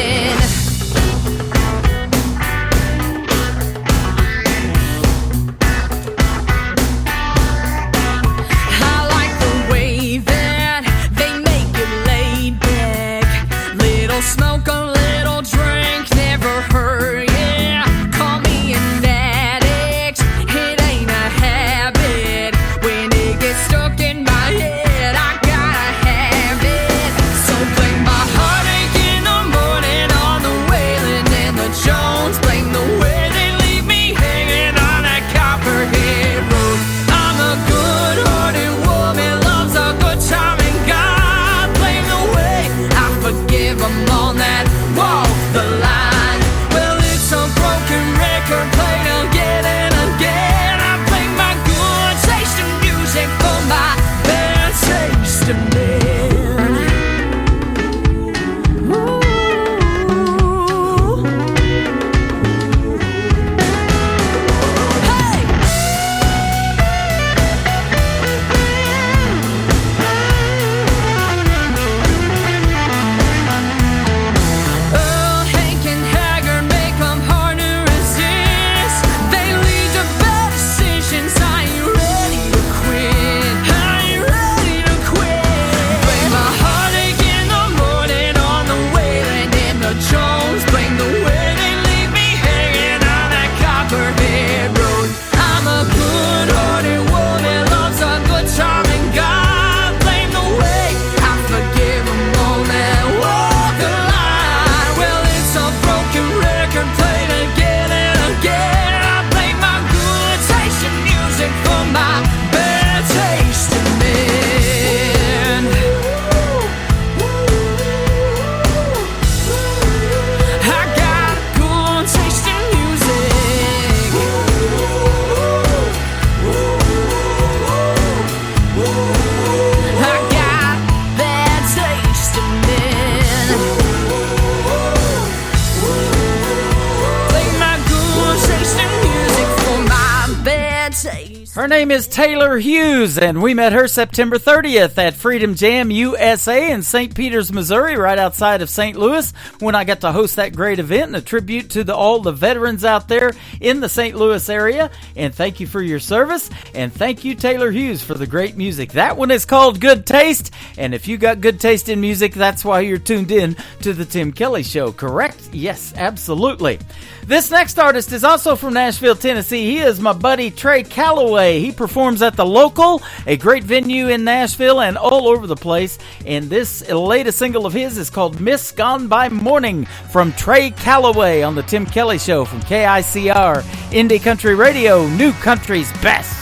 Her name is Taylor Hughes, and we met her September 30th at Freedom Jam USA in St. Peters, Missouri, right outside of St. Louis, when I got to host that great event and a tribute to all the veterans out there in the St. Louis area. And thank you for your service, and thank you, Taylor Hughes, for the great music. That one is called Good Taste, and if you got good taste in music, that's why you're tuned in to the Tim Kelly Show, correct? Yes, absolutely. This next artist is also from Nashville, Tennessee. He is my buddy Trey Calloway. He performs at the Local, a great venue in Nashville and all over the place. And this latest single of his is called Miss Gone by Morning from Trey Calloway on the Tim Kelly Show from KICR, Indie Country Radio, New Country's Best.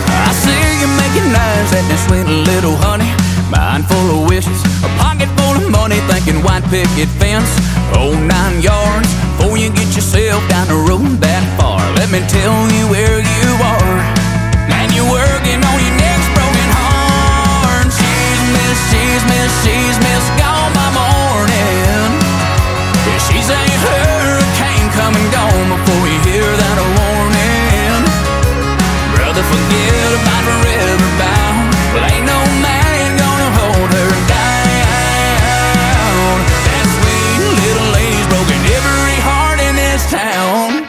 I see you making eyes at that sweet little honey. Mind full of wishes, a pocket full of money, thinking white picket fence, 9 yards, before you get yourself down the road that far. Let me tell you where you are, man, you're working on your next broken heart. She's miss, gone by morning. Yeah, she's a hurricane come and gone before you hear that warning. Brother, forget about forever bound, but ain't no man hold her down. That sweet little lady's broken every heart in this town.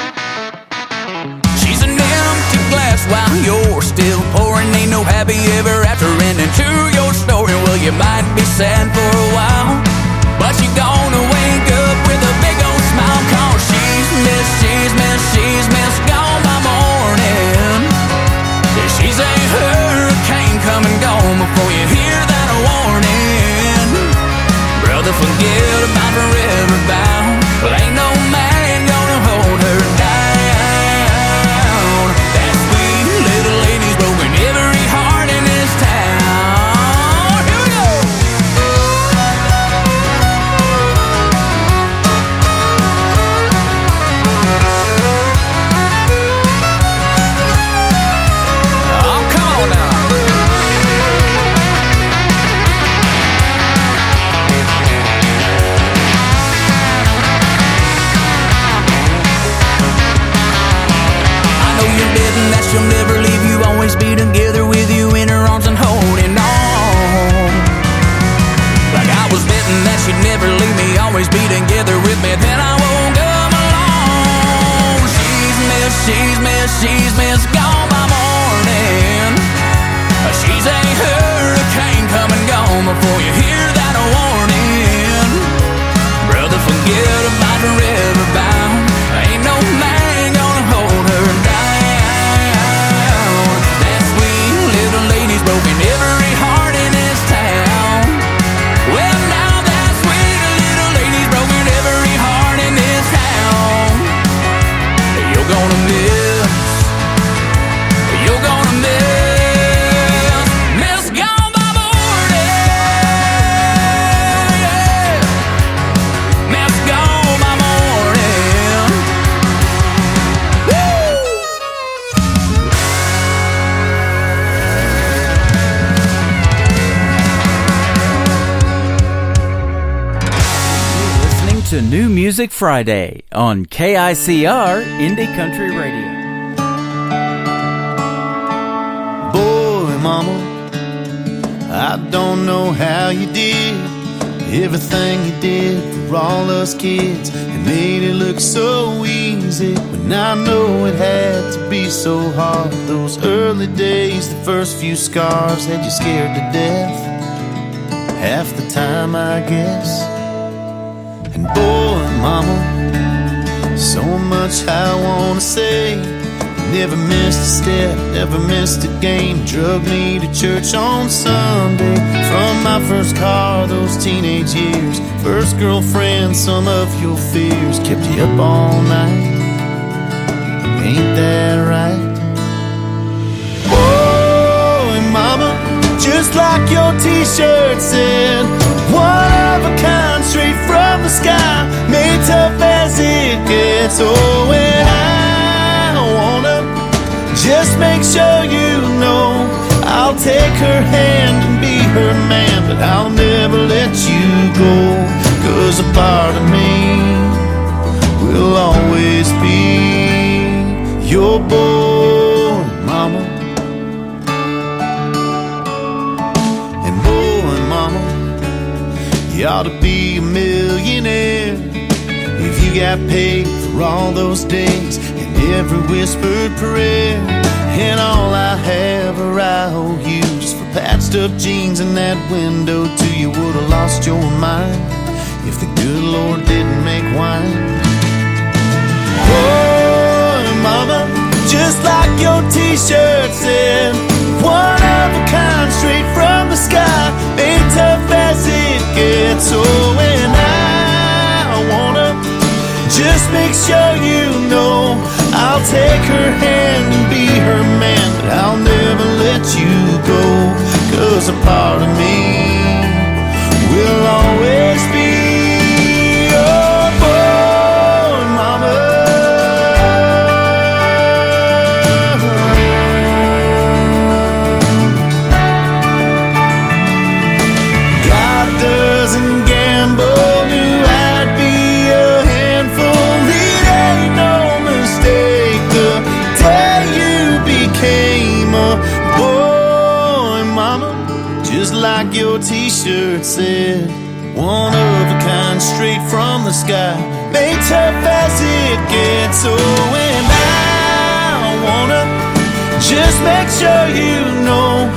She's an empty glass while you're still pouring. Ain't no happy ever after ending to your story. Well, you might be sad for a while, but you're gonna wake up with a big old smile, 'cause she's miss, gone by morning. Yeah, she's a hurricane come and gone before you hear that warning. Brother, forget about forever bound, but ain't no man gonna hold her down. That sweet little lady's broken every heart in this town. Here we go. Oh, come on now. That she'll never leave you, always be together with you in her arms and holding on. Like I was betting that she'd never leave me, always be together with me, then I won't come alone. She's miss, gone by morning. She's a hurricane come and gone before you hear that warning. Brother, forget about forever bound, ain't no man gonna hold her down. Broken every heart in this town. Well, now that sweet little lady's broken every heart in this town. You're gonna miss Miss Gone by morning. Yeah. Miss Gone by morning. Woo! To New Music Friday on KICR Indie Country Radio. Boy, mama, I don't know how you did everything you did for all us kids. It made it look so easy when I know it had to be so hard. Those early days, the first few scars had you scared to death half the time, I guess. And boy, mama, so much I wanna say. Never missed a step, never missed a game. Drug me to church on Sunday. From my first car, those teenage years. First girlfriend, some of your fears. Kept you up all night, ain't that right? Boy, mama, just like your t-shirt said, one of a kind, straight from the sky, made tough as it gets. Oh, and I wanna just make sure you know I'll take her hand and be her man, but I'll never let you go, 'cause a part of me will always be your boy, mama. And boy, mama, you ought to be a millionaire if you got paid for all those days and every whispered prayer. And all I have are IOUs for patched up jeans and that window too. You would have lost your mind if the good Lord didn't make wine. Oh, mama, just like your t-shirt said, one of a kind, straight from the sky, ain't tough as it gets. Oh, and I wanna just make sure you know I'll take her hand and be her man, but I'll never let you go, 'cause a part of me will always be your boy, mama. God doesn't gamble, knew I'd be a handful. It ain't no mistake the day you became a boy, mama. Just like your t-shirt said, one of a kind, straight from the sky, made tough as it gets. Oh, and I wanna just make sure you know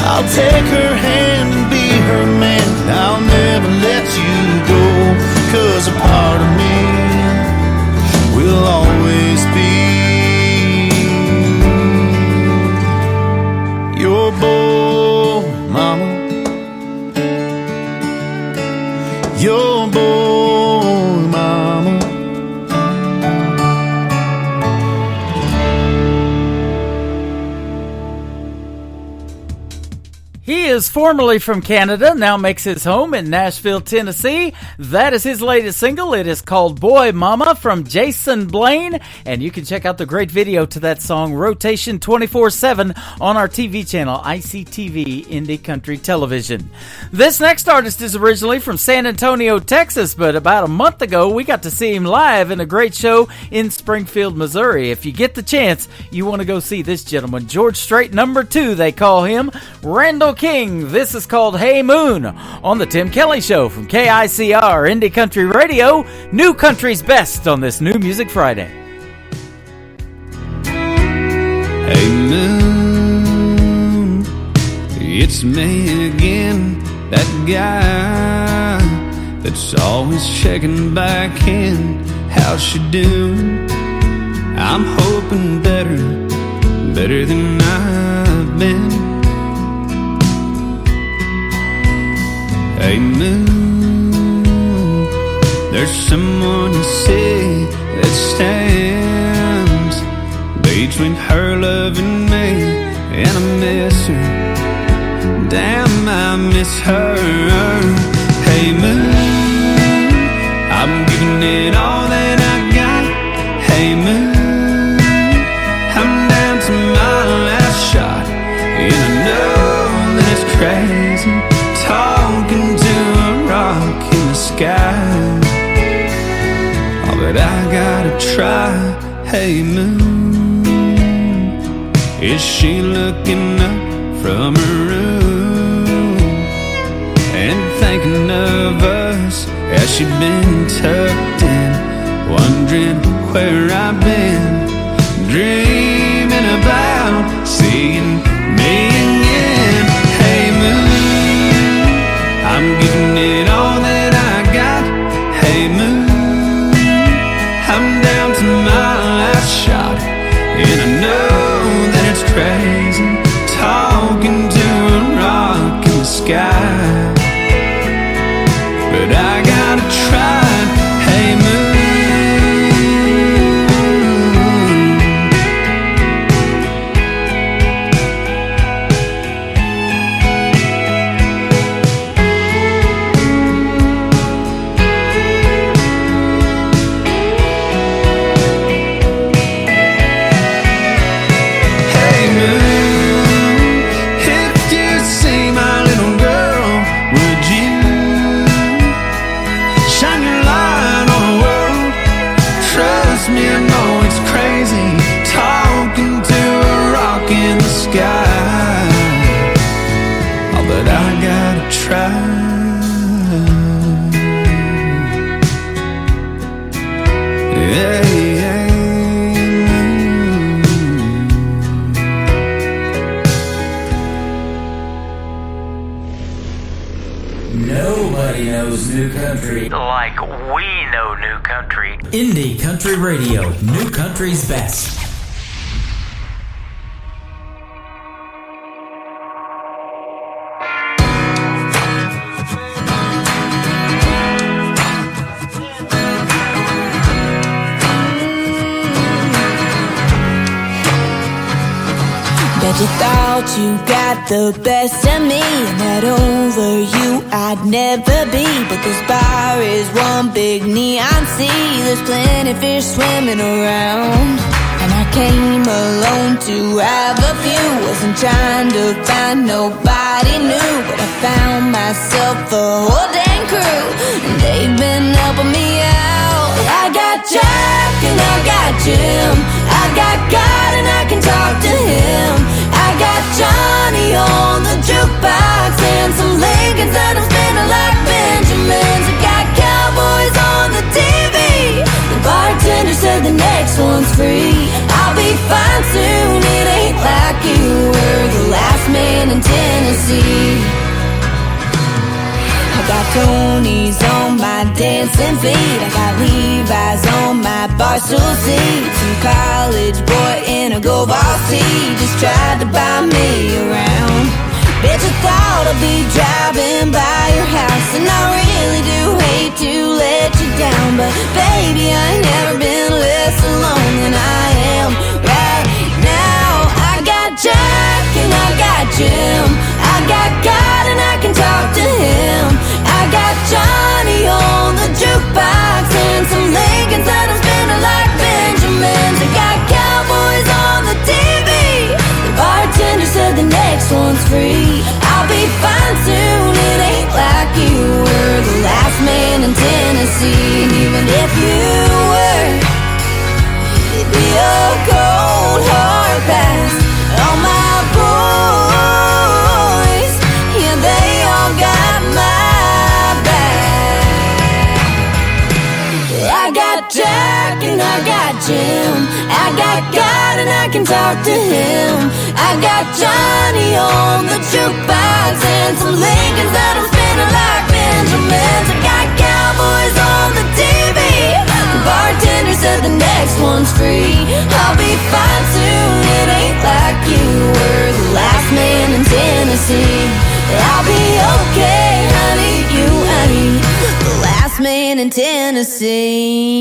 I'll take her hand and be her man. I'll never let you go, 'cause a part of me will always be your boy, mama. Your boy, mama. He is formerly from Canada, now makes his home in Nashville, Tennessee. That is his latest single. It is called Boy Mama from Jason Blaine, and you can check out the great video to that song, Rotation 24/7, on our TV channel, ICTV Indie Country Television. This next artist is originally from San Antonio, Texas, but about a month ago, we got to see him live in a great show in Springfield, Missouri. If you get the chance, you want to go see this gentleman, George Strait #2, they call him, Randall King. This is called Hey Moon on the Tim Kelly Show from KICR Indie Country Radio, New Country's Best on this New Music Friday. Hey moon, it's me again, that guy that's always checking back in. How's she doing? I'm hoping better than I've been. Hey moon, there's someone you see that stands between her love and me, and I miss her. Damn, I miss her. Hey moon, I'm giving it all that I got. Hey moon, I'm down to my last shot, and I know that it's crazy talking to a rock in the sky. Oh, but I gotta try. Hey moon, is she looking up from her room and thinking of us? Has she been tucked in, wondering where I've been, dreaming about seeing me again? Hey moon, I'm giving it all that I got. Hey moon, I'm down to my last shot, and I know that it's crazy talking to a rock in the sky, but I gotta try. Hey moon, if you see my little girl Nobody knows new country like we know new country. Indie Country Radio, New Country's best. Bet you thought you got the best of me, and that over you I'd never be. But this bar is one big neon sea. There's plenty fish swimming around, and I came alone to have a few. Wasn't trying to find nobody new, but I found myself a whole dang crew, and they've been helping me out. I got Jack and I got Jim, I got God and I can talk to him. I got Johnny on the jukebox and some Lincolns that I'm spinning like Benjamins. I got cowboys on the TV. The bartender said the next one's free. I'll be fine soon, it ain't like you were the last man in Tennessee. I got Tony's on my dancing feet. I got Levi's on my barstool seat. Some college boy in a gold ball tee just tried to buy me around. Bitch, I thought I'd be driving by your house, and I really do hate to let you down, but baby, I ain't never been less alone than I am right now. I got Jack and I got Jim, I got God and I can talk to him. I got Johnny on the jukebox and some Lincolns that I'm spinning like Benjamins. I got cowboys on the TV. The bartender said the next one's free. I'll be fine soon, it ain't like you were the last man in Tennessee. And even if you were, it'd be a cold hard pass. All my boys, yeah, they all got my back. I got Jack and I got Jim, I got God and I can talk to him. I got Johnny on the jukebox and some Lincolns that I'm spinning like Benjamins. I got cowboys on the TV. The bartender said the next one's free. I'll be fine soon, it ain't like you were the last man in Tennessee. I'll be okay, honey, you ain't the last man in Tennessee.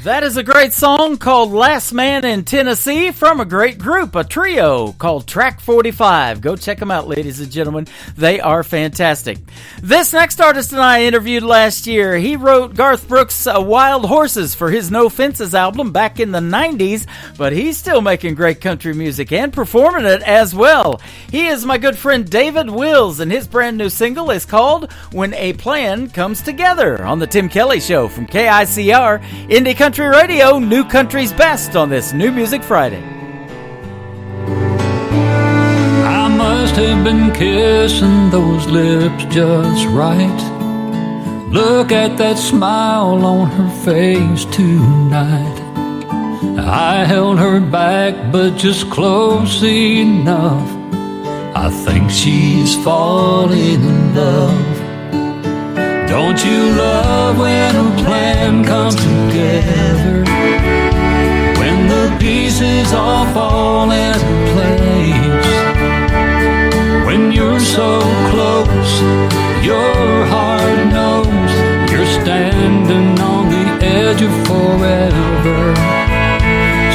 That is a great song called Last Man in Tennessee from a great group, a trio called Track 45. Go check them out, ladies and gentlemen. They are fantastic. This next artist and I interviewed last year. He wrote Garth Brooks' Wild Horses for his No Fences album back in the 90s, but he's still making great country music and performing it as well. He is my good friend David Wills, and his brand new single is called When a Plan Comes Together on the Tim Kelly Show from KICR, Indie Country Radio, New Country's best on this New Music Friday. I must have been kissing those lips just right. Look at that smile on her face tonight. I held her back, but just close enough. I think she's falling in love. Don't you love when a plan comes together? When the pieces all fall into place? When you're so close, your heart knows you're standing on the edge of forever.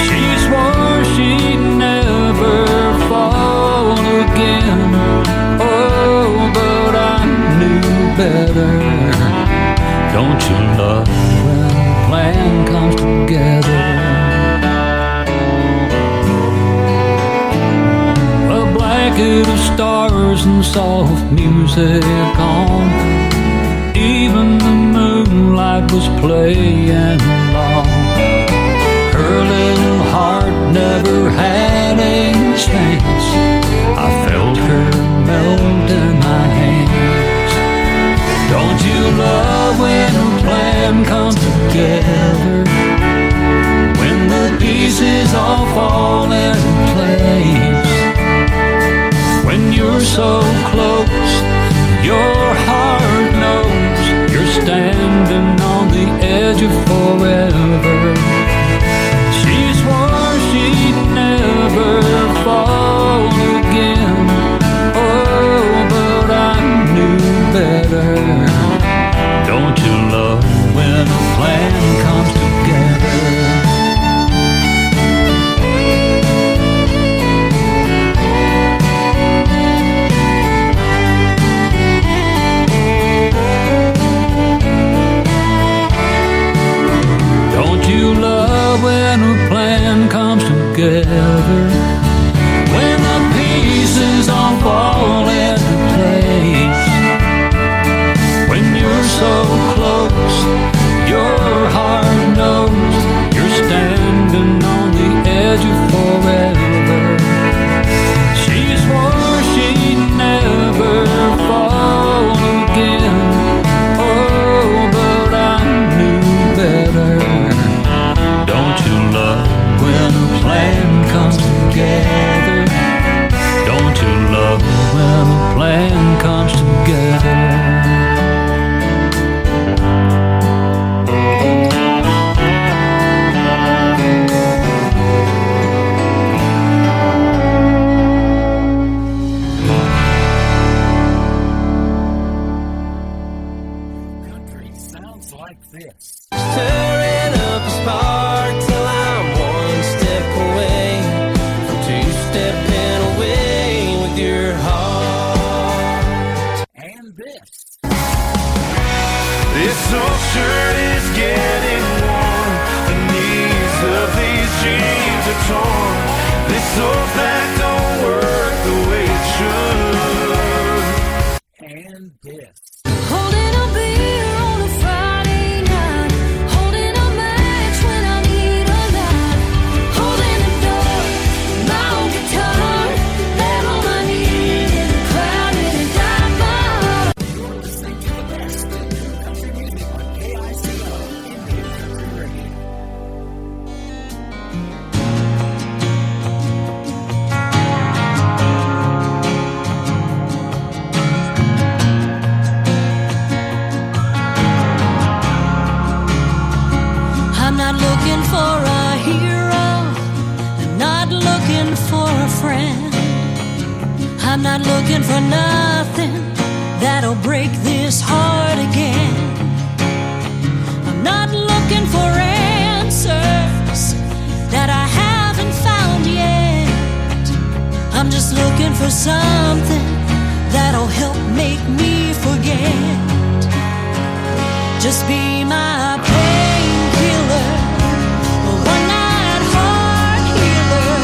She swore she'd never fall again. Oh, but I knew better. Don't you love when a plan comes together? A blanket of stars and soft music on. Even the moonlight was playing along. Her little heart never had a chance. I felt her melt in my hands. Don't you love when a plan comes together? When the pieces all fall into place? When you're so close, you're edge of forever. She swore she'd never fall again. Oh, but I knew better. Don't you love when a plan comes together? Don't you love when a plan comes together? When the pieces all fall into place. When you're so close, your heart knows you're standing on the edge of forever. She swore she'd never fall again. Oh, but I knew better. Don't you love when a plan comes together? Don't you love when a plan comes together? Stirring up a spark till I'm one step away from two-stepping away with your heart. And this. This old shirt is getting worn. The knees of these jeans are torn. This old back don't work the way it should. And this. Holding a beer on a Friday night, holding a match when I need a light, holding the door, my old guitar, lay on my knees in the crowd and die my heart. You're listening to the best in new country music on KICO, Indian Country Radio. I'm not looking for a hero, I'm not looking for a friend. I'm not looking for nothing that'll break this heart again. I'm not looking for answers that I haven't found yet. I'm just looking for something that'll help make me forget. Just be my painkiller, a one-night heart healer.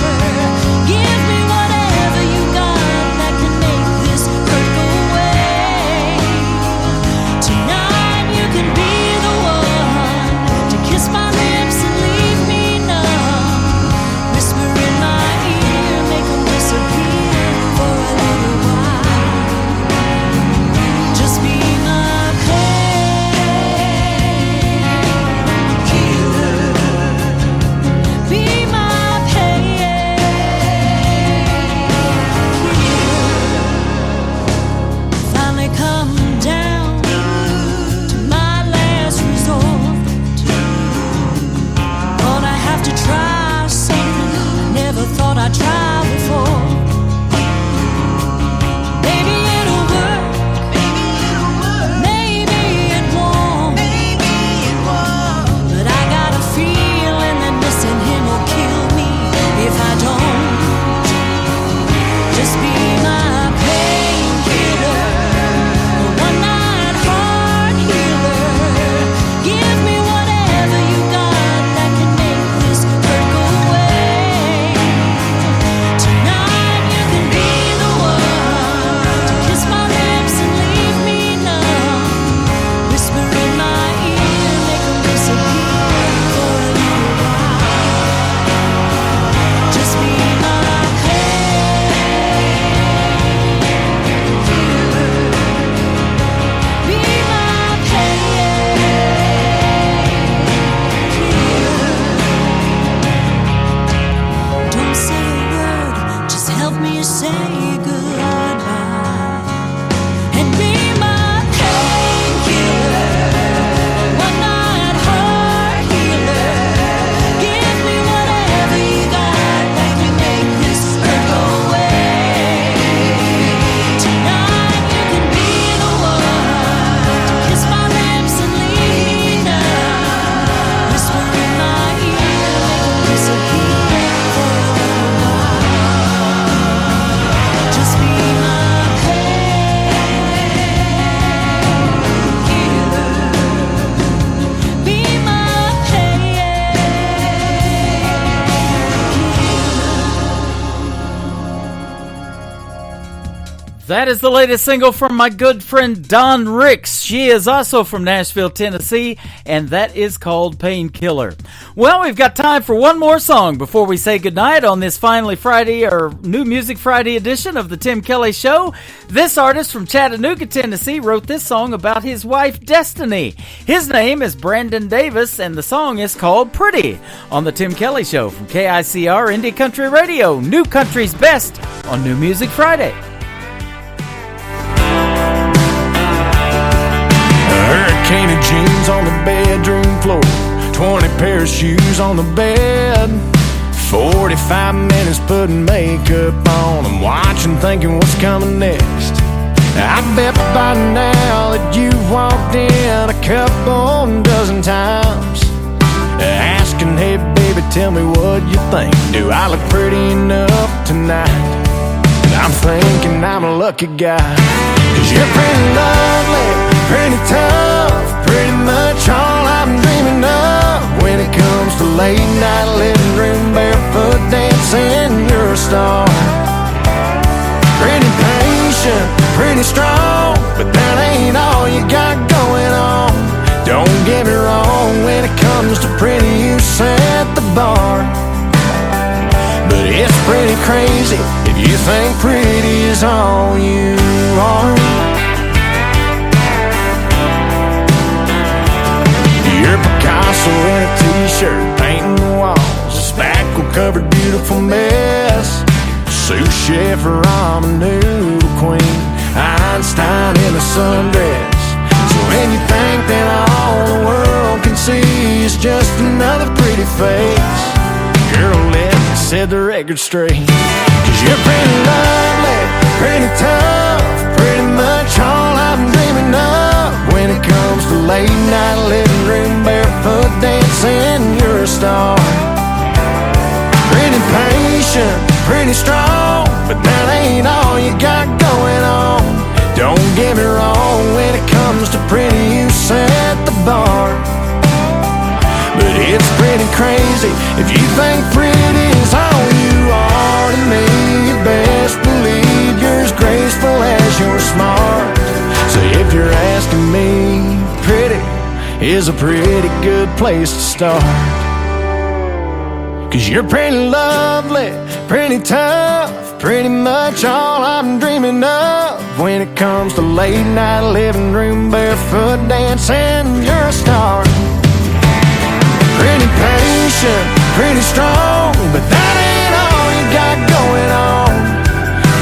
Give me whatever you got that can make this hurt go away. Tonight you can be the one to kiss my lips and leave me numb. Whisper in my ear, make 'em disappear for a little while. Just be my pain. That is the latest single from my good friend Dawn Ricks. She is also from Nashville, Tennessee, and that is called Painkiller. Well, we've got time for one more song before we say goodnight on this Finally Friday, or New Music Friday edition of the Tim Kelly Show. This artist from Chattanooga, Tennessee wrote this song about his wife, Destiny. His name is Brandon Davis, and the song is called Pretty on the Tim Kelly Show from KICR Indie Country Radio, New Country's Best on New Music Friday. Hurricane of jeans on the bedroom floor, 20 pair of shoes on the bed, 45 minutes putting makeup on. I'm watching, thinking what's coming next. I bet by now that you walked in a couple dozen times, asking, hey baby, tell me what you think. Do I look pretty enough tonight? And I'm thinking I'm a lucky guy, 'cause you're pretty lovely, pretty tough, pretty much all I'm dreaming of. When it comes to late night living room barefoot dancing, you're a star. Pretty patient, pretty strong, but that ain't all you got going on. Don't get me wrong, when it comes to pretty you set the bar. But it's pretty crazy if you think pretty is all you are. You're Picasso in a t-shirt, painting the walls, a spackle-covered beautiful mess. Sous chef, ramen noodle queen, Einstein in a sundress. So when you think that all the world can see is just another pretty face, girl, let me set the record straight. 'Cause you're pretty lovely, pretty tough, pretty much all I'm dreaming of. When it comes to late night living room barefoot dancing, you're a star. Pretty patient, pretty strong, but that ain't all you got going on. Don't get me wrong, when it comes to pretty you set the bar. But it's pretty crazy if you think pretty is all you are to me. You best believe you're as graceful as you're smart. So if you're asking me, pretty is a pretty good place to start. 'Cause you're pretty lovely, pretty tough, pretty much all I'm dreaming of. When it comes to late night living room barefoot dancing, you're a star. Pretty patient, pretty strong, but that ain't all you got going on.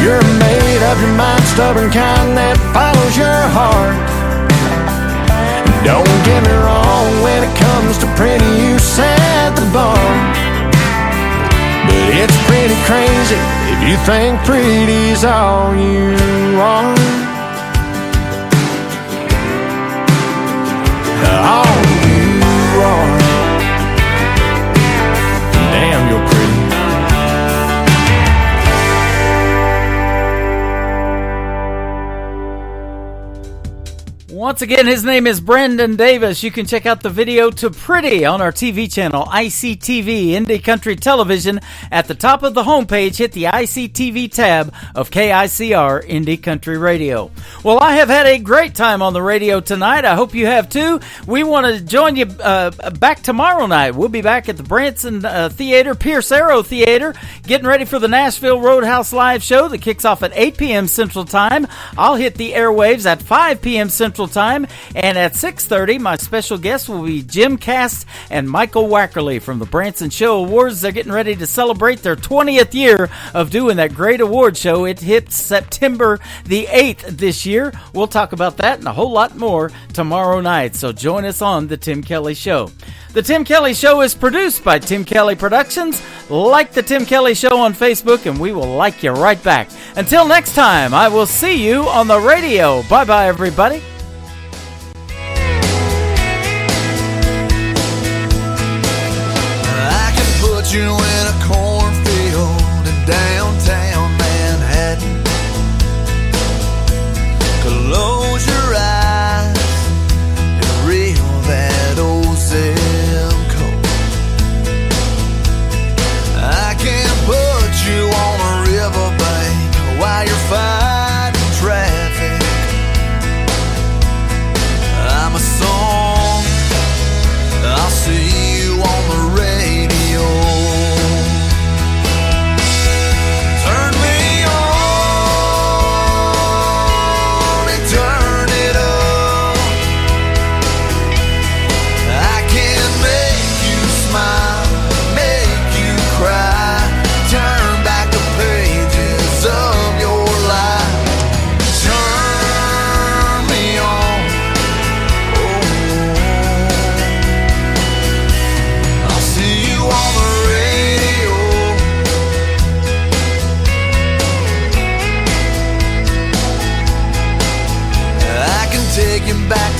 You're made up your mind, stubborn kind that follows your heart. Don't get me wrong, when it comes to pretty you set the bar. But it's pretty crazy if you think pretty's all you are. All you are. Damn, you're pretty. Once again, his name is Brandon Davis. You can check out the video to Pretty on our TV channel, ICTV, Indie Country Television. At the top of the homepage, hit the ICTV tab of KICR Indie Country Radio. Well, I have had a great time on the radio tonight. I hope you have too. We want to join you back tomorrow night. We'll be back at the Branson Theater, Pierce Arrow Theater, getting ready for the Nashville Roadhouse Live show that kicks off at 8 p.m. Central Time. I'll hit the airwaves at 5 p.m. Central Time, and at 6:30, my special guests will be Jim Cast and Michael Wackerly from the Branson Show Awards. They're getting ready to celebrate their 20th year of doing that great award show. It hits September the 8th this year. We'll talk about that and a whole lot more tomorrow night, so join us on The Tim Kelly Show. The Tim Kelly Show is produced by Tim Kelly Productions. Like The Tim Kelly Show on Facebook, and we will like you right back. Until next time, I will see you on the radio. Bye-bye, everybody. You in a cornfield in downtown Manhattan. Close your eyes and reel that old zip code. I can put you on a riverbank while you're fighting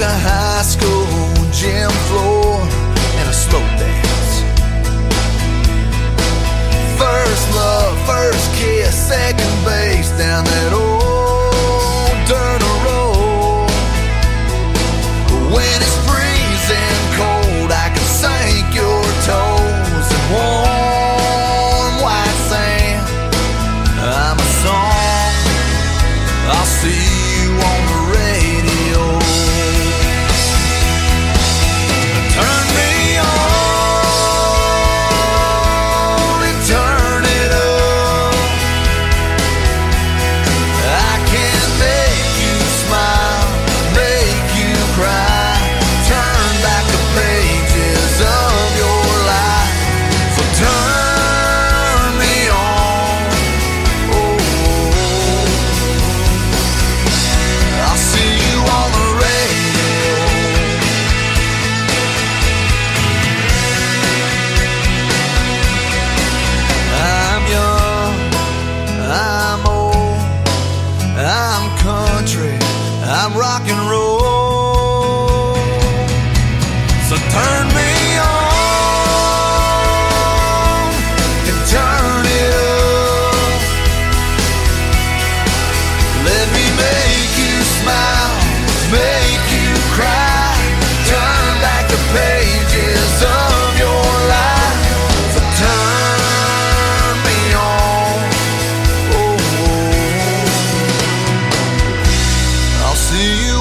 to high school gym floor and a slow dance. First love, first kiss, second base down that old dirt road. When it's freezing cold, I can sink your toes in warm white sand. I'm a song, I'll see you on the radio. Turn me on and turn it up. I can make you smile, make you cry, turn back the pages of your life. So turn me on. I'll see you on the radio. I'm young, I'm old, I'm country, I'm rock and roll. So turn me on and turn it up. Let me make you smile, make you cry, turn back the pages of your life. So turn me on. I'll see you